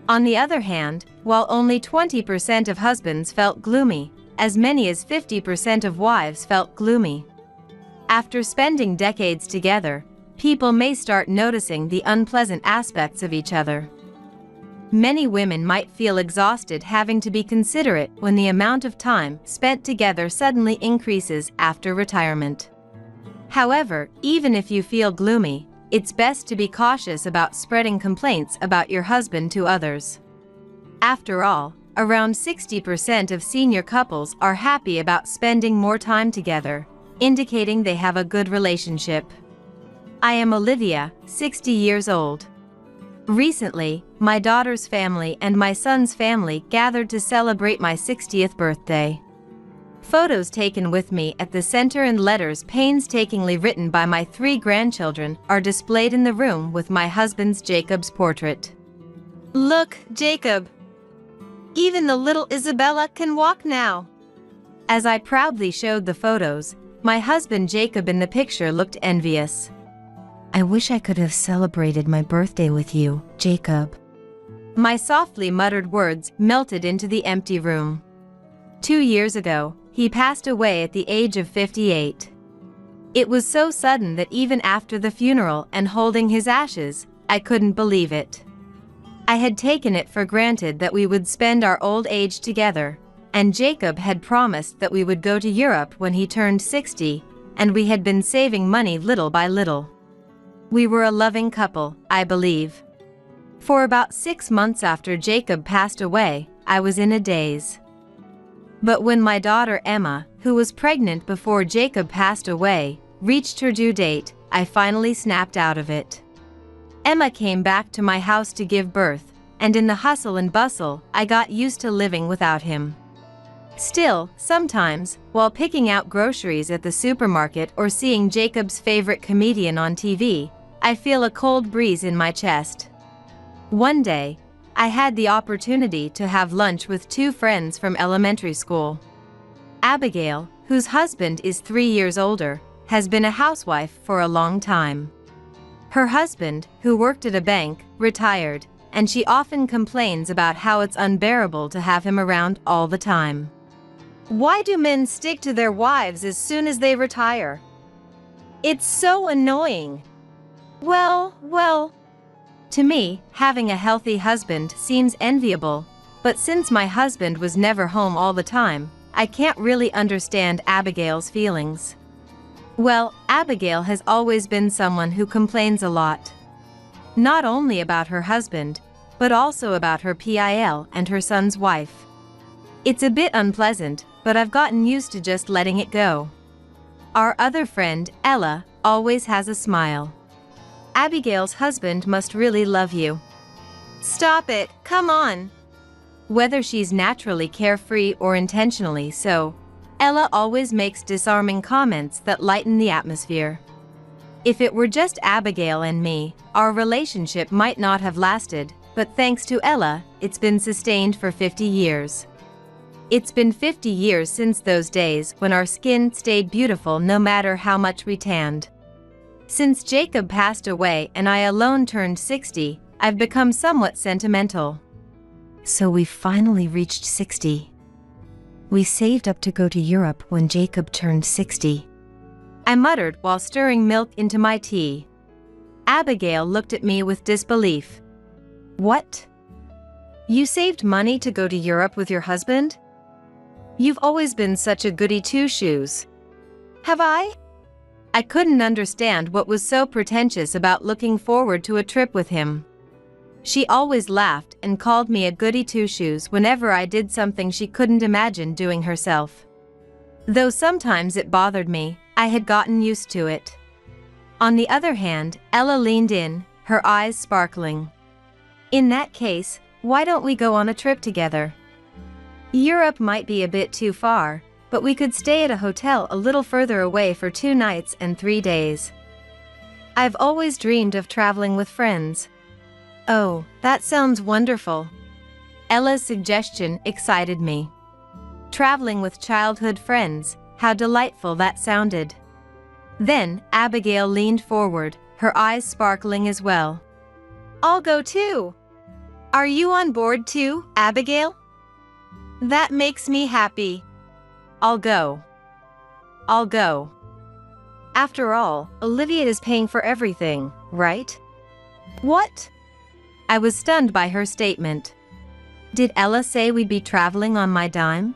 On the other hand, while only 20% of husbands felt gloomy, as many as 50% of wives felt gloomy. After spending decades together, people may start noticing the unpleasant aspects of each other. Many women might feel exhausted having to be considerate when the amount of time spent together suddenly increases after retirement. However, even if you feel gloomy, it's best to be cautious about spreading complaints about your husband to others. After all, around 60% of senior couples are happy about spending more time together, indicating they have a good relationship. I am Olivia, 60 years old. Recently, my daughter's family and my son's family gathered to celebrate my 60th birthday. Photos taken with me at the center and letters painstakingly written by my 3 grandchildren are displayed in the room with my husband's Jacob's portrait. Look, Jacob. Even the little Isabella can walk now. As I proudly showed the photos, my husband Jacob in the picture looked envious. I wish I could have celebrated my birthday with you, Jacob. My softly muttered words melted into the empty room. 2 years ago, he passed away at the age of 58. It was so sudden that even after the funeral and holding his ashes, I couldn't believe it. I had taken it for granted that we would spend our old age together, and Jacob had promised that we would go to Europe when he turned 60, and we had been saving money little by little. We were a loving couple, I believe. For about 6 months after Jacob passed away, I was in a daze. But when my daughter Emma, who was pregnant before Jacob passed away, reached her due date, I finally snapped out of it. Emma came back to my house to give birth, and in the hustle and bustle, I got used to living without him. Still, sometimes, while picking out groceries at the supermarket or seeing Jacob's favorite comedian on TV, I feel a cold breeze in my chest. One day, I had the opportunity to have lunch with 2 friends from elementary school. Abigail, whose husband is 3 years older, has been a housewife for a long time. Her husband, who worked at a bank, retired, and she often complains about how it's unbearable to have him around all the time. Why do men stick to their wives as soon as they retire? It's so annoying. Well. To me, having a healthy husband seems enviable, but since my husband was never home all the time, I can't really understand Abigail's feelings. Well, Abigail has always been someone who complains a lot. Not only about her husband, but also about her PIL and her son's wife. It's a bit unpleasant, but I've gotten used to just letting it go. Our other friend, Ella, always has a smile. Abigail's husband must really love you. Stop it, come on. Whether she's naturally carefree or intentionally so, Ella always makes disarming comments that lighten the atmosphere. If it were just Abigail and me, our relationship might not have lasted, but thanks to Ella, it's been sustained for 50 years. It's been 50 years since those days when our skin stayed beautiful no matter how much we tanned. Since Jacob passed away and I alone turned 60, I've become somewhat sentimental. So we finally reached 60. We saved up to go to Europe when Jacob turned 60. I muttered while stirring milk into my tea. Abigail looked at me with disbelief. What? You saved money to go to Europe with your husband? You've always been such a goody two-shoes. Have I? I couldn't understand what was so pretentious about looking forward to a trip with him. She always laughed and called me a goody two-shoes whenever I did something she couldn't imagine doing herself. Though sometimes it bothered me, I had gotten used to it. On the other hand, Ella leaned in, her eyes sparkling. In that case, why don't we go on a trip together? Europe might be a bit too far, but we could stay at a hotel a little further away for 2 nights and 3 days. I've always dreamed of traveling with friends. Oh, that sounds wonderful. Ella's suggestion excited me. Traveling with childhood friends, how delightful that sounded. Then, Abigail leaned forward, her eyes sparkling as well. I'll go too. Are you on board too, Abigail? That makes me happy. I'll go. I'll go. After all, Olivia is paying for everything, right? What? I was stunned by her statement. Did Ella say we'd be traveling on my dime?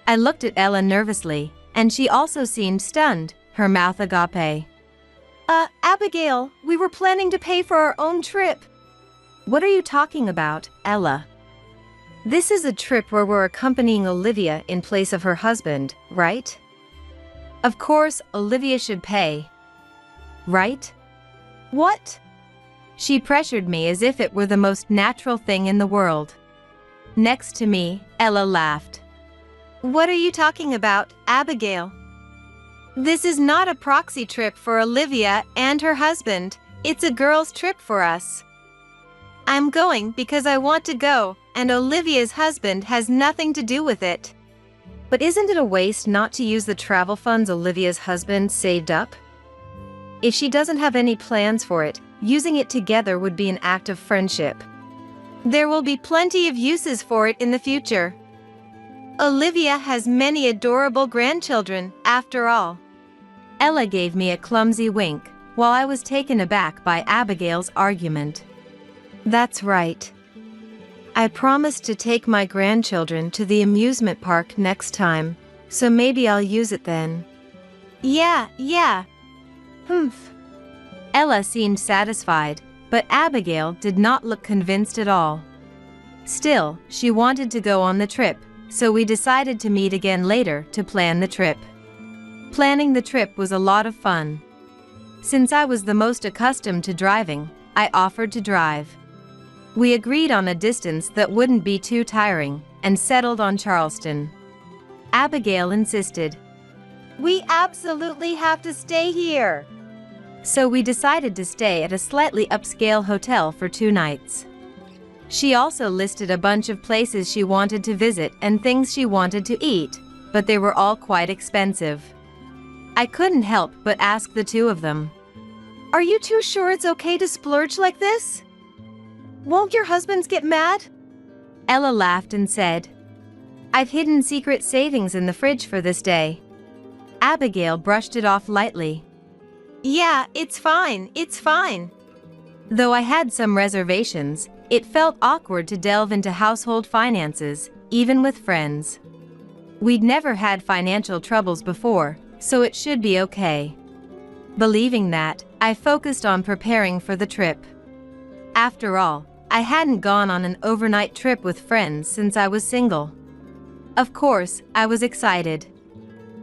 I looked at Ella nervously, and she also seemed stunned, her mouth agape. Abigail, we were planning to pay for our own trip. What are you talking about, Ella? This is a trip where we're accompanying Olivia in place of her husband, right? Of course, Olivia should pay. Right? What? She pressured me as if it were the most natural thing in the world. Next to me, Ella laughed. What are you talking about, Abigail? This is not a proxy trip for Olivia and her husband, it's a girls' trip for us. I'm going because I want to go, and Olivia's husband has nothing to do with it. But isn't it a waste not to use the travel funds Olivia's husband saved up? If she doesn't have any plans for it, using it together would be an act of friendship. There will be plenty of uses for it in the future. Olivia has many adorable grandchildren, after all. Ella gave me a clumsy wink, while I was taken aback by Abigail's argument. That's right. I promised to take my grandchildren to the amusement park next time, so maybe I'll use it then. Yeah. Humph. Ella seemed satisfied, but Abigail did not look convinced at all. Still, she wanted to go on the trip, so we decided to meet again later to plan the trip. Planning the trip was a lot of fun. Since I was the most accustomed to driving, I offered to drive. We agreed on a distance that wouldn't be too tiring, and settled on Charleston. Abigail insisted. We absolutely have to stay here. So we decided to stay at a slightly upscale hotel for 2 nights. She also listed a bunch of places she wanted to visit and things she wanted to eat, but they were all quite expensive. I couldn't help but ask the two of them. Are you too sure it's okay to splurge like this? Won't your husbands get mad? Ella laughed and said, I've hidden secret savings in the fridge for this day. Abigail brushed it off lightly. Yeah, it's fine. Though I had some reservations, it felt awkward to delve into household finances, even with friends. We'd never had financial troubles before, so it should be okay. Believing that, I focused on preparing for the trip. After all, I hadn't gone on an overnight trip with friends since I was single. Of course, I was excited.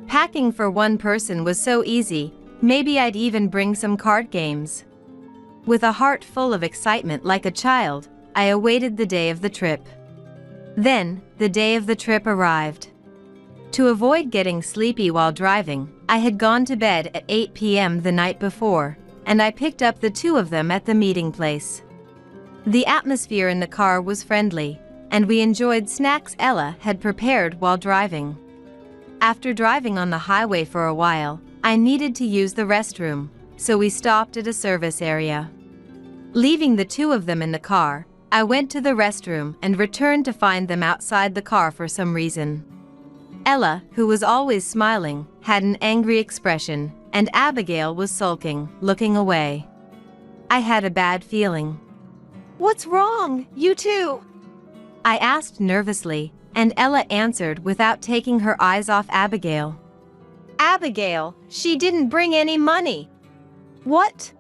Packing for one person was so easy, maybe I'd even bring some card games. With a heart full of excitement like a child, I awaited the day of the trip. Then, the day of the trip arrived. To avoid getting sleepy while driving, I had gone to bed at 8 p.m. the night before, and I picked up the two of them at the meeting place. The atmosphere in the car was friendly, and we enjoyed snacks Ella had prepared while driving. After driving on the highway for a while, I needed to use the restroom, so we stopped at a service area. Leaving the two of them in the car, I went to the restroom and returned to find them outside the car for some reason. Ella, who was always smiling, had an angry expression, and Abigail was sulking, looking away. I had a bad feeling. What's wrong, you two? I asked nervously, and Ella answered without taking her eyes off Abigail. Abigail, she didn't bring any money. What?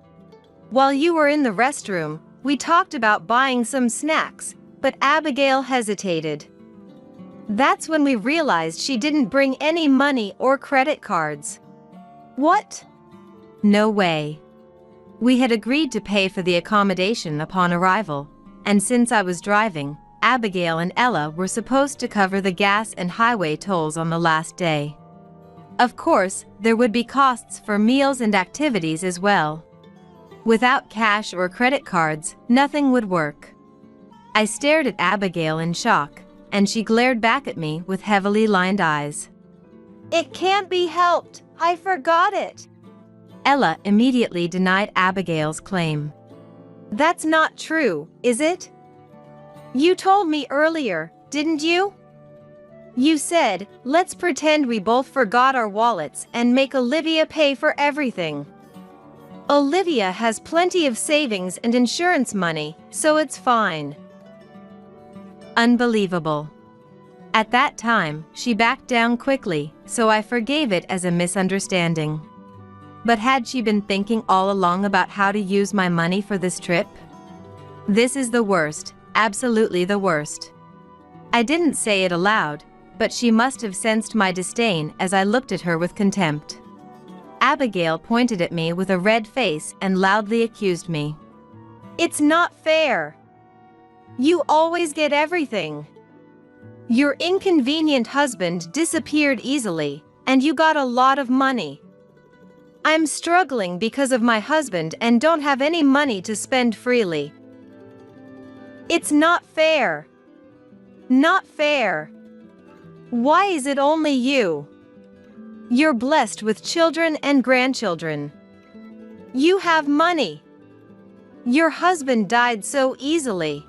While you were in the restroom, we talked about buying some snacks, but Abigail hesitated. That's when we realized she didn't bring any money or credit cards. What? No way. We had agreed to pay for the accommodation upon arrival, and since I was driving, Abigail and Ella were supposed to cover the gas and highway tolls on the last day. Of course, there would be costs for meals and activities as well. Without cash or credit cards, nothing would work. I stared at Abigail in shock, and she glared back at me with heavily lined eyes. It can't be helped. I forgot it. Ella immediately denied Abigail's claim. That's not true, is it? You told me earlier, didn't you? You said, let's pretend we both forgot our wallets and make Olivia pay for everything. Olivia has plenty of savings and insurance money, so it's fine. Unbelievable. At that time, she backed down quickly, so I forgave it as a misunderstanding. But had she been thinking all along about how to use my money for this trip? This is the worst, absolutely the worst. I didn't say it aloud, but she must have sensed my disdain as I looked at her with contempt. Abigail pointed at me with a red face and loudly accused me. It's not fair. You always get everything. Your inconvenient husband disappeared easily, and you got a lot of money. I'm struggling because of my husband and don't have any money to spend freely. It's not fair. Not fair. Why is it only you? You're blessed with children and grandchildren. You have money. Your husband died so easily.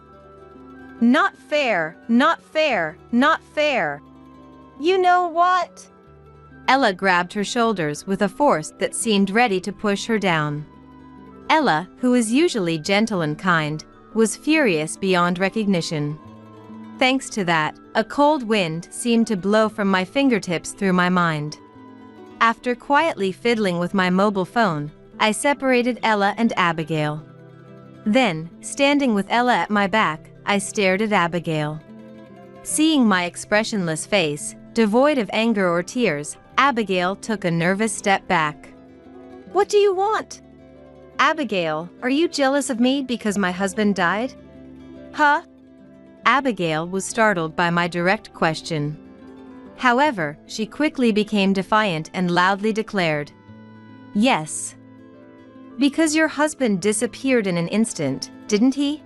Not fair, not fair, not fair. You know what? Ella grabbed her shoulders with a force that seemed ready to push her down. Ella, who is usually gentle and kind, was furious beyond recognition. Thanks to that, a cold wind seemed to blow from my fingertips through my mind. After quietly fiddling with my mobile phone, I separated Ella and Abigail. Then, standing with Ella at my back, I stared at Abigail. Seeing my expressionless face, devoid of anger or tears, Abigail took a nervous step back. What do you want? Abigail, are you jealous of me because my husband died? Huh? Abigail was startled by my direct question. However, she quickly became defiant and loudly declared, "Yes. Because your husband disappeared in an instant, didn't he?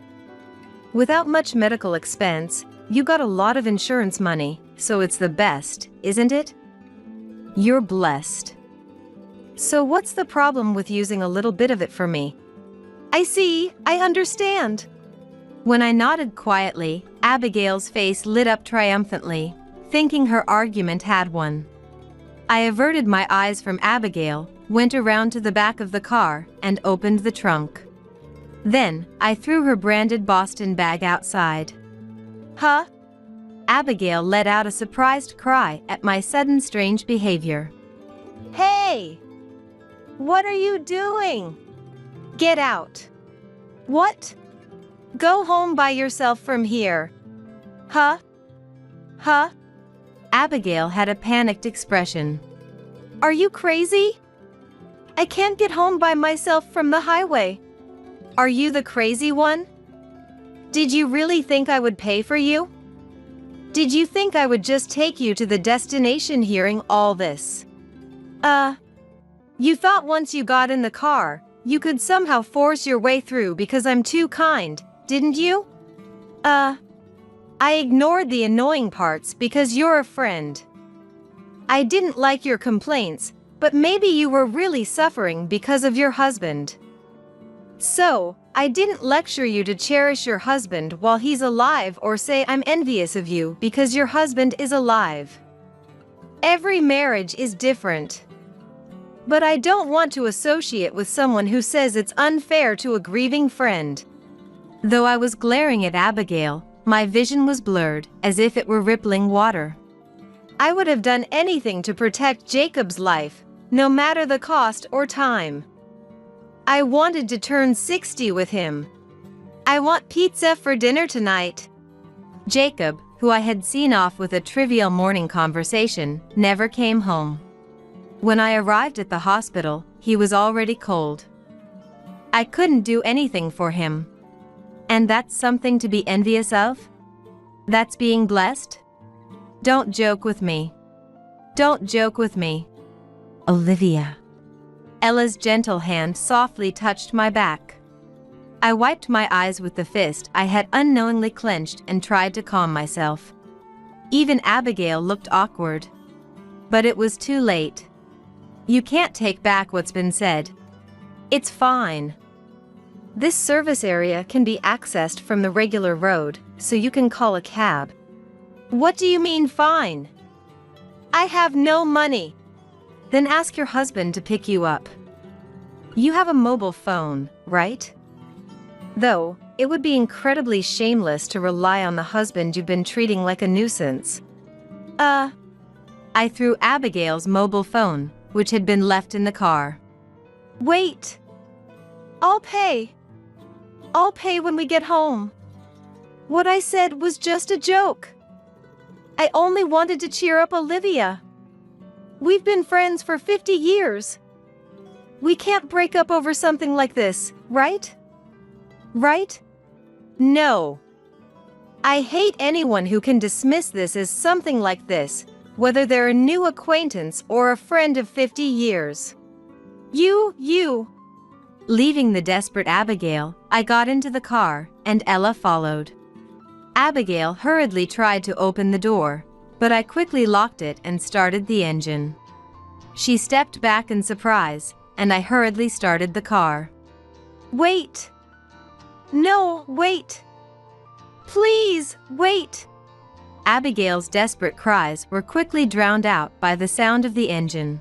Without much medical expense, you got a lot of insurance money, so it's the best, isn't it? You're blessed. So what's the problem with using a little bit of it for me? I see, I understand." When I nodded quietly, Abigail's face lit up triumphantly, thinking her argument had won. I averted my eyes from Abigail, went around to the back of the car, and opened the trunk. Then, I threw her branded Boston bag outside. Huh? Abigail let out a surprised cry at my sudden strange behavior. Hey! What are you doing? Get out. What? Go home by yourself from here. Huh? Huh? Abigail had a panicked expression. Are you crazy? I can't get home by myself from the highway. Are you the crazy one? Did you really think I would pay for you? Did you think I would just take you to the destination hearing all this? You thought once you got in the car, you could somehow force your way through because I'm too kind, didn't you? I ignored the annoying parts because you're a friend. I didn't like your complaints, but maybe you were really suffering because of your husband. So, I didn't lecture you to cherish your husband while he's alive or say I'm envious of you because your husband is alive. Every marriage is different. But I don't want to associate with someone who says it's unfair to a grieving friend. Though I was glaring at Abigail, my vision was blurred, as if it were rippling water. I would have done anything to protect Jacob's life, no matter the cost or time. I wanted to turn 60 with him. I want pizza for dinner tonight. Jacob, who I had seen off with a trivial morning conversation, never came home. When I arrived at the hospital, he was already cold. I couldn't do anything for him. And that's something to be envious of? That's being blessed? Don't joke with me. Don't joke with me. Olivia. Ella's gentle hand softly touched my back. I wiped my eyes with the fist I had unknowingly clenched and tried to calm myself. Even Abigail looked awkward. But it was too late. You can't take back what's been said, It's fine. This service area can be accessed from the regular road, so you can call a cab. What do you mean fine? I have no money. Then ask your husband to pick you up. You have a mobile phone, right? Though, it would be incredibly shameless to rely on the husband you've been treating like a nuisance. I threw Abigail's mobile phone, which had been left in the car. Wait. I'll pay. I'll pay when we get home. What I said was just a joke. I only wanted to cheer up Olivia. We've been friends for 50 years. We can't break up over something like this, right? Right? No. I hate anyone who can dismiss this as something like this, whether they're a new acquaintance or a friend of 50 years. You. Leaving the desperate Abigail, I got into the car, and Ella followed. Abigail hurriedly tried to open the door, but I quickly locked it and started the engine. She stepped back in surprise, and I hurriedly started the car. Wait. No, wait. Please, wait. Abigail's desperate cries were quickly drowned out by the sound of the engine.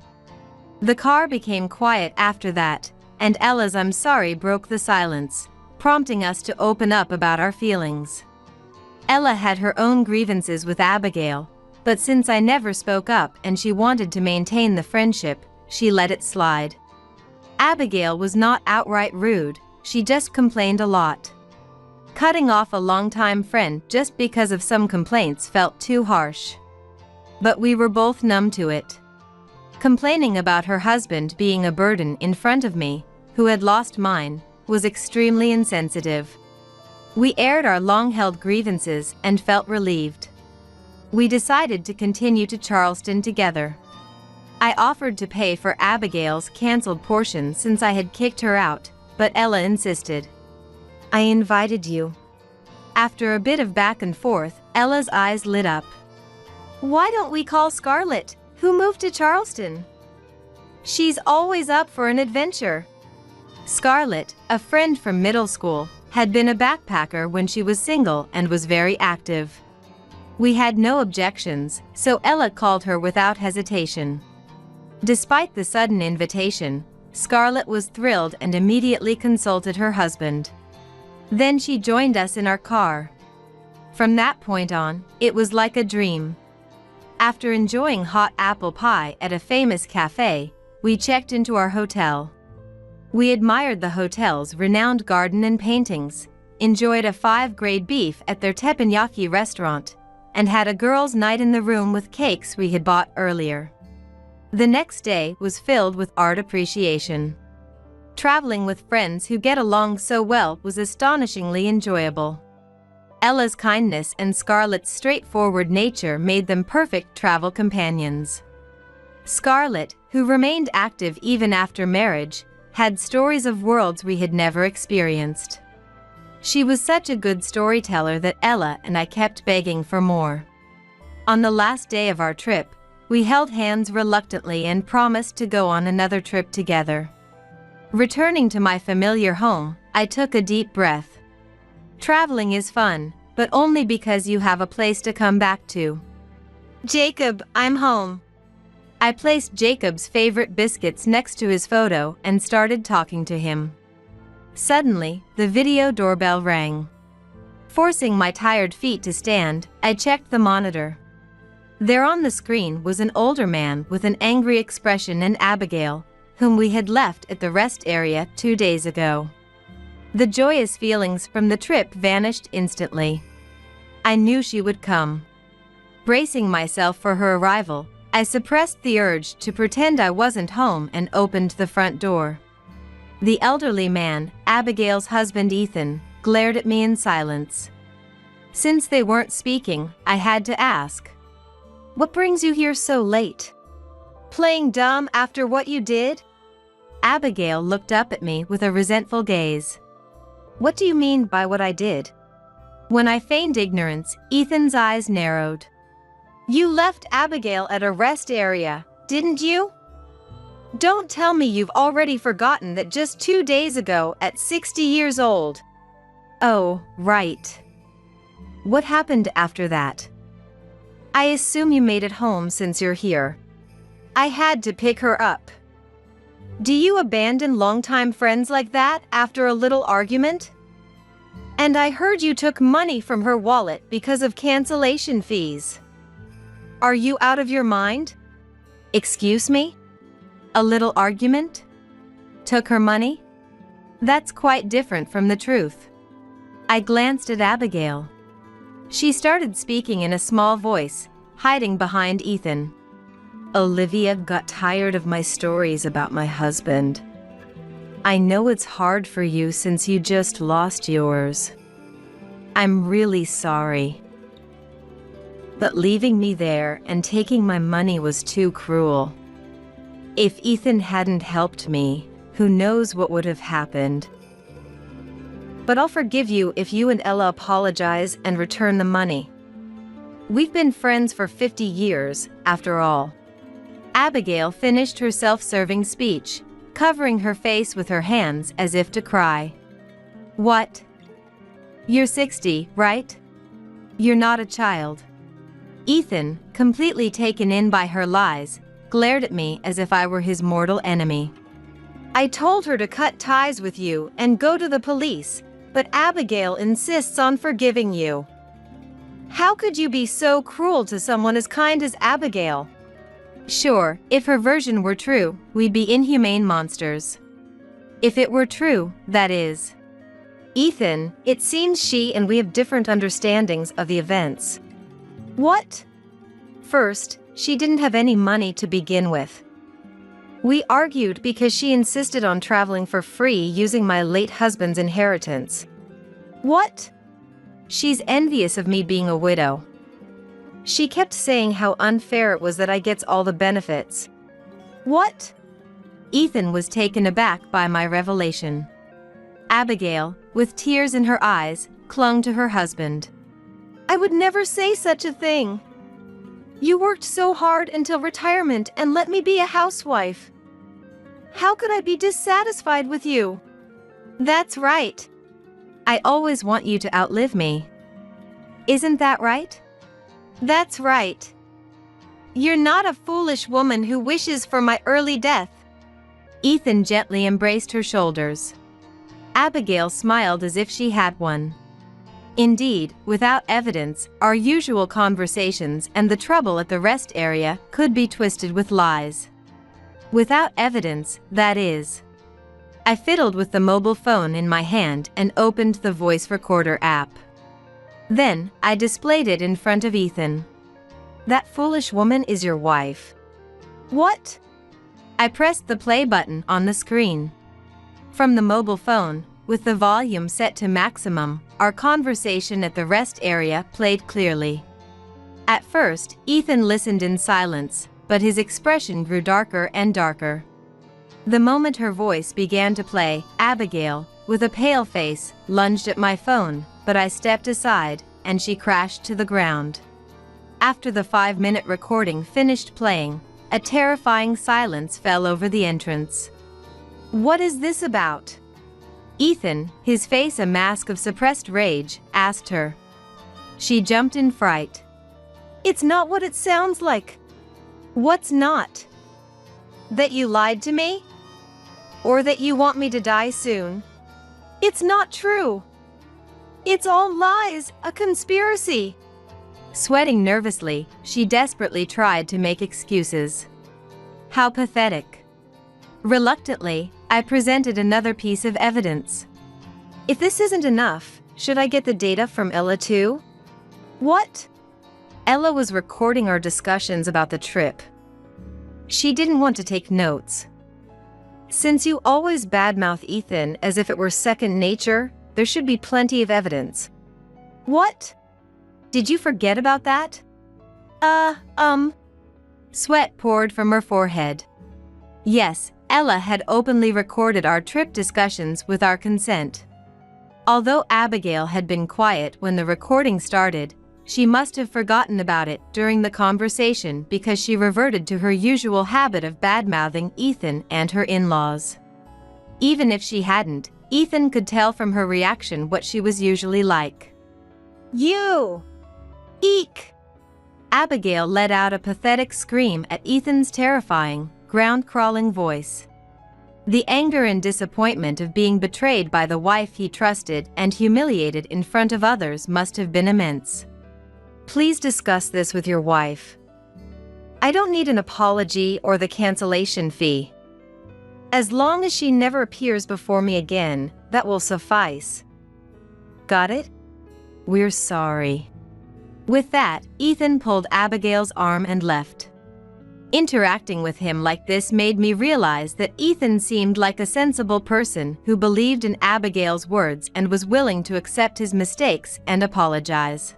The car became quiet after that, and Ella's "I'm sorry" broke the silence, prompting us to open up about our feelings. Ella had her own grievances with Abigail, but since I never spoke up and she wanted to maintain the friendship, she let it slide. Abigail was not outright rude, she just complained a lot. Cutting off a longtime friend just because of some complaints felt too harsh. But we were both numb to it. Complaining about her husband being a burden in front of me, who had lost mine, was extremely insensitive. We aired our long-held grievances and felt relieved. We decided to continue to Charleston together. I offered to pay for Abigail's canceled portion since I had kicked her out, but Ella insisted. I invited you. After a bit of back and forth, Ella's eyes lit up. Why don't we call Scarlett, who moved to Charleston? She's always up for an adventure. Scarlett, a friend from middle school, had been a backpacker when she was single and was very active. We had no objections, so Ella called her without hesitation. Despite the sudden invitation, Scarlett was thrilled and immediately consulted her husband. Then she joined us in our car. From that point on, it was like a dream. After enjoying hot apple pie at a famous cafe, we checked into our hotel. We admired the hotel's renowned garden and paintings, enjoyed a 5-grade beef at their teppanyaki restaurant, and had a girls' night in the room with cakes we had bought earlier. The next day was filled with art appreciation. Traveling with friends who get along so well was astonishingly enjoyable. Ella's kindness and Scarlett's straightforward nature made them perfect travel companions. Scarlett, who remained active even after marriage, had stories of worlds we had never experienced. She was such a good storyteller that Ella and I kept begging for more. On the last day of our trip, we held hands reluctantly and promised to go on another trip together. Returning to my familiar home, I took a deep breath. Traveling is fun, but only because you have a place to come back to. Jacob, I'm home. I placed Jacob's favorite biscuits next to his photo and started talking to him. Suddenly, the video doorbell rang. Forcing my tired feet to stand, I checked the monitor. There on the screen was an older man with an angry expression and Abigail, whom we had left at the rest area 2 days ago. The joyous feelings from the trip vanished instantly. I knew she would come. Bracing myself for her arrival, I suppressed the urge to pretend I wasn't home and opened the front door. The elderly man, Abigail's husband Ethan, glared at me in silence. Since they weren't speaking, I had to ask, "What brings you here so late? Playing dumb after what you did?" Abigail looked up at me with a resentful gaze. "What do you mean by what I did?" When I feigned ignorance, Ethan's eyes narrowed. You left Abigail at a rest area, didn't you? Don't tell me you've already forgotten that just 2 days ago, at 60 years old. Oh, right. What happened after that? I assume you made it home since you're here. I had to pick her up. Do you abandon longtime friends like that after a little argument? And I heard you took money from her wallet because of cancellation fees. Are you out of your mind? Excuse me? A little argument? Took her money? That's quite different from the truth. I glanced at Abigail. She started speaking in a small voice, hiding behind Ethan. Olivia got tired of my stories about my husband. I know it's hard for you since you just lost yours. I'm really sorry. But leaving me there and taking my money was too cruel. If Ethan hadn't helped me, who knows what would have happened. But I'll forgive you if you and Ella apologize and return the money. We've been friends for 50 years, after all. Abigail finished her self-serving speech, covering her face with her hands as if to cry. What? You're 60, right? You're not a child. Ethan, completely taken in by her lies, glared at me as if I were his mortal enemy. I told her to cut ties with you and go to the police, but Abigail insists on forgiving you. How could you be so cruel to someone as kind as Abigail? Sure, if her version were true, we'd be inhumane monsters. If it were true, that is. Ethan, it seems she and we have different understandings of the events. What? First, she didn't have any money to begin with. We argued because she insisted on traveling for free using my late husband's inheritance. What? She's envious of me being a widow. She kept saying how unfair it was that I gets all the benefits. What? Ethan was taken aback by my revelation. Abigail, with tears in her eyes, clung to her husband. I would never say such a thing. You worked so hard until retirement and let me be a housewife. How could I be dissatisfied with you? That's right. I always want you to outlive me. Isn't that right? That's right. You're not a foolish woman who wishes for my early death. Ethan gently embraced her shoulders. Abigail smiled as if she had one. Indeed, without evidence, our usual conversations and the trouble at the rest area could be twisted with lies. Without evidence, that is. I fiddled with the mobile phone in my hand and opened the voice recorder app. Then, I displayed it in front of Ethan. That foolish woman is your wife. What? I pressed the play button on the screen. From the mobile phone, with the volume set to maximum, our conversation at the rest area played clearly. At first, Ethan listened in silence, but his expression grew darker and darker. The moment her voice began to play, Abigail, with a pale face, lunged at my phone, but I stepped aside, and she crashed to the ground. After the 5-minute recording finished playing, a terrifying silence fell over the entrance. What is this about? Ethan, his face a mask of suppressed rage, asked her. She jumped in fright. It's not what it sounds like. What's not? That you lied to me? Or that you want me to die soon? It's not true. It's all lies, a conspiracy. Sweating nervously, she desperately tried to make excuses. How pathetic. Reluctantly, I presented another piece of evidence. If this isn't enough, should I get the data from Ella too? What? Ella was recording our discussions about the trip. She didn't want to take notes. Since you always badmouth Ethan as if it were second nature, there should be plenty of evidence. What? Did you forget about that? Sweat poured from her forehead. Yes, Ella had openly recorded our trip discussions with our consent. Although Abigail had been quiet when the recording started, she must have forgotten about it during the conversation because she reverted to her usual habit of bad-mouthing Ethan and her in-laws. Even if she hadn't, Ethan could tell from her reaction what she was usually like. You! Eek! Abigail let out a pathetic scream at Ethan's terrifying, ground-crawling voice. The anger and disappointment of being betrayed by the wife he trusted and humiliated in front of others must have been immense. Please discuss this with your wife. I don't need an apology or the cancellation fee. As long as she never appears before me again, that will suffice. Got it? We're sorry. With that, Ethan pulled Abigail's arm and left. Interacting with him like this made me realize that Ethan seemed like a sensible person who believed in Abigail's words and was willing to accept his mistakes and apologize.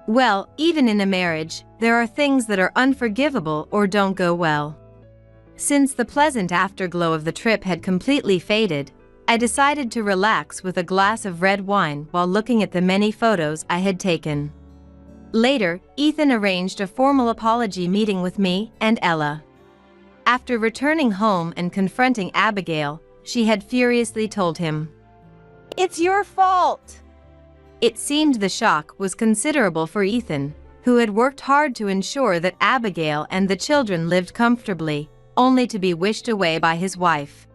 Well, even in a marriage, there are things that are unforgivable or don't go well. Since the pleasant afterglow of the trip had completely faded, I decided to relax with a glass of red wine while looking at the many photos I had taken. Later, Ethan arranged a formal apology meeting with me and Ella. After returning home and confronting Abigail, she had furiously told him, "It's your fault!" It seemed the shock was considerable for Ethan, who had worked hard to ensure that Abigail and the children lived comfortably, only to be wished away by his wife.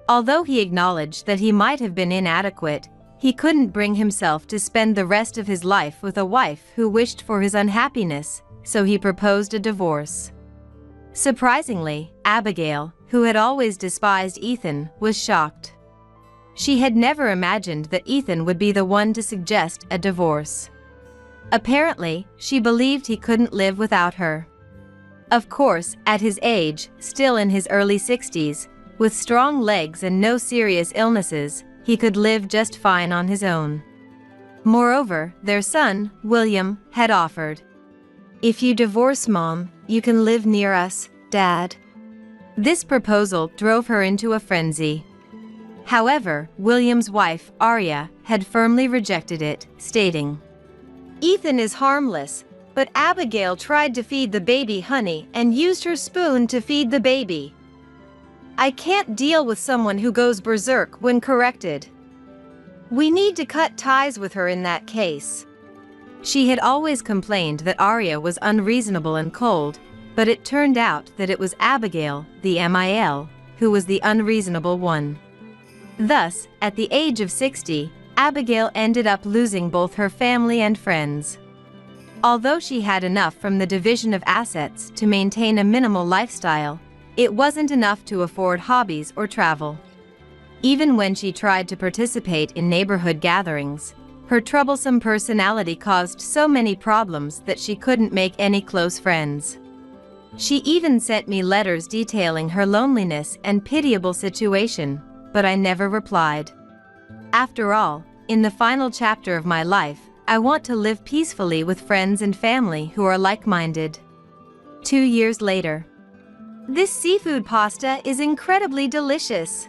Although he acknowledged that he might have been inadequate, he couldn't bring himself to spend the rest of his life with a wife who wished for his unhappiness, so he proposed a divorce. Surprisingly, Abigail, who had always despised Ethan, was shocked. She had never imagined that Ethan would be the one to suggest a divorce. Apparently, she believed he couldn't live without her. Of course, at his age, still in his early 60s, with strong legs and no serious illnesses, he could live just fine on his own. Moreover, their son, William, had offered, "If you divorce Mom, you can live near us, Dad." This proposal drove her into a frenzy. However, William's wife, Arya, had firmly rejected it, stating, "Ethan is harmless, but Abigail tried to feed the baby honey and used her spoon to feed the baby. I can't deal with someone who goes berserk when corrected. We need to cut ties with her in that case." She had always complained that Arya was unreasonable and cold, but it turned out that it was Abigail, the MIL, who was the unreasonable one. Thus, at the age of 60, Abigail ended up losing both her family and friends. Although she had enough from the division of assets to maintain a minimal lifestyle, it wasn't enough to afford hobbies or travel. Even when she tried to participate in neighborhood gatherings, her troublesome personality caused so many problems that she couldn't make any close friends. She even sent me letters detailing her loneliness and pitiable situation, but I never replied. After all, in the final chapter of my life, I want to live peacefully with friends and family who are like-minded. 2 years later. This seafood pasta is incredibly delicious.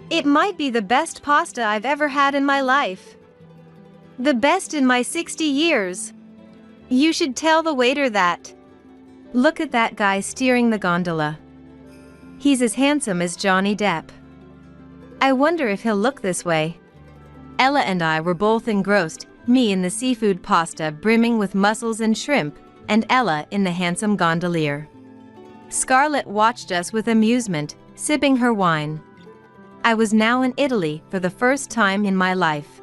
It might be the best pasta I've ever had in my life. The best in my 60 years. You should tell the waiter that. Look at that guy steering the gondola. He's as handsome as Johnny Depp. I wonder if he'll look this way. Ella and I were both engrossed, me in the seafood pasta brimming with mussels and shrimp, and Ella in the handsome gondolier. Scarlett watched us with amusement, sipping her wine. I was now in Italy for the first time in my life.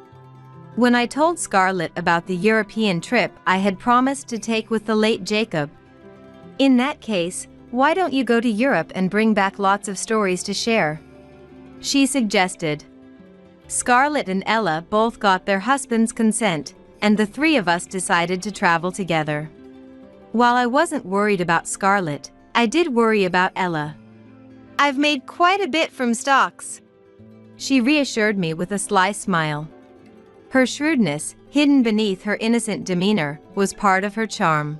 When I told Scarlett about the European trip I had promised to take with the late Jacob, "In that case, why don't you go to Europe and bring back lots of stories to share?" she suggested. Scarlett and Ella both got their husbands' consent, and the three of us decided to travel together. While I wasn't worried about Scarlett, I did worry about Ella. "I've made quite a bit from stocks," she reassured me with a sly smile. Her shrewdness, hidden beneath her innocent demeanor, was part of her charm.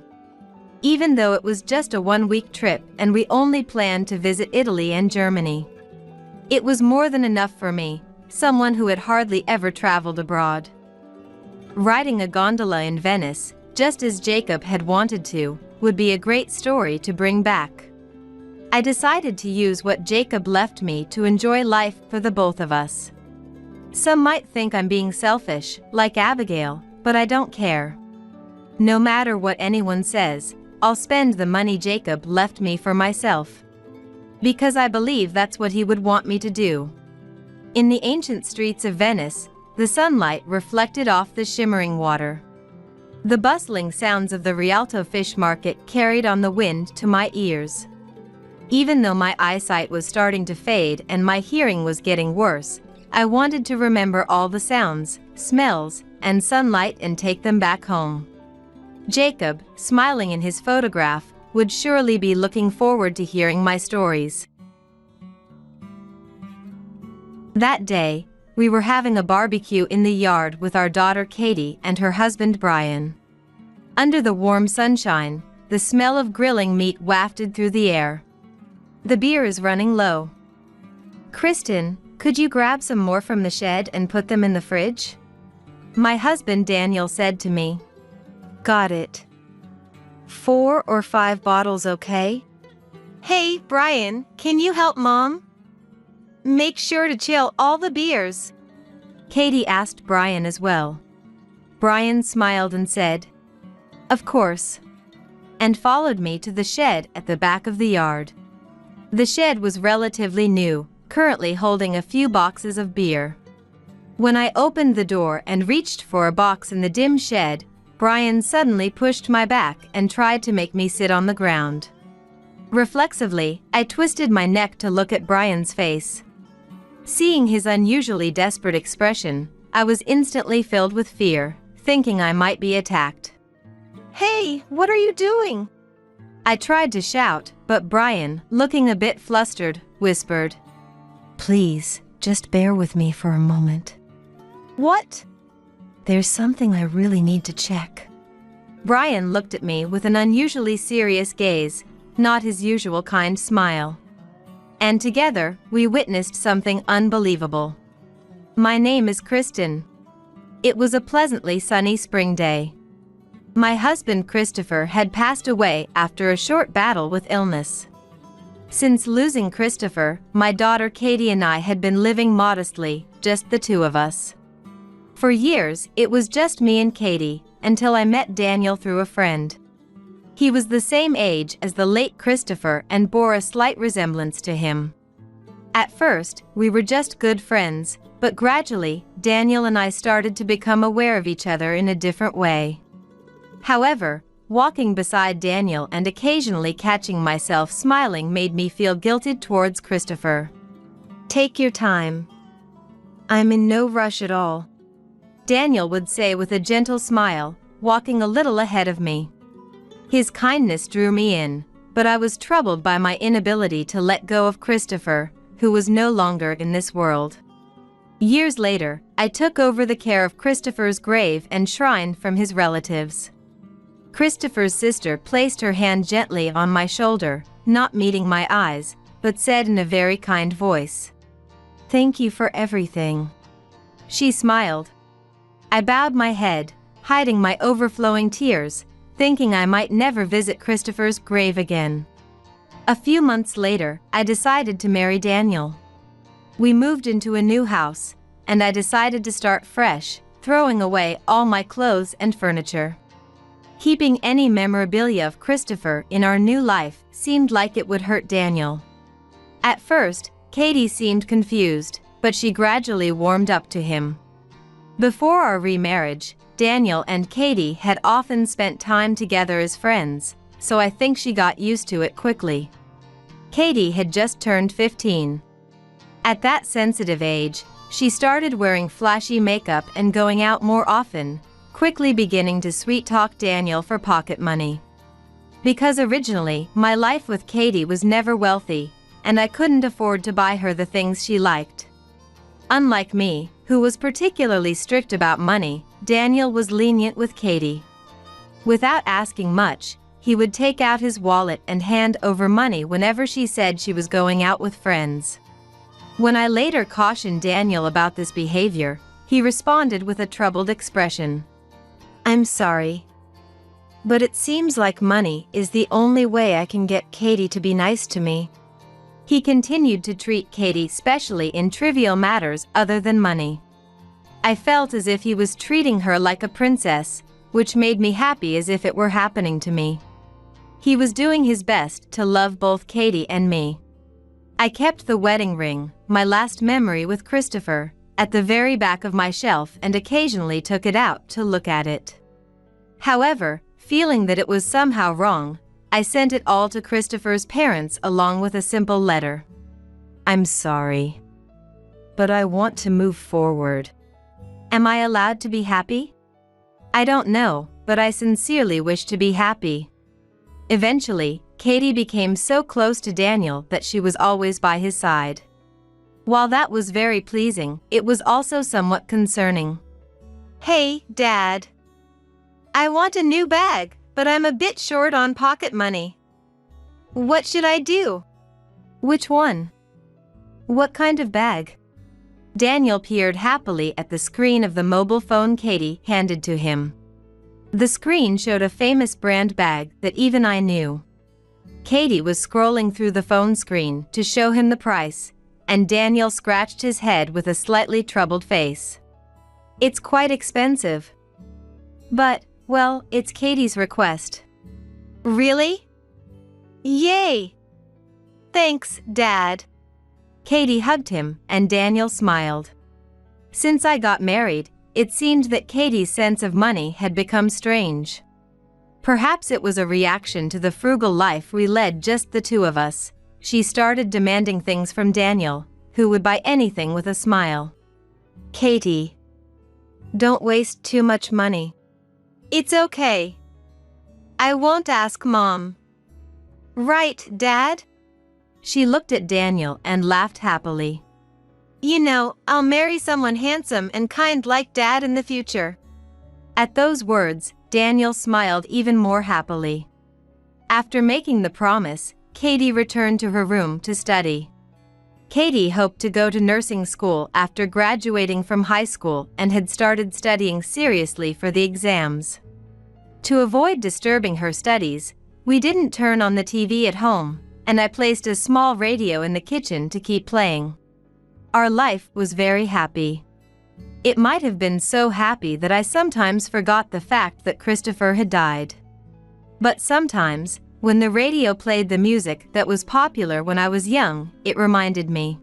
Even though it was just a one-week trip and we only planned to visit Italy and Germany, it was more than enough for me, someone who had hardly ever traveled abroad. Riding a gondola in Venice, just as Jacob had wanted to, would be a great story to bring back. I decided to use what Jacob left me to enjoy life for the both of us. Some might think I'm being selfish, like Abigail, but I don't care. No matter what anyone says, I'll spend the money Jacob left me for myself. Because I believe that's what he would want me to do. In the ancient streets of Venice, the sunlight reflected off the shimmering water. The bustling sounds of the Rialto fish market carried on the wind to my ears. Even though my eyesight was starting to fade and my hearing was getting worse, I wanted to remember all the sounds, smells, and sunlight and take them back home. Jacob, smiling in his photograph, would surely be looking forward to hearing my stories. That day, we were having a barbecue in the yard with our daughter Katie and her husband Brian. Under the warm sunshine, the smell of grilling meat wafted through the air. The beer is running low. "Kristen, could you grab some more from the shed and put them in the fridge?" My husband Daniel said to me. "Got it. 4 or 5 bottles, okay?" Hey, Brian, can you help Mom? Make sure to chill all the beers. Katie asked Brian as well. Brian smiled and said, "Of course," and followed me to the shed at the back of the yard. The shed was relatively new, currently holding a few boxes of beer. When I opened the door and reached for a box in the dim shed, Brian suddenly pushed my back and tried to make me sit on the ground. Reflexively, I twisted my neck to look at Brian's face. Seeing his unusually desperate expression, I was instantly filled with fear, thinking I might be attacked. Hey, what are you doing? I tried to shout, but Brian, looking a bit flustered, whispered, "Please, just bear with me for a moment. What? There's something I really need to check." Brian looked at me with an unusually serious gaze, not his usual kind smile. And together, we witnessed something unbelievable. My name is Kristen. It was a pleasantly sunny spring day. My husband Christopher had passed away after a short battle with illness. Since losing Christopher, my daughter Katie and I had been living modestly, just the two of us. For years, it was just me and Katie, until I met Daniel through a friend. He was the same age as the late Christopher and bore a slight resemblance to him. At first, we were just good friends, but gradually, Daniel and I started to become aware of each other in a different way. However, walking beside Daniel and occasionally catching myself smiling made me feel guilted towards Christopher. "Take your time. I'm in no rush at all," Daniel would say with a gentle smile, walking a little ahead of me. His kindness drew me in, but I was troubled by my inability to let go of Christopher, who was no longer in this world. Years later, I took over the care of Christopher's grave and shrine from his relatives. Christopher's sister placed her hand gently on my shoulder, not meeting my eyes, but said in a very kind voice, "Thank you for everything." She smiled. I bowed my head, hiding my overflowing tears, thinking I might never visit Christopher's grave again. A few months later, I decided to marry Daniel. We moved into a new house, and I decided to start fresh, throwing away all my clothes and furniture. Keeping any memorabilia of Christopher in our new life seemed like it would hurt Daniel. At first, Katie seemed confused, but she gradually warmed up to him. Before our remarriage, Daniel and Katie had often spent time together as friends, so I think she got used to it quickly. Katie had just turned 15. At that sensitive age, she started wearing flashy makeup and going out more often, quickly beginning to sweet-talk Daniel for pocket money. Because originally, my life with Katie was never wealthy, and I couldn't afford to buy her the things she liked. Unlike me, who was particularly strict about money, Daniel was lenient with Katie. Without asking much, he would take out his wallet and hand over money whenever she said she was going out with friends. When I later cautioned Daniel about this behavior, he responded with a troubled expression. I'm sorry. But it seems like money is the only way I can get Katie to be nice to me. He continued to treat Katie specially in trivial matters other than money. I felt as if he was treating her like a princess, which made me happy as if it were happening to me. He was doing his best to love both Katie and me. I kept the wedding ring, my last memory with Christopher, at the very back of my shelf and occasionally took it out to look at it. However, feeling that it was somehow wrong, I sent it all to Christopher's parents along with a simple letter. I'm sorry, but I want to move forward. Am I allowed to be happy? I don't know, but I sincerely wish to be happy. Eventually, Katie became so close to Daniel that she was always by his side. While that was very pleasing, it was also somewhat concerning. Hey, Dad. I want a new bag, but I'm a bit short on pocket money. What should I do? Which one? What kind of bag? Daniel peered happily at the screen of the mobile phone Katie handed to him. The screen showed a famous brand bag that even I knew. Katie was scrolling through the phone screen to show him the price, and Daniel scratched his head with a slightly troubled face. It's quite expensive. But, well, it's Katie's request. Really? Yay! Thanks, Dad. Katie hugged him, and Daniel smiled. Since I got married, it seemed that Katie's sense of money had become strange. Perhaps it was a reaction to the frugal life we led just the two of us. She started demanding things from Daniel, who would buy anything with a smile. Katie, don't waste too much money. It's okay. I won't ask Mom. Right, Dad? She looked at Daniel and laughed happily. You know, I'll marry someone handsome and kind like Dad in the future. At those words, Daniel smiled even more happily. After making the promise, Katie returned to her room to study. Katie hoped to go to nursing school after graduating from high school and had started studying seriously for the exams. To avoid disturbing her studies, we didn't turn on the TV at home, and I placed a small radio in the kitchen to keep playing. Our life was very happy. It might have been so happy that I sometimes forgot the fact that Christopher had died. But sometimes, when the radio played the music that was popular when I was young, it reminded me.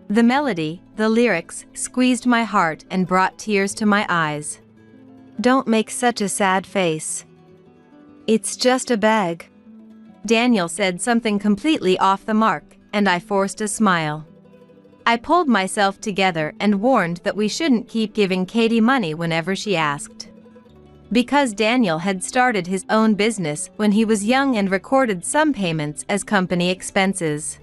The melody, the lyrics, squeezed my heart and brought tears to my eyes. Don't make such a sad face. It's just a bag. Daniel said something completely off the mark, and I forced a smile. I pulled myself together and warned that we shouldn't keep giving Katie money whenever she asked. Because Daniel had started his own business when he was young and recorded some payments as company expenses.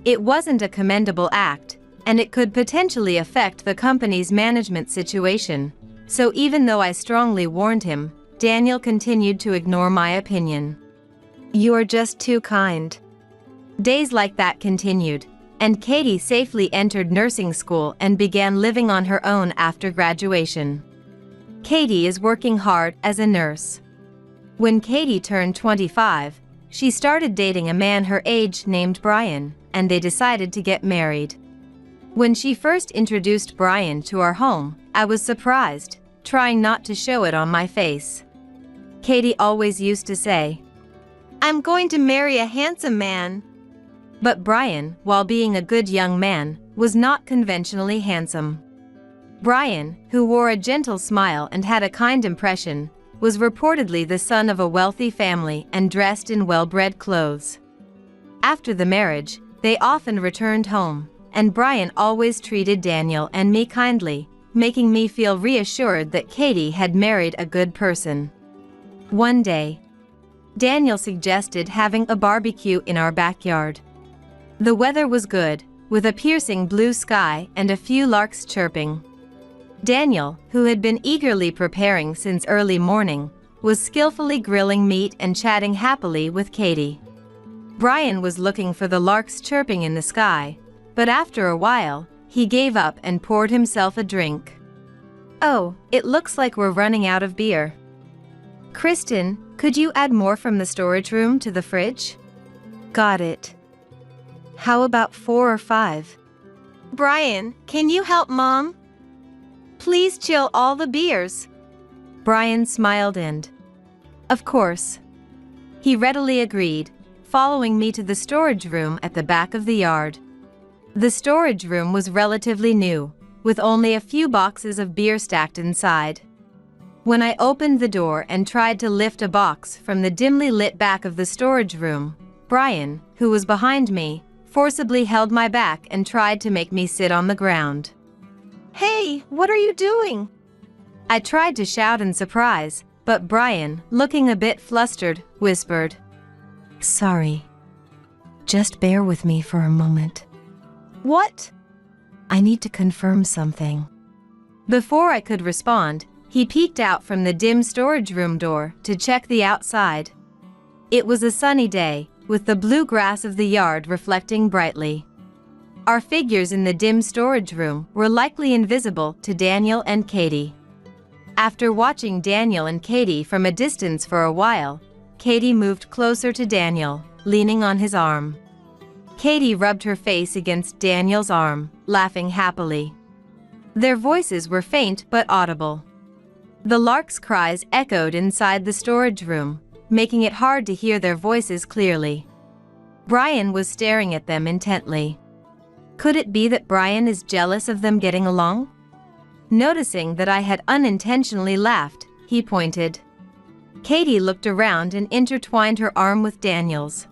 It wasn't a commendable act, and it could potentially affect the company's management situation, so even though I strongly warned him, Daniel continued to ignore my opinion. You're just too kind. Days like that continued, and Katie safely entered nursing school and began living on her own after graduation. Katie is working hard as a nurse. When Katie turned 25, she started dating a man her age named Brian, and they decided to get married. When she first introduced Brian to our home, I was surprised, trying not to show it on my face. Katie always used to say, I'm going to marry a handsome man. But Brian, while being a good young man, was not conventionally handsome. Brian, who wore a gentle smile and had a kind impression, was reportedly the son of a wealthy family and dressed in well-bred clothes. After the marriage, they often returned home, and Brian always treated Daniel and me kindly, making me feel reassured that Katie had married a good person. One day, Daniel suggested having a barbecue in our backyard. The weather was good, with a piercing blue sky and a few larks chirping. Daniel, who had been eagerly preparing since early morning, was skillfully grilling meat and chatting happily with Katie. Brian was looking for the larks chirping in the sky, but after a while, he gave up and poured himself a drink. Oh, it looks like we're running out of beer. Kristen, could you add more from the storage room to the fridge? Got it. How about 4 or 5? Brian, can you help Mom? Please chill all the beers. Brian smiled and, of course. He readily agreed, following me to the storage room at the back of the yard. The storage room was relatively new, with only a few boxes of beer stacked inside. When I opened the door and tried to lift a box from the dimly lit back of the storage room, Brian, who was behind me, forcibly held my back and tried to make me sit on the ground. Hey, what are you doing? I tried to shout in surprise, but Brian, looking a bit flustered, whispered, "Sorry. Just bear with me for a moment. What? I need to confirm something." Before I could respond, he peeked out from the dim storage room door to check the outside. It was a sunny day, with the blue grass of the yard reflecting brightly. Our figures in the dim storage room were likely invisible to Daniel and Katie. After watching Daniel and Katie from a distance for a while, Katie moved closer to Daniel, leaning on his arm. Katie rubbed her face against Daniel's arm, laughing happily. Their voices were faint but audible. The larks' cries echoed inside the storage room, making it hard to hear their voices clearly. Brian was staring at them intently. Could it be that Brian is jealous of them getting along? Noticing that I had unintentionally laughed, he pointed. Katie looked around and intertwined her arm with Daniel's.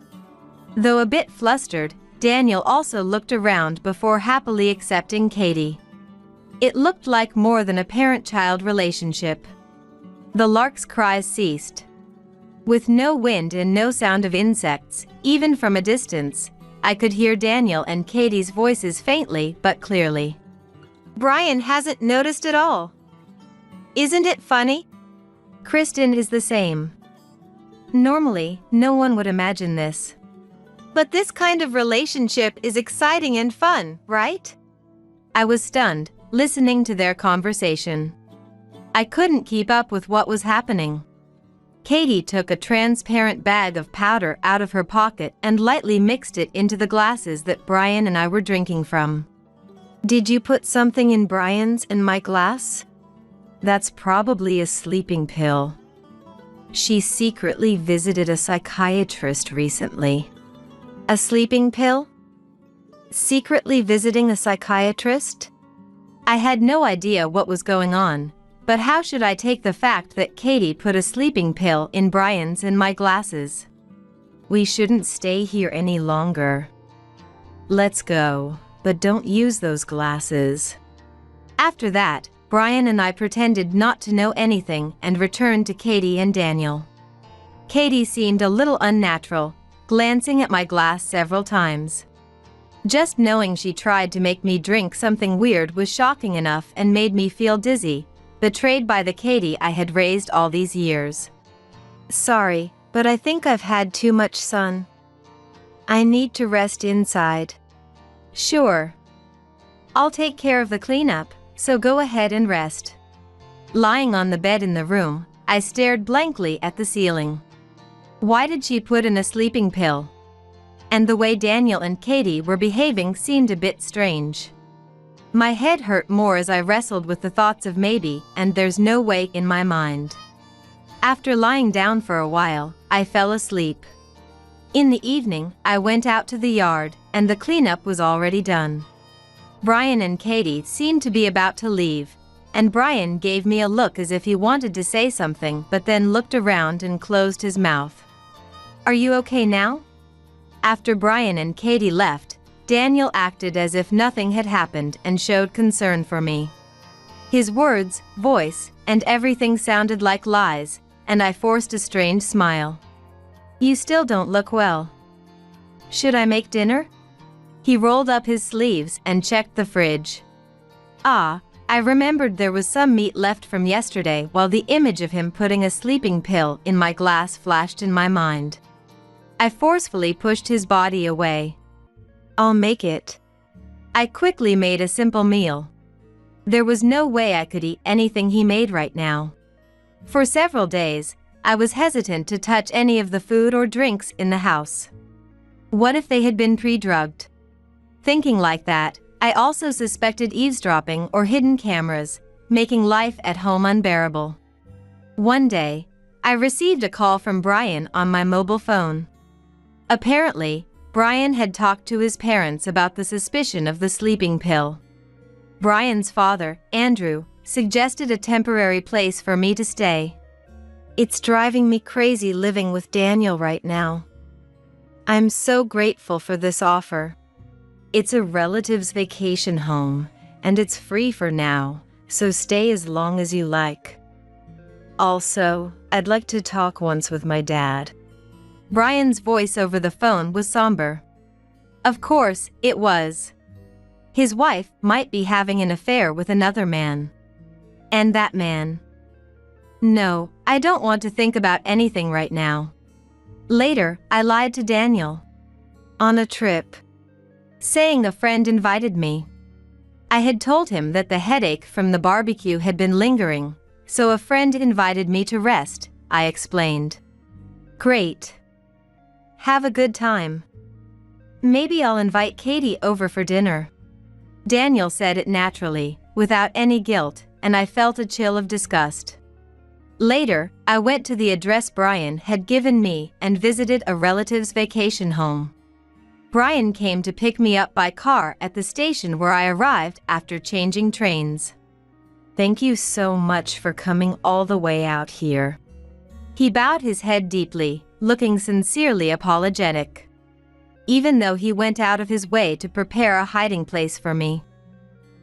Though a bit flustered, Daniel also looked around before happily accepting Katie. It looked like more than a parent-child relationship. The lark's cries ceased. With no wind and no sound of insects, even from a distance, I could hear Daniel and Katie's voices faintly but clearly. Brian hasn't noticed at all. Isn't it funny? Kristen is the same. Normally, no one would imagine this. But this kind of relationship is exciting and fun, right? I was stunned, listening to their conversation. I couldn't keep up with what was happening. Katie took a transparent bag of powder out of her pocket and lightly mixed it into the glasses that Brian and I were drinking from. "Did you put something in Brian's and my glass?" "That's probably a sleeping pill. She secretly visited a psychiatrist recently." "A sleeping pill? Secretly visiting a psychiatrist?" I had no idea what was going on, but how should I take the fact that Katie put a sleeping pill in Brian's and my glasses? "We shouldn't stay here any longer. Let's go, but don't use those glasses." After that, Brian and I pretended not to know anything and returned to Katie and Daniel. Katie seemed a little unnatural, glancing at my glass several times. Just knowing she tried to make me drink something weird was shocking enough and made me feel dizzy, betrayed by the Katie I had raised all these years. "Sorry, but I think I've had too much sun. I need to rest inside." "Sure. I'll take care of the cleanup, so go ahead and rest." Lying on the bed in the room, I stared blankly at the ceiling. Why did she put in a sleeping pill? And the way Daniel and Katie were behaving seemed a bit strange. My head hurt more as I wrestled with the thoughts of maybe and there's no way in my mind. After lying down for a while, I fell asleep. In the evening, I went out to the yard, and the cleanup was already done. Brian and Katie seemed to be about to leave, and Brian gave me a look as if he wanted to say something but then looked around and closed his mouth. "Are you okay now?" After Brian and Katie left, Daniel acted as if nothing had happened and showed concern for me. His words, voice, and everything sounded like lies, and I forced a strange smile. "You still don't look well. Should I make dinner?" He rolled up his sleeves and checked the fridge. I remembered there was some meat left from yesterday while the image of him putting a sleeping pill in my glass flashed in my mind. I forcefully pushed his body away. "I'll make it." I quickly made a simple meal. There was no way I could eat anything he made right now. For several days, I was hesitant to touch any of the food or drinks in the house. What if they had been pre-drugged? Thinking like that, I also suspected eavesdropping or hidden cameras, making life at home unbearable. One day, I received a call from Brian on my mobile phone. Apparently, Brian had talked to his parents about the suspicion of the sleeping pill. Brian's father, Andrew, suggested a temporary place for me to stay. It's driving me crazy living with Daniel right now. I'm so grateful for this offer. It's a relative's vacation home, and it's free for now, so stay as long as you like. Also, I'd like to talk once with my dad. Brian's voice over the phone was somber. Of course, it was. His wife might be having an affair with another man. And that man. No, I don't want to think about anything right now. Later, I lied to Daniel. On a trip. Saying a friend invited me. I had told him that the headache from the barbecue had been lingering, so a friend invited me to rest, I explained. Great. Have a good time. Maybe I'll invite Katie over for dinner. Daniel said it naturally, without any guilt, and I felt a chill of disgust. Later, I went to the address Brian had given me and visited a relative's vacation home. Brian came to pick me up by car at the station where I arrived after changing trains. Thank you so much for coming all the way out here. He bowed his head deeply, looking sincerely apologetic. Even though he went out of his way to prepare a hiding place for me.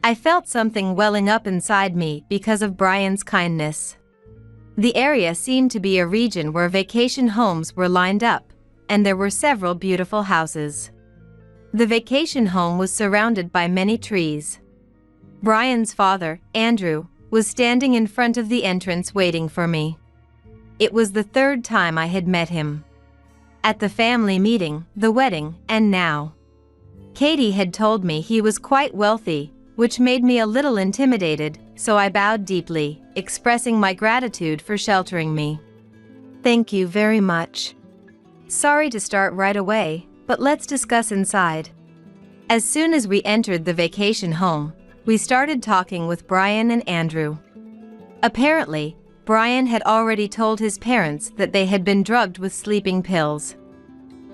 I felt something welling up inside me because of Brian's kindness. The area seemed to be a region where vacation homes were lined up, and there were several beautiful houses. The vacation home was surrounded by many trees. Brian's father, Andrew, was standing in front of the entrance waiting for me. It was the third time I had met him. At the family meeting, the wedding, and now. Katie had told me he was quite wealthy, which made me a little intimidated, so I bowed deeply, expressing my gratitude for sheltering me. Thank you very much. Sorry to start right away, but let's discuss inside. As soon as we entered the vacation home, we started talking with Brian and Andrew. Apparently, Brian had already told his parents that they had been drugged with sleeping pills.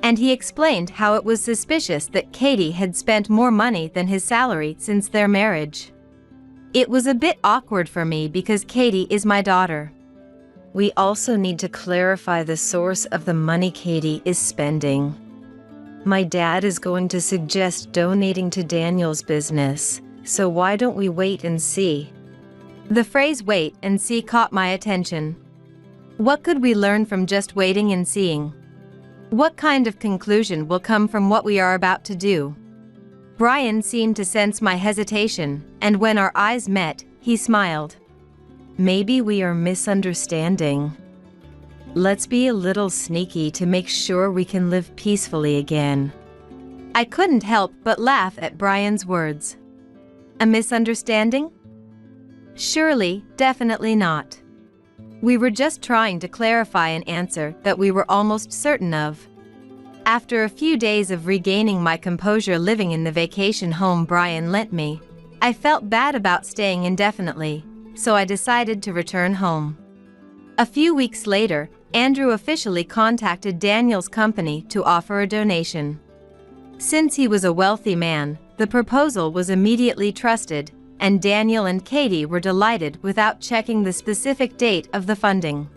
And he explained how it was suspicious that Katie had spent more money than his salary since their marriage. It was a bit awkward for me because Katie is my daughter. We also need to clarify the source of the money Katie is spending. My dad is going to suggest donating to Daniel's business, so why don't we wait and see? The phrase wait and see caught my attention. What could we learn from just waiting and seeing? What kind of conclusion will come from what we are about to do? Brian seemed to sense my hesitation, and when our eyes met, he smiled. Maybe we are misunderstanding. Let's be a little sneaky to make sure we can live peacefully again. I couldn't help but laugh at Brian's words. A misunderstanding? Surely, definitely not. We were just trying to clarify an answer that we were almost certain of. After a few days of regaining my composure living in the vacation home Brian lent me, I felt bad about staying indefinitely, so I decided to return home. A few weeks later, Andrew officially contacted Daniel's company to offer a donation. Since he was a wealthy man, the proposal was immediately trusted, and Daniel and Katie were delighted without checking the specific date of the funding.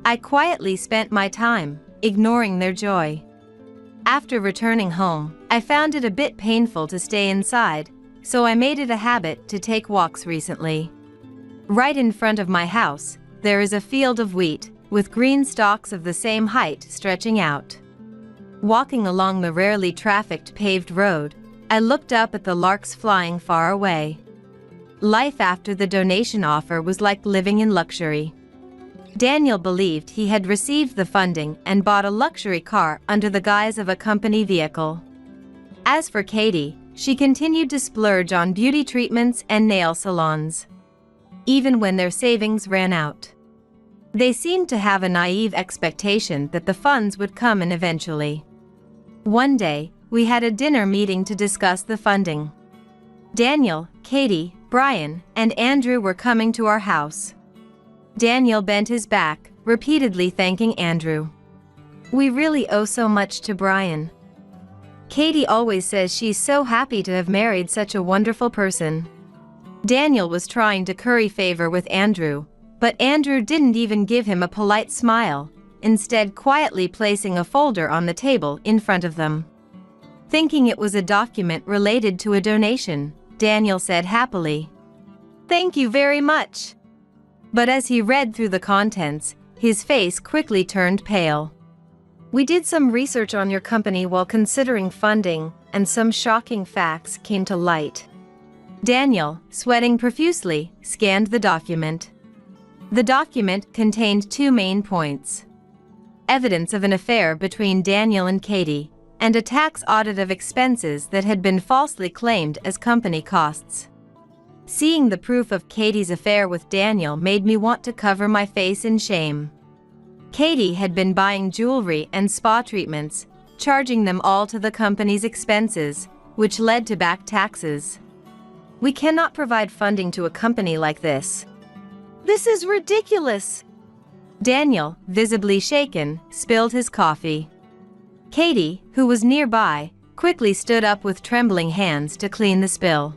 I quietly spent my time, ignoring their joy. After returning home, I found it a bit painful to stay inside, so I made it a habit to take walks recently. Right in front of my house, there is a field of wheat, with green stalks of the same height stretching out. Walking along the rarely trafficked paved road, I looked up at the larks flying far away. Life after the donation offer was like living in luxury. Daniel believed he had received the funding and bought a luxury car under the guise of a company vehicle. As for Katie, she continued to splurge on beauty treatments and nail salons, even when their savings ran out. They seemed to have a naive expectation that the funds would come in eventually. One day, we had a dinner meeting to discuss the funding. Daniel, Katie, Brian, and Andrew were coming to our house. Daniel bent his back, repeatedly thanking Andrew. "We really owe so much to Brian. Katie always says she's so happy to have married such a wonderful person." Daniel was trying to curry favor with Andrew, but Andrew didn't even give him a polite smile, instead quietly placing a folder on the table in front of them. Thinking it was a document related to a donation, Daniel said happily, "Thank you very much." But as he read through the contents, his face quickly turned pale. "We did some research on your company while considering funding, and some shocking facts came to light." Daniel, sweating profusely, scanned the document. The document contained two main points: evidence of an affair between Daniel and Katie, and a tax audit of expenses that had been falsely claimed as company costs. Seeing the proof of Katie's affair with Daniel made me want to cover my face in shame. Katie had been buying jewelry and spa treatments, charging them all to the company's expenses, which led to back taxes. "We cannot provide funding to a company like this. This is ridiculous." Daniel, visibly shaken, spilled his coffee. Katie, who was nearby, quickly stood up with trembling hands to clean the spill.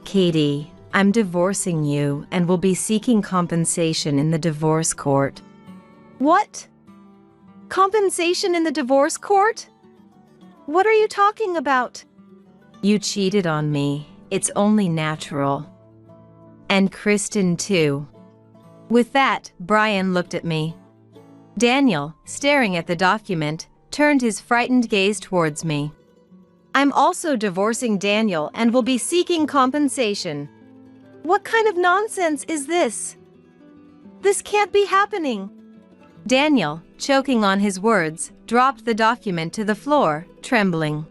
"Katie, I'm divorcing you and will be seeking compensation in the divorce court." "What? Compensation in the divorce court? What are you talking about?" "You cheated on me. It's only natural. And Kristen too." With that, Brian looked at me. Daniel, staring at the document, turned his frightened gaze towards me. "I'm also divorcing Daniel and will be seeking compensation." "What kind of nonsense is this? This can't be happening." Daniel, choking on his words, dropped the document to the floor, trembling.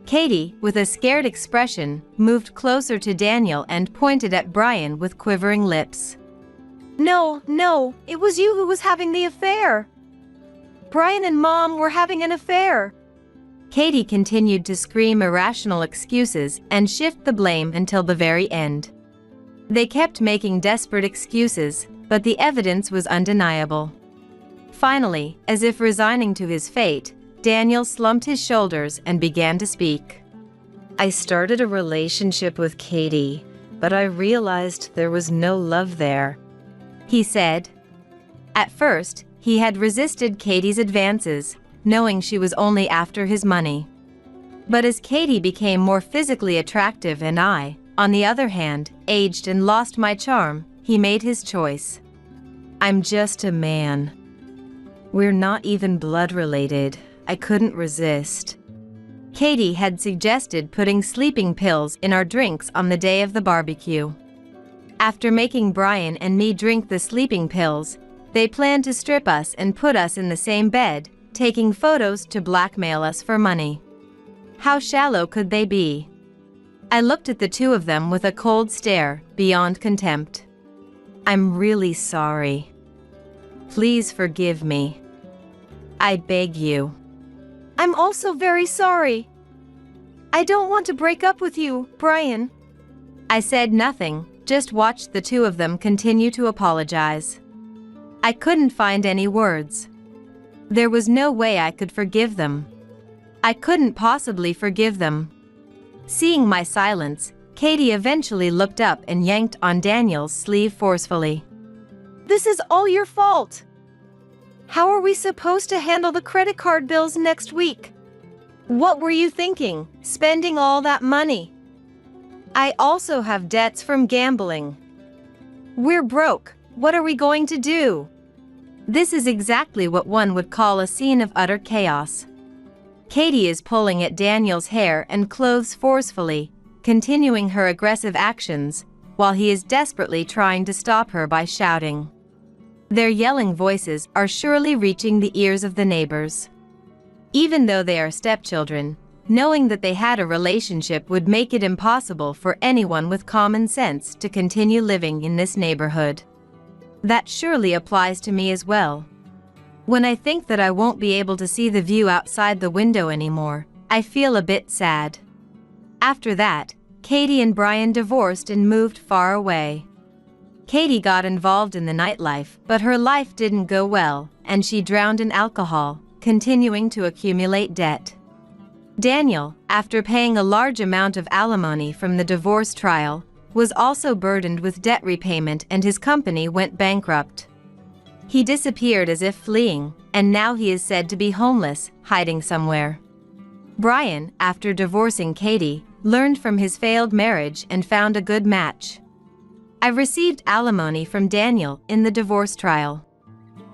Katie, with a scared expression, moved closer to Daniel and pointed at Brian with quivering lips. No, it was you who was having the affair. Brian and Mom were having an affair." Katie continued to scream irrational excuses and shift the blame until the very end. They kept making desperate excuses, but the evidence was undeniable. Finally, as if resigning to his fate, Daniel slumped his shoulders and began to speak. "I started a relationship with Katie, but I realized there was no love there," he said. At first, he had resisted Katie's advances, knowing she was only after his money. But as Katie became more physically attractive and I, on the other hand, aged and lost my charm, he made his choice. "I'm just a man. We're not even blood related. I couldn't resist." Katie had suggested putting sleeping pills in our drinks on the day of the barbecue. After making Brian and me drink the sleeping pills, they planned to strip us and put us in the same bed, taking photos to blackmail us for money. How shallow could they be? I looked at the two of them with a cold stare, beyond contempt. "I'm really sorry. Please forgive me. I beg you." "I'm also very sorry. I don't want to break up with you, Brian." I said nothing, just watched the two of them continue to apologize. I couldn't find any words. There was no way I could forgive them. I couldn't possibly forgive them. Seeing my silence, Katie eventually looked up and yanked on Daniel's sleeve forcefully. "This is all your fault. How are we supposed to handle the credit card bills next week? What were you thinking, spending all that money? I also have debts from gambling. We're broke. What are we going to do?" This is exactly what one would call a scene of utter chaos. Katie is pulling at Daniel's hair and clothes forcefully, continuing her aggressive actions, while he is desperately trying to stop her by shouting. Their yelling voices are surely reaching the ears of the neighbors. Even though they are stepchildren, knowing that they had a relationship would make it impossible for anyone with common sense to continue living in this neighborhood. That surely applies to me as well. When I think that I won't be able to see the view outside the window anymore, I feel a bit sad. After that, Katie and Brian divorced and moved far away. Katie got involved in the nightlife, but her life didn't go well, and she drowned in alcohol, continuing to accumulate debt. Daniel, after paying a large amount of alimony from the divorce trial, was also burdened with debt repayment and his company went bankrupt. He disappeared as if fleeing, and now he is said to be homeless, hiding somewhere. Brian, after divorcing Katie, learned from his failed marriage and found a good match. I received alimony from Daniel in the divorce trial.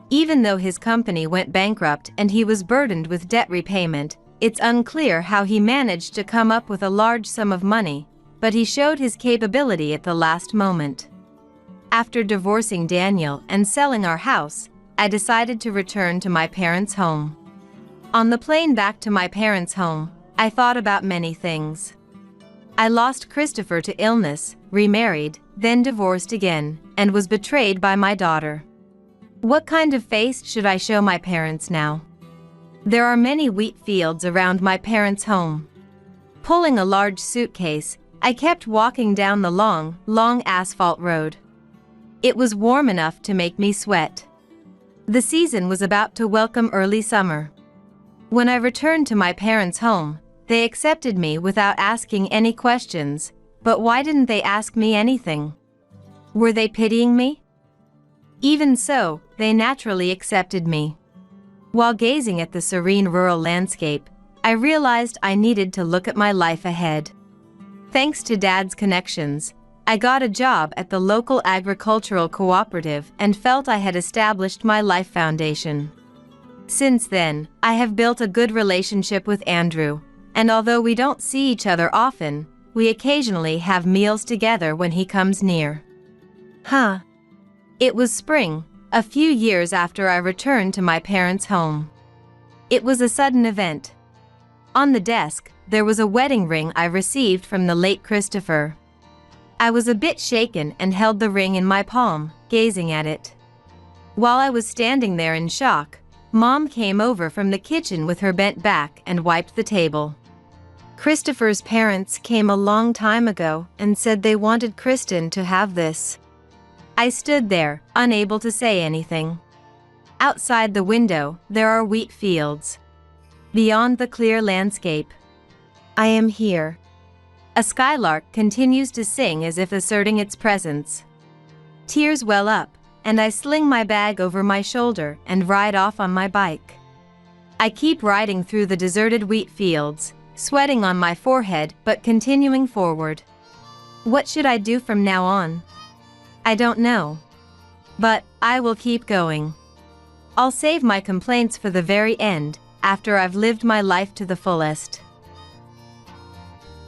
Even though his company went bankrupt and he was burdened with debt repayment, it's unclear how he managed to come up with a large sum of money, but he showed his capability at the last moment. After divorcing Daniel and selling our house, I decided to return to my parents' home. On the plane back to my parents' home, I thought about many things. I lost Christopher to illness, remarried, then divorced again, and was betrayed by my daughter. What kind of face should I show my parents now? There are many wheat fields around my parents' home. Pulling a large suitcase, I kept walking down the long asphalt road. It was warm enough to make me sweat. The season was about to welcome early summer. When I returned to my parents' home, they accepted me without asking any questions, but why didn't they ask me anything? Were they pitying me? Even so, they naturally accepted me. While gazing at the serene rural landscape, I realized I needed to look at my life ahead. Thanks to Dad's connections, I got a job at the local agricultural cooperative and felt I had established my life foundation. Since then, I have built a good relationship with Andrew, and although we don't see each other often, we occasionally have meals together when he comes near. It was spring, a few years after I returned to my parents' home. It was a sudden event. On the desk, there was a wedding ring I received from the late Christopher. I was a bit shaken and held the ring in my palm, gazing at it. While I was standing there in shock, Mom came over from the kitchen with her bent back and wiped the table. Christopher's parents came a long time ago and said they wanted Kristen to have this. I stood there, unable to say anything. Outside the window, there are wheat fields. Beyond the clear landscape, I am here. A skylark continues to sing as if asserting its presence. Tears well up, and I sling my bag over my shoulder and ride off on my bike. I keep riding through the deserted wheat fields, sweating on my forehead but continuing forward. What should I do from now on? I don't know. But I will keep going. I'll save my complaints for the very end, after I've lived my life to the fullest.